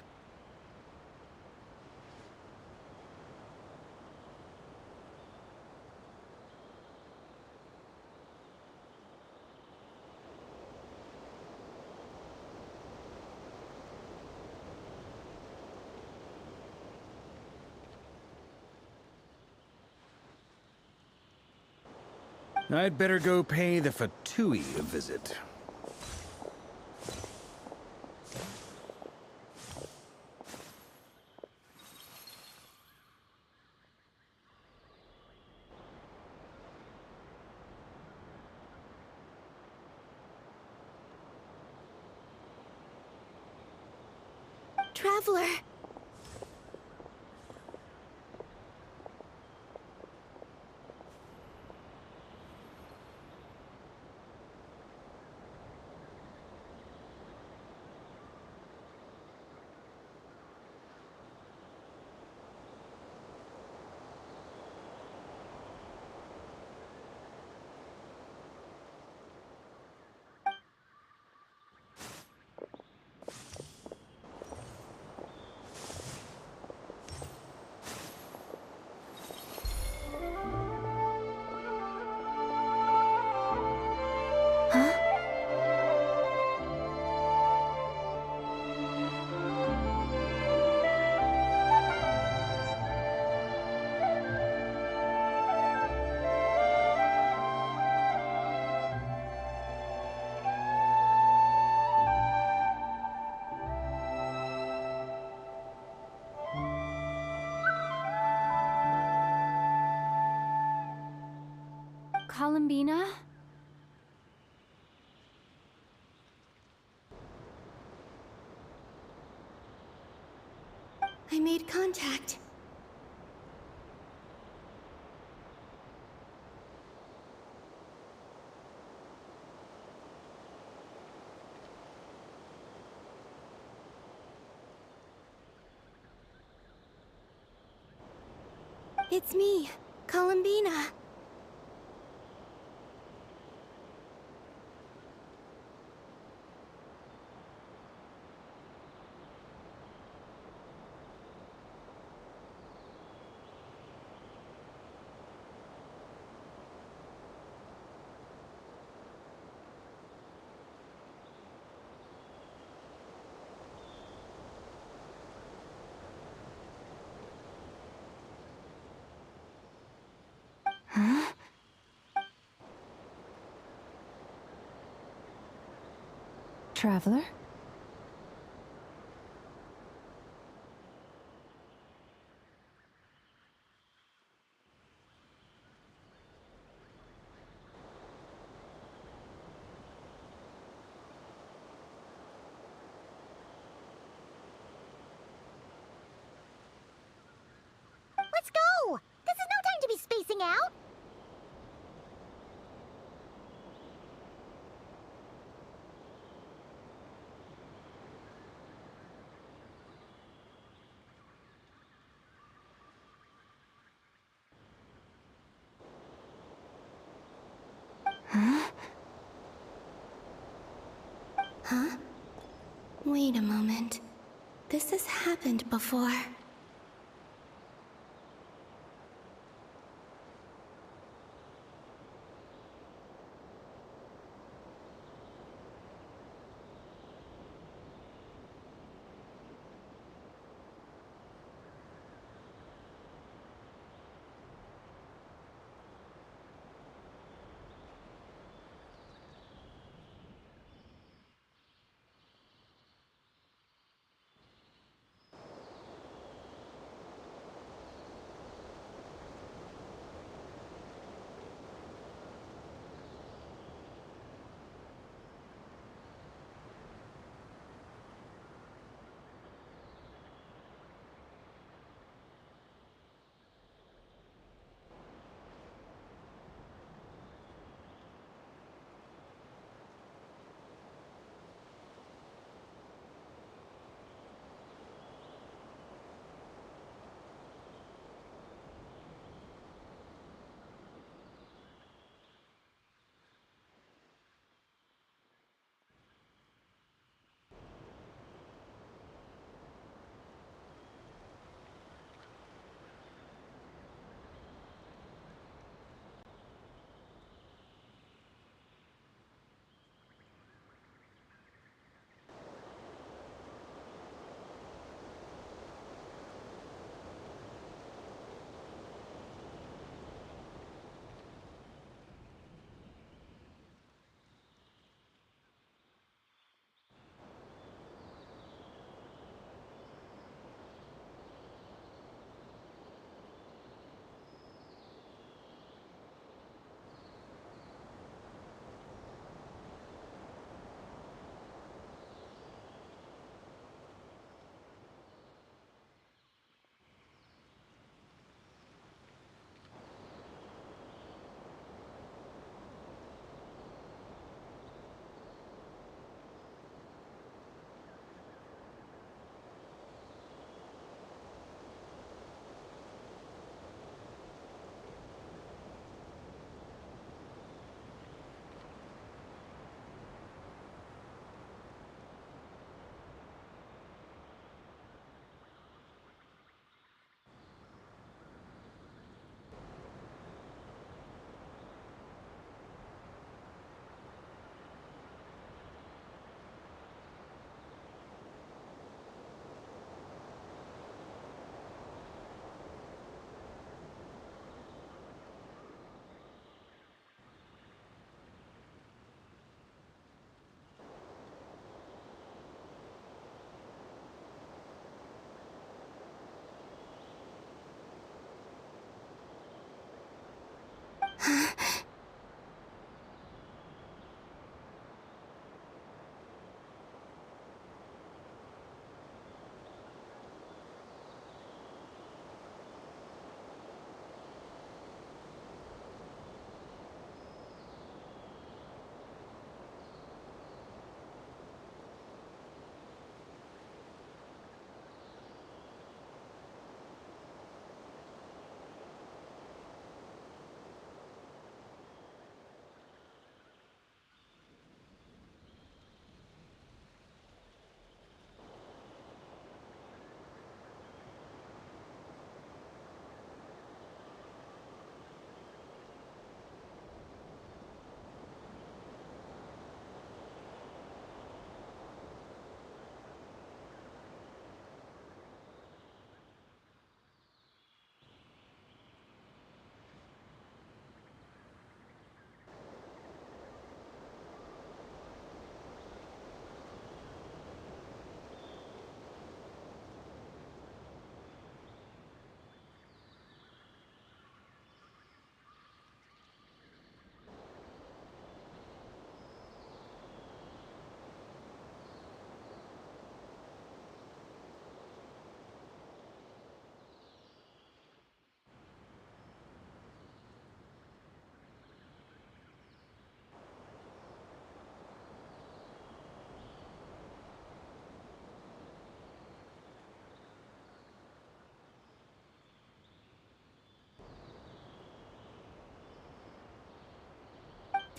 I'd better go pay the Fatui a visit. Traveler! Columbina? I made contact. It's me, Columbina. Huh? Traveler? Let's go! This is no time to be spacing out! Huh? Huh? Wait a moment. This has happened before.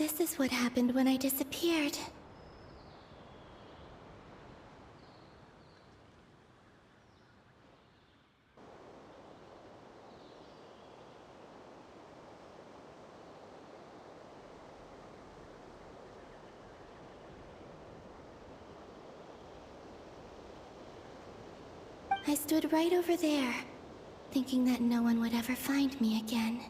This is what happened when I disappeared. I stood right over there, thinking that no one would ever find me again.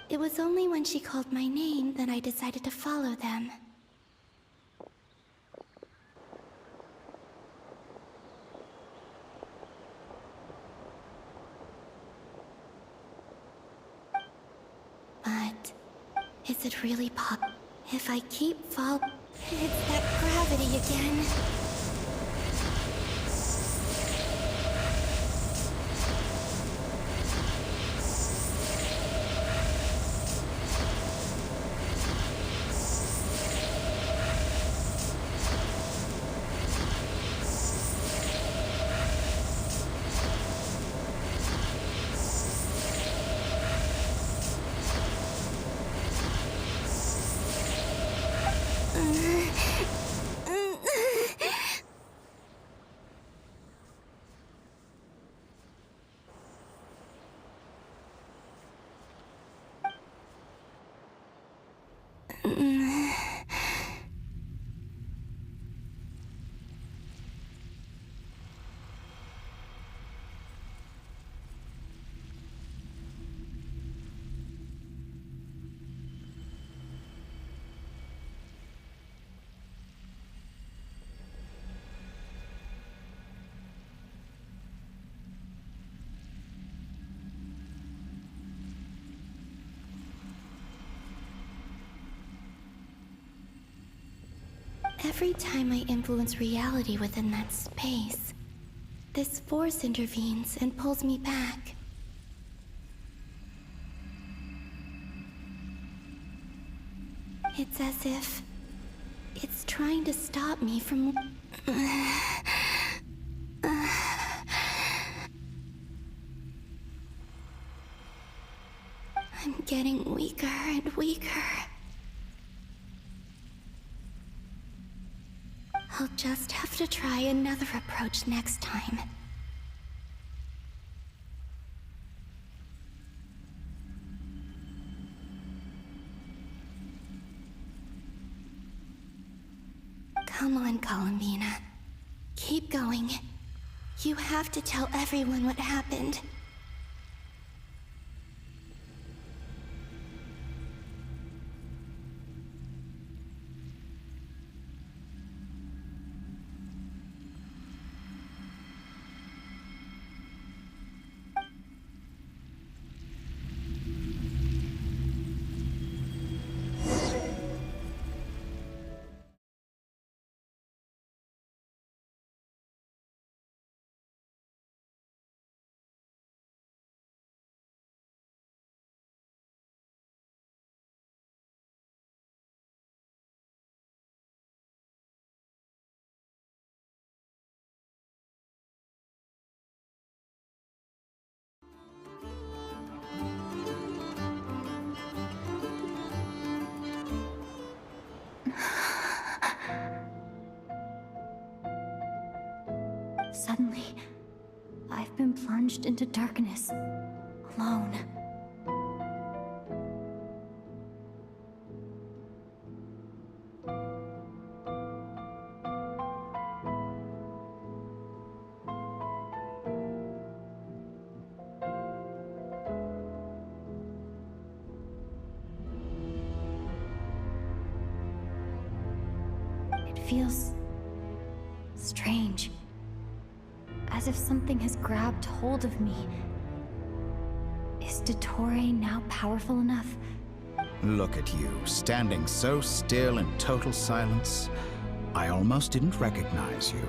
It was only when she called my name that I decided to follow them. But is it really pop? If I keep it's that gravity again. Every time I influence reality within that space, this force intervenes and pulls me back. It's as if it's trying to stop me from... I'm getting weaker and weaker. I'll just have to try another approach next time. Come on, Columbina. Keep going. You have to tell everyone what happened. Suddenly, I've been plunged into darkness, alone. It feels strange. As if something has grabbed hold of me. Is Dottore now powerful enough? Look at you, standing so still in total silence. I almost didn't recognize you.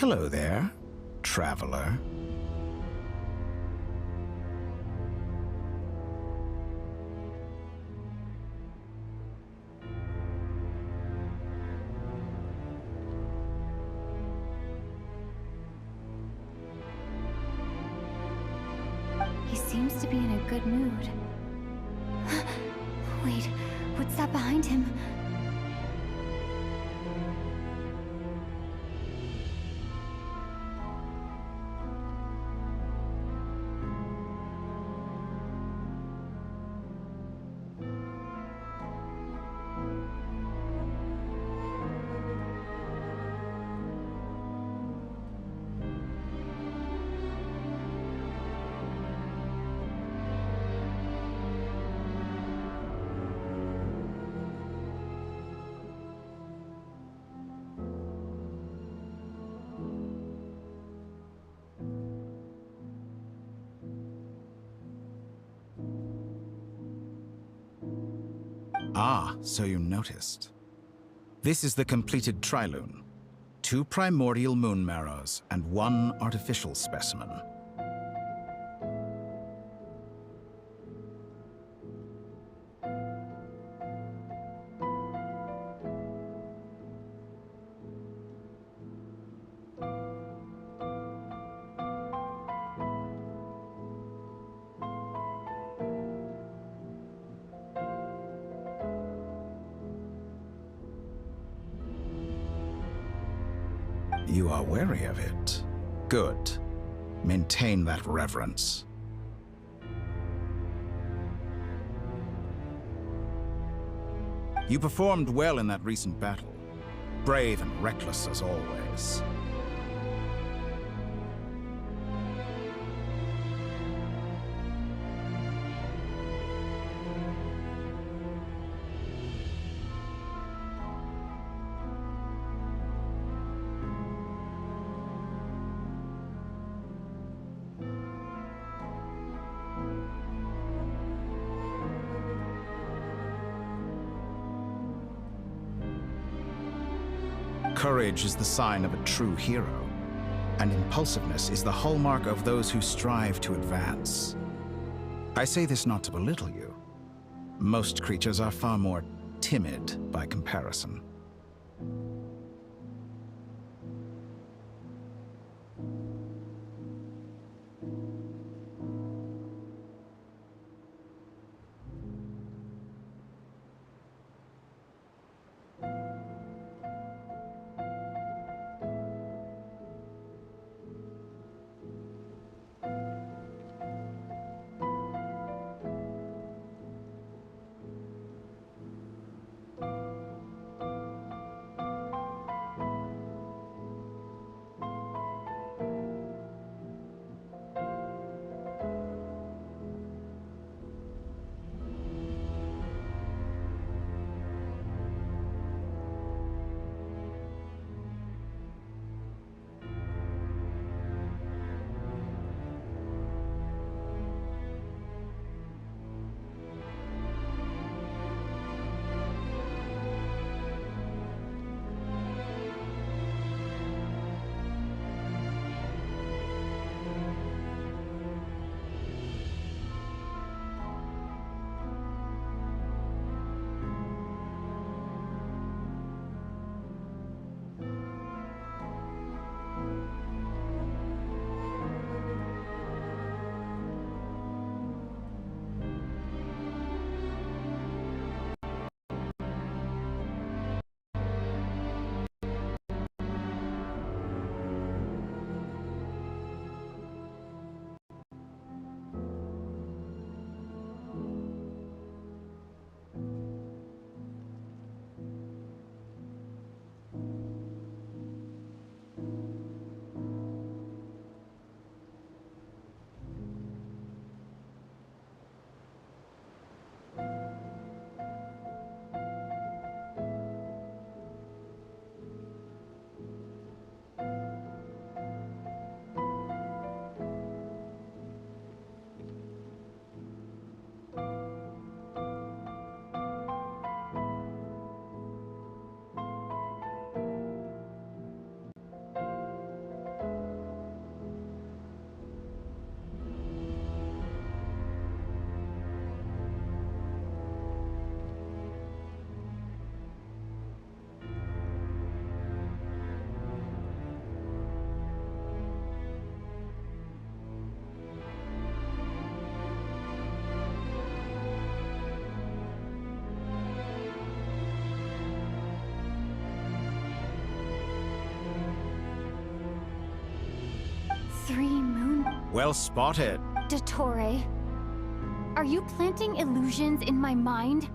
Hello there, traveler. He seems to be in a good mood. Wait, what's that behind him? Ah, so you noticed. This is the completed trilune. 2 primordial moon marrows and 1 artificial specimen. You are wary of it. Good. Maintain that reverence. You performed well in that recent battle. Brave and reckless as always. Courage is the sign of a true hero, and impulsiveness is the hallmark of those who strive to advance. I say this not to belittle you. Most creatures are far more timid by comparison. Well spotted. Dottore, are you planting illusions in my mind?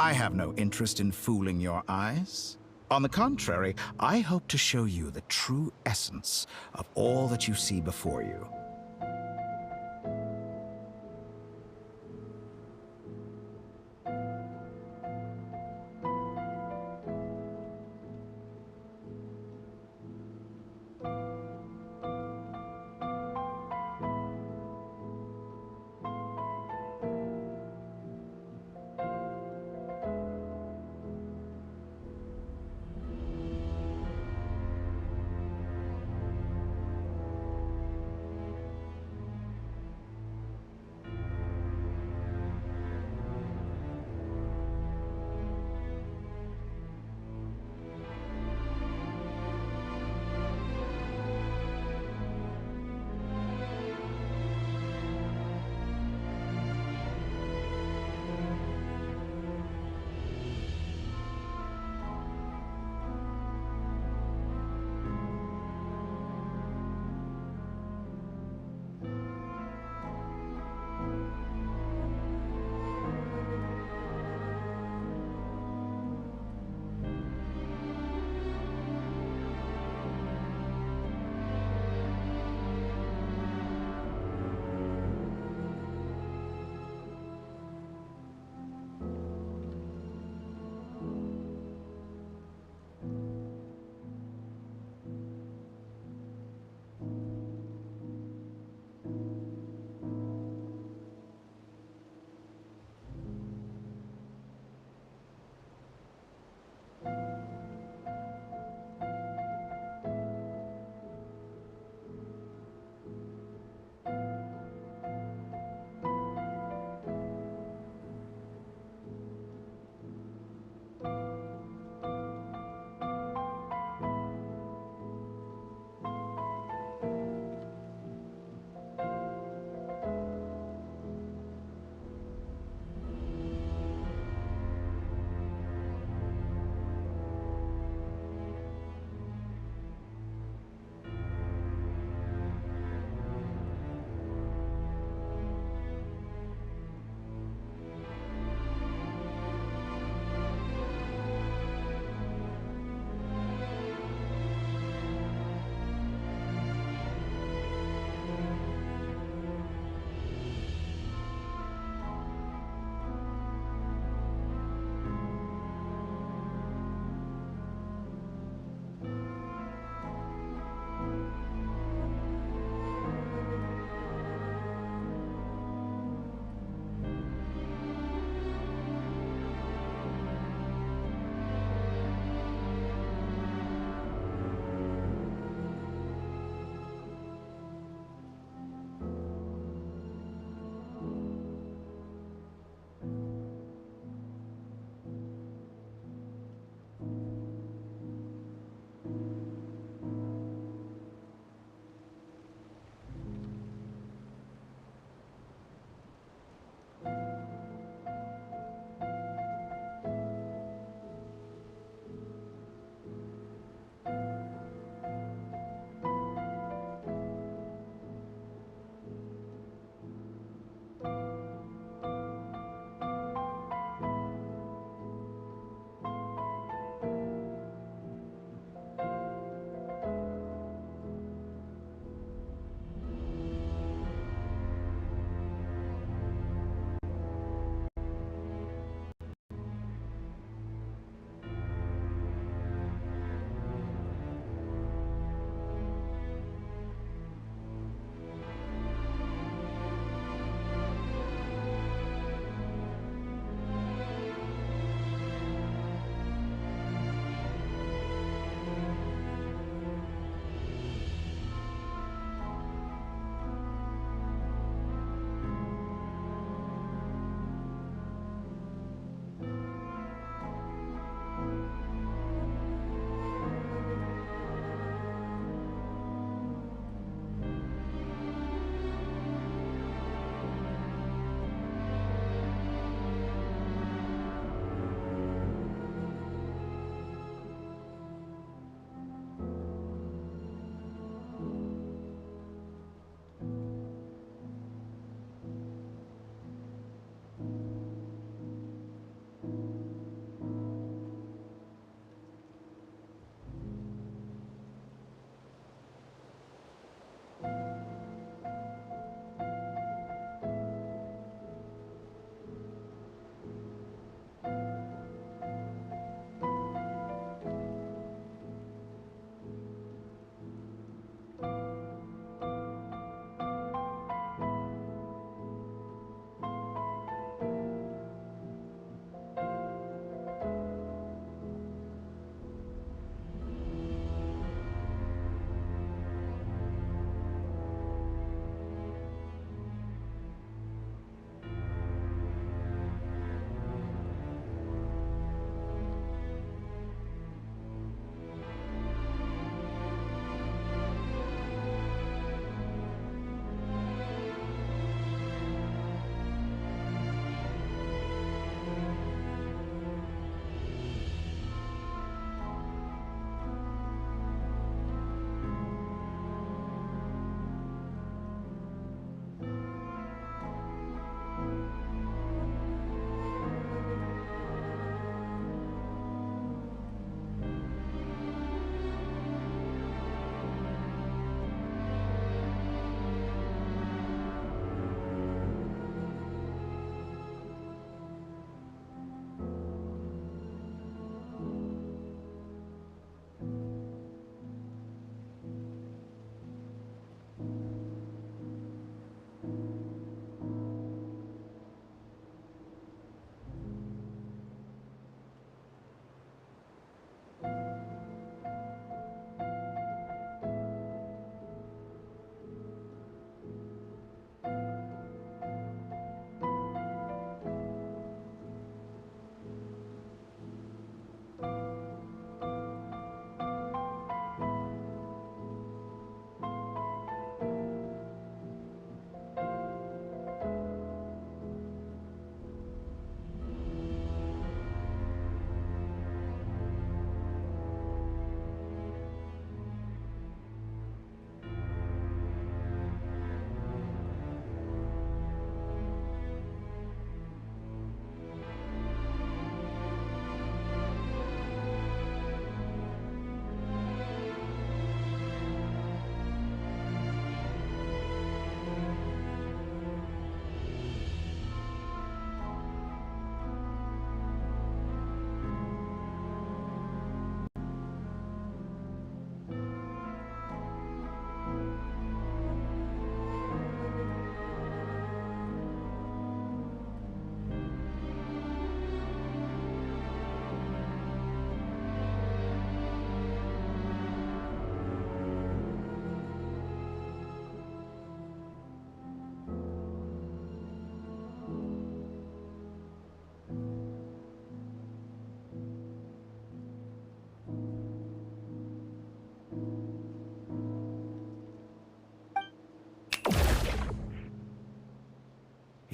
I have no interest in fooling your eyes. On the contrary, I hope to show you the true essence of all that you see before you.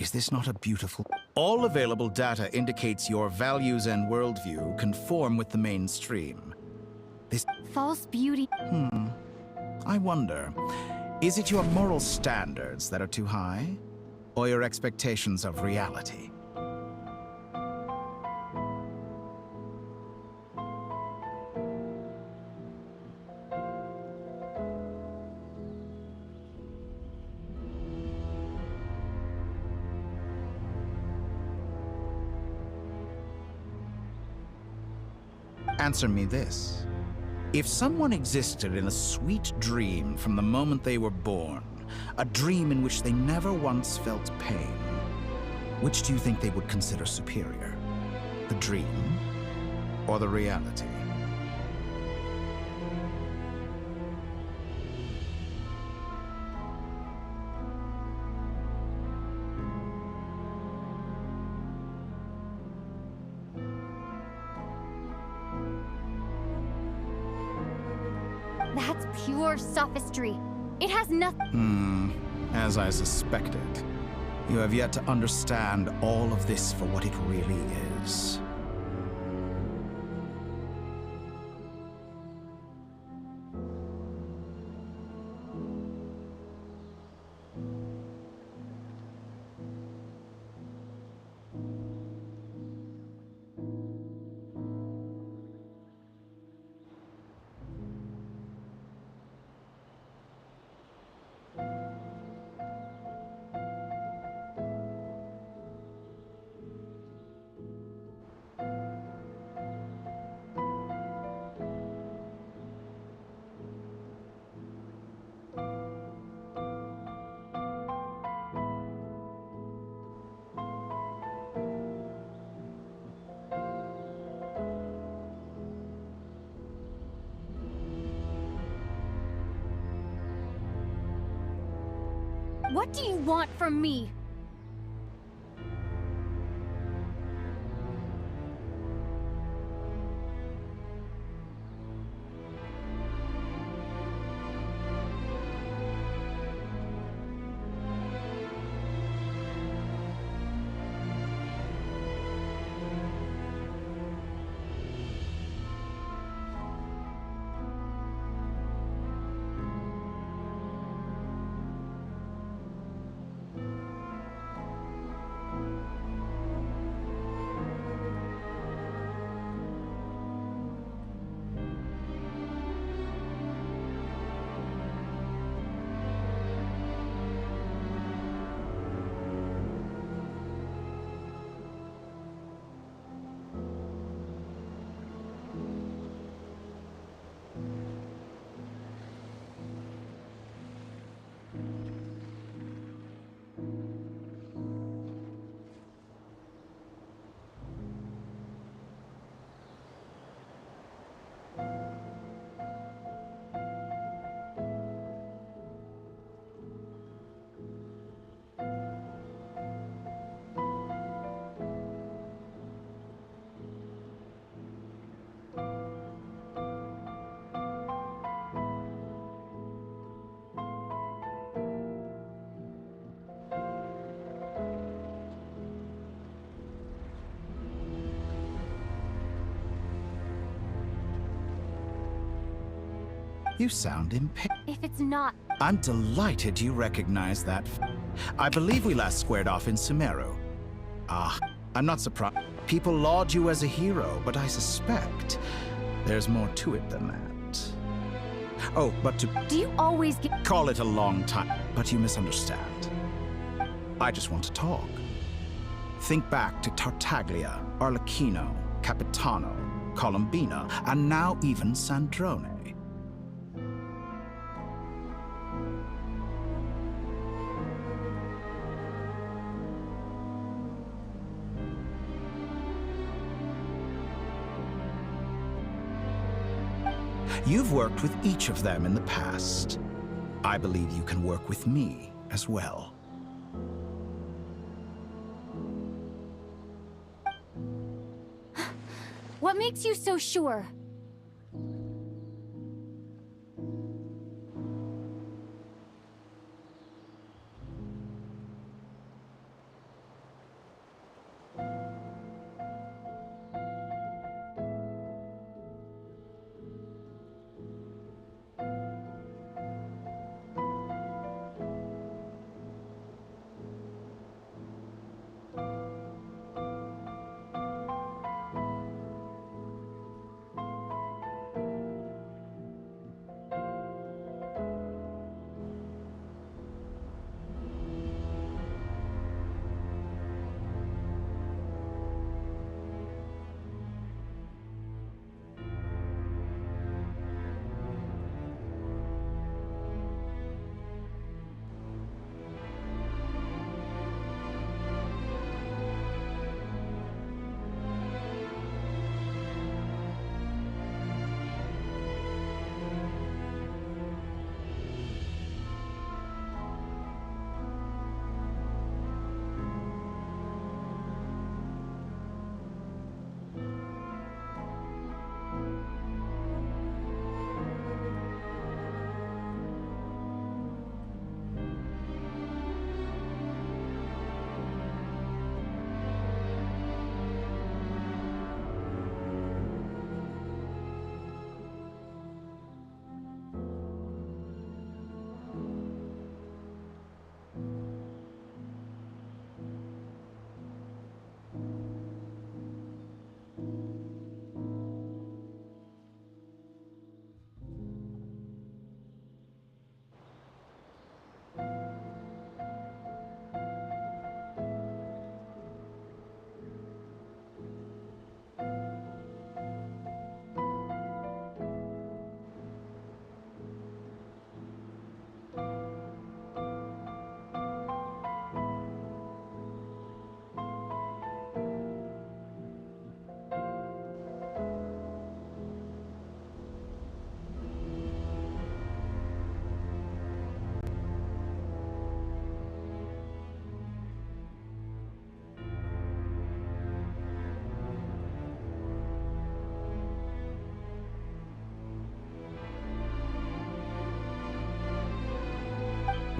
Is this not a beautiful... All available data indicates your values and worldview conform with the mainstream. This... False beauty. I wonder, is it your moral standards that are too high? Or your expectations of reality? Answer me this. If someone existed in a sweet dream from the moment they were born, a dream in which they never once felt pain, which do you think they would consider superior? The dream or the reality? That's pure sophistry. It has nothing. As I suspected. You have yet to understand all of this for what it really is. What do you want from me? You sound impatient. If it's not... I'm delighted you recognize that. I believe we last squared off in Sumeru. I'm not surprised. People laud you as a hero, but I suspect there's more to it than that. Oh, but to... Do you always get... Call it a long time, but you misunderstand. I just want to talk. Think back to Tartaglia, Arlecchino, Capitano, Columbina, and now even Sandrone. You've worked with each of them in the past. I believe you can work with me as well. What makes you so sure?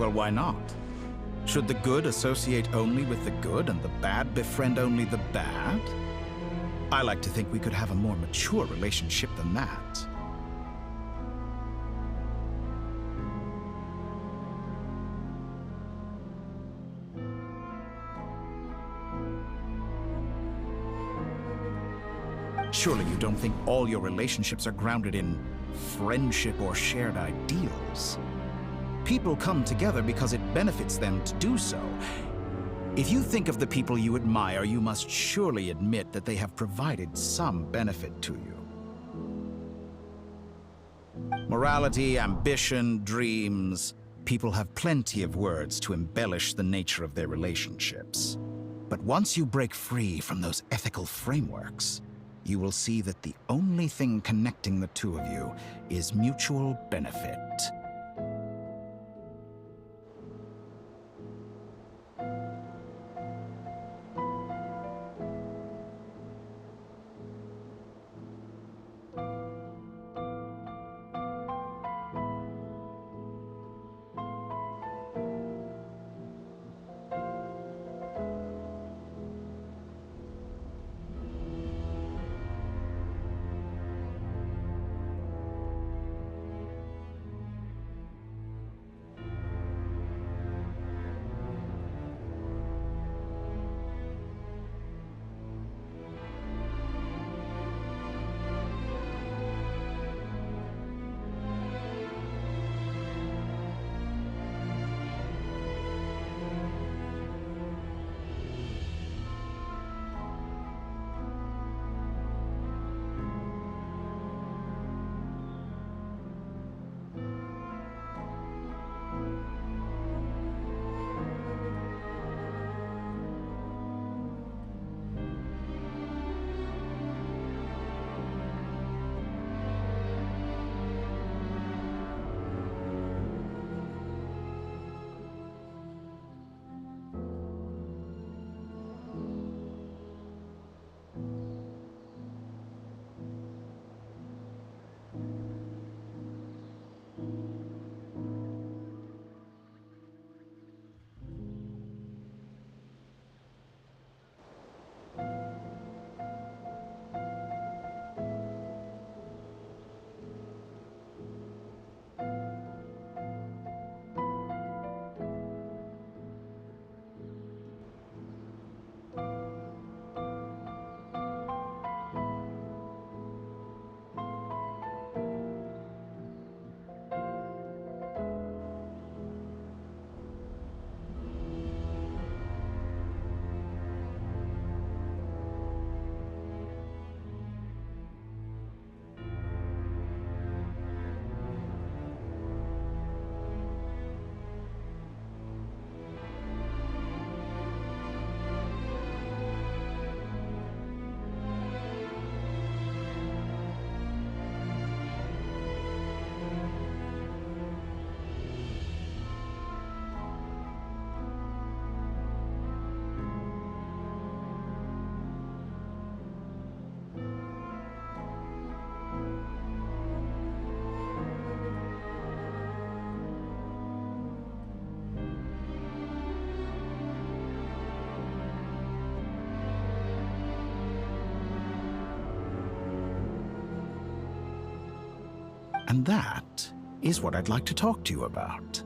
Well, why not? Should the good associate only with the good and the bad befriend only the bad? I like to think we could have a more mature relationship than that. Surely you don't think all your relationships are grounded in friendship or shared ideals? People come together because it benefits them to do so. If you think of the people you admire, you must surely admit that they have provided some benefit to you. Morality, ambition, dreams. People have plenty of words to embellish the nature of their relationships. But once you break free from those ethical frameworks, you will see that the only thing connecting the two of you is mutual benefit. And that is what I'd like to talk to you about.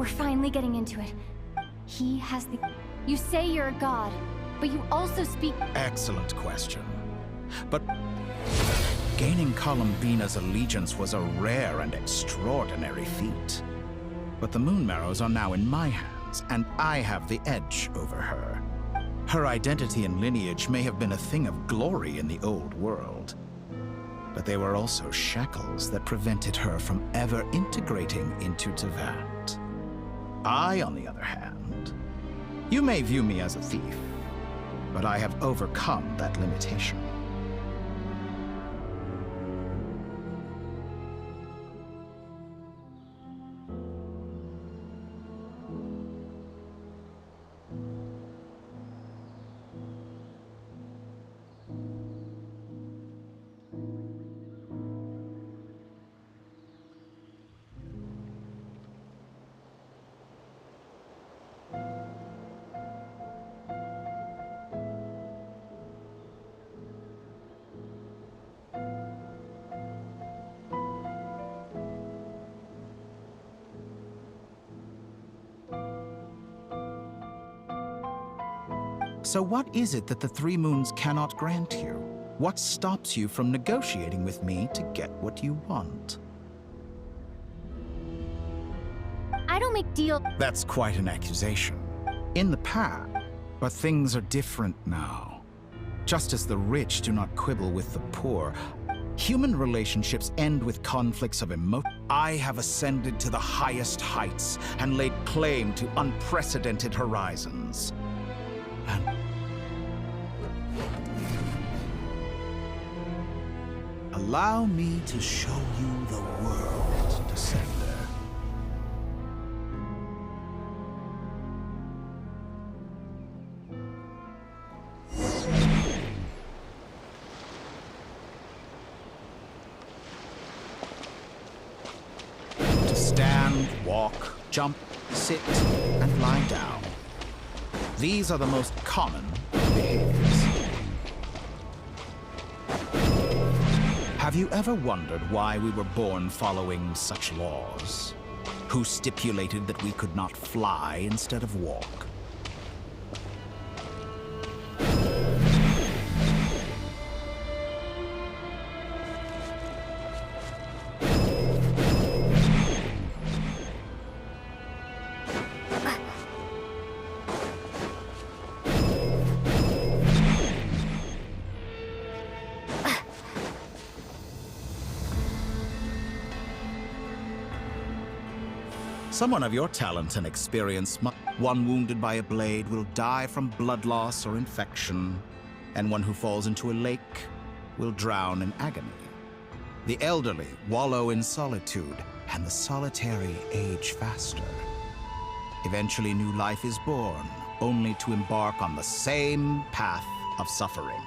We're finally getting into it. He has the... You say you're a god, but you also speak... Excellent question. But gaining Columbina's allegiance was a rare and extraordinary feat. But the Moon Marrows are now in my hands, and I have the edge over her. Her identity and lineage may have been a thing of glory in the old world, but they were also shackles that prevented her from ever integrating into Tevat. I, on the other hand, you may view me as a thief, but I have overcome that limitation. So what is it that the Three Moons cannot grant you? What stops you from negotiating with me to get what you want? I don't make deals. That's quite an accusation. In the past, but things are different now. Just as the rich do not quibble with the poor, human relationships end with conflicts of emotion. I have ascended to the highest heights and laid claim to unprecedented horizons. And allow me to show you the world, Descender. To stand, walk, jump, sit, and lie down. These are the most common behaviors. Have you ever wondered why we were born following such laws? Who stipulated that we could not fly instead of walk? Someone of your talent and experience, one wounded by a blade will die from blood loss or infection, and one who falls into a lake will drown in agony. The elderly wallow in solitude, and the solitary age faster. Eventually, new life is born, only to embark on the same path of suffering.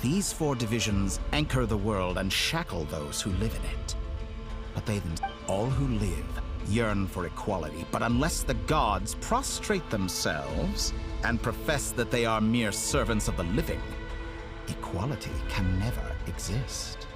These four divisions anchor the world and shackle those who live in it. But all who live, yearn for equality. But unless the gods prostrate themselves and profess that they are mere servants of the living, equality can never exist.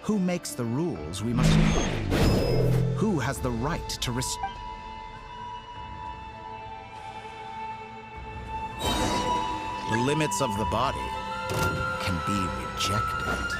Who makes the rules we must... Who has the right to The limits of the body can be rejected.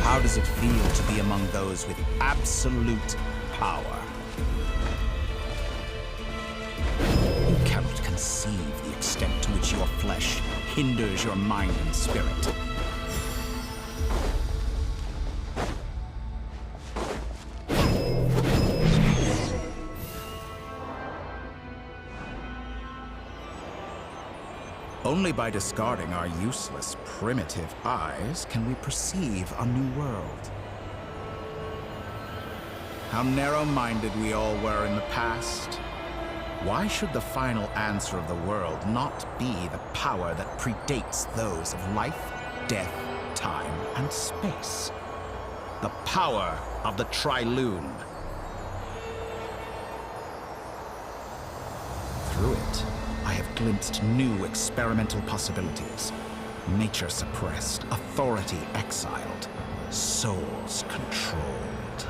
How does it feel to be among those with absolute power? You cannot conceive the extent to which your flesh hinders your mind and spirit. Only by discarding our useless, primitive eyes can we perceive a new world. How narrow-minded we all were in the past. Why should the final answer of the world not be the power that predates those of life, death, time, and space? The power of the Trilune. Through it, I have glimpsed new experimental possibilities. Nature suppressed, authority exiled, souls controlled.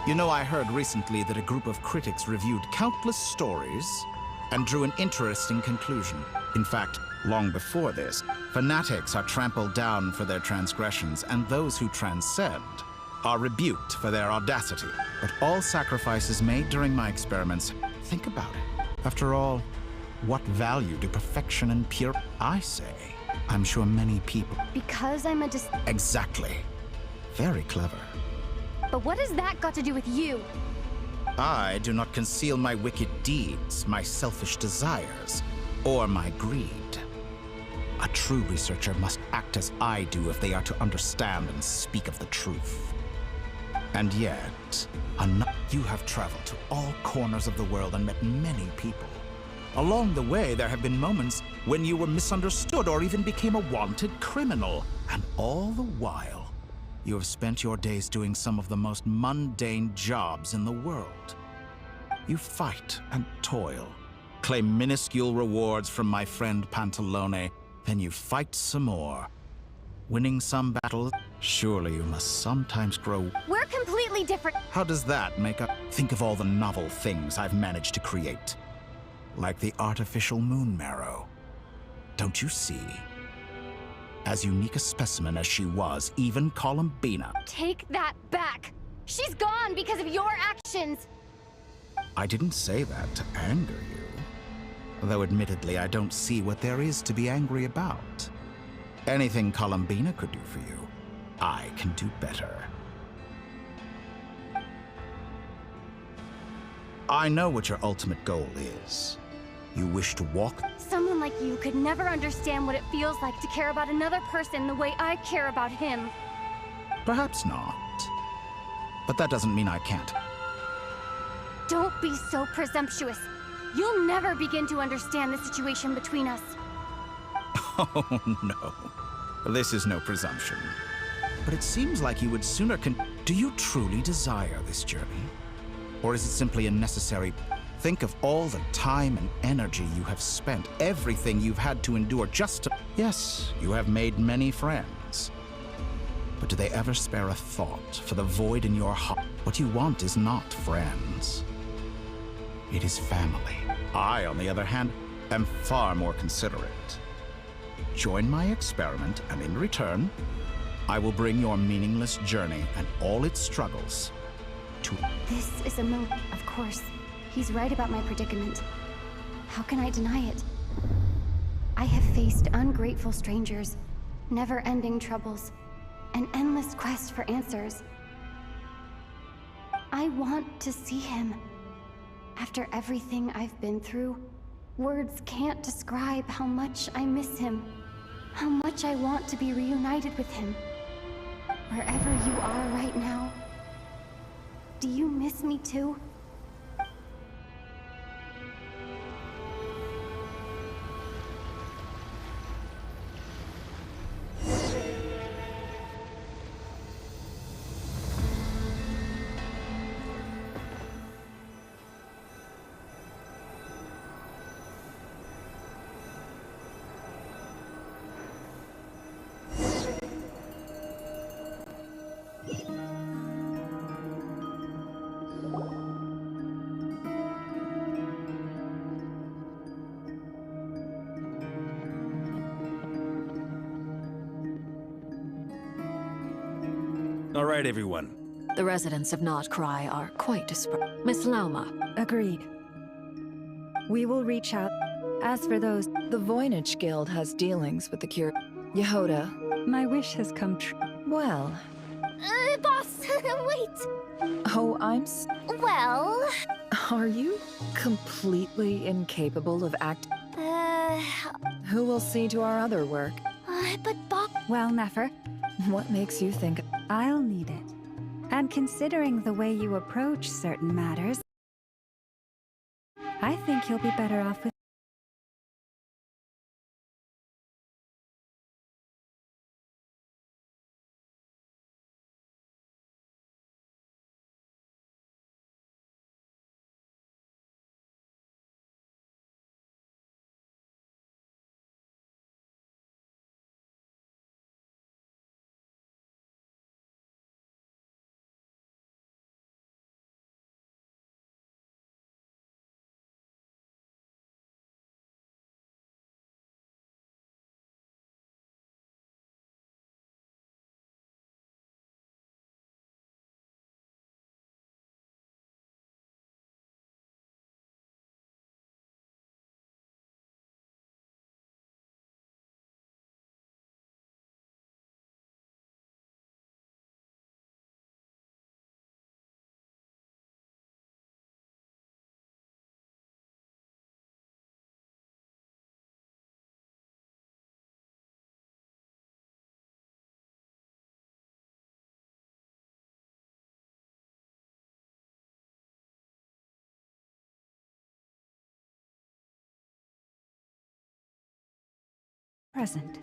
You know, I heard recently that a group of critics reviewed countless stories and drew an interesting conclusion. In fact, long before this, fanatics are trampled down for their transgressions, and those who transcend are rebuked for their audacity. But all sacrifices made during my experiments, think about it. After all, what value do perfection and pure... I say, I'm sure many people... Because I'm a Exactly. Very clever. But what has that got to do with you? I do not conceal my wicked deeds, my selfish desires, or my greed. A true researcher must act as I do if they are to understand and speak of the truth. And yet, you have traveled to all corners of the world and met many people. Along the way, there have been moments when you were misunderstood or even became a wanted criminal. And all the while, you have spent your days doing some of the most mundane jobs in the world. You fight and toil, claim minuscule rewards from my friend Pantalone, then you fight some more. Winning some battles, surely you must sometimes grow... We're completely different. How does that make up? Think of all the novel things I've managed to create. Like the artificial moon marrow. Don't you see? As unique a specimen as she was, even Columbina. Take that back. She's gone because of your actions. I didn't say that to anger you. Though admittedly, I don't see what there is to be angry about. Anything Columbina could do for you, I can do better. I know what your ultimate goal is. You wish to walk... Someone like you could never understand what it feels like to care about another person the way I care about him. Perhaps not. But that doesn't mean I can't. Don't be so presumptuous. You'll never begin to understand the situation between us. Oh, no. This is no presumption. But it seems like you would sooner Do you truly desire this journey? Or is it simply a necessary... Think of all the time and energy you have spent, everything you've had to endure just to... Yes, you have made many friends. But do they ever spare a thought for the void in your heart? What you want is not friends. It is family. I, on the other hand, am far more considerate. Join my experiment, and in return, I will bring your meaningless journey and all its struggles to... This is a moment, of course. He's right about my predicament. How can I deny it? I have faced ungrateful strangers, never-ending troubles, an endless quest for answers. I want to see him. After everything I've been through, words can't describe how much I miss him. How much I want to be reunited with him. Wherever you are right now, do you miss me too? All right, everyone. The residents of Notcry are quite dispersed. Miss Lauma. Agreed. We will reach out. As for those... The Voynich Guild has dealings with the cure... Yehoda. My wish has come true. Well... Boss, wait! Oh, Well... Are you completely incapable of acting? Who will see to our other work? But Bob... Well, Nefer. What makes you think... I'll need it. And considering the way you approach certain matters, I think you'll be better off with... present.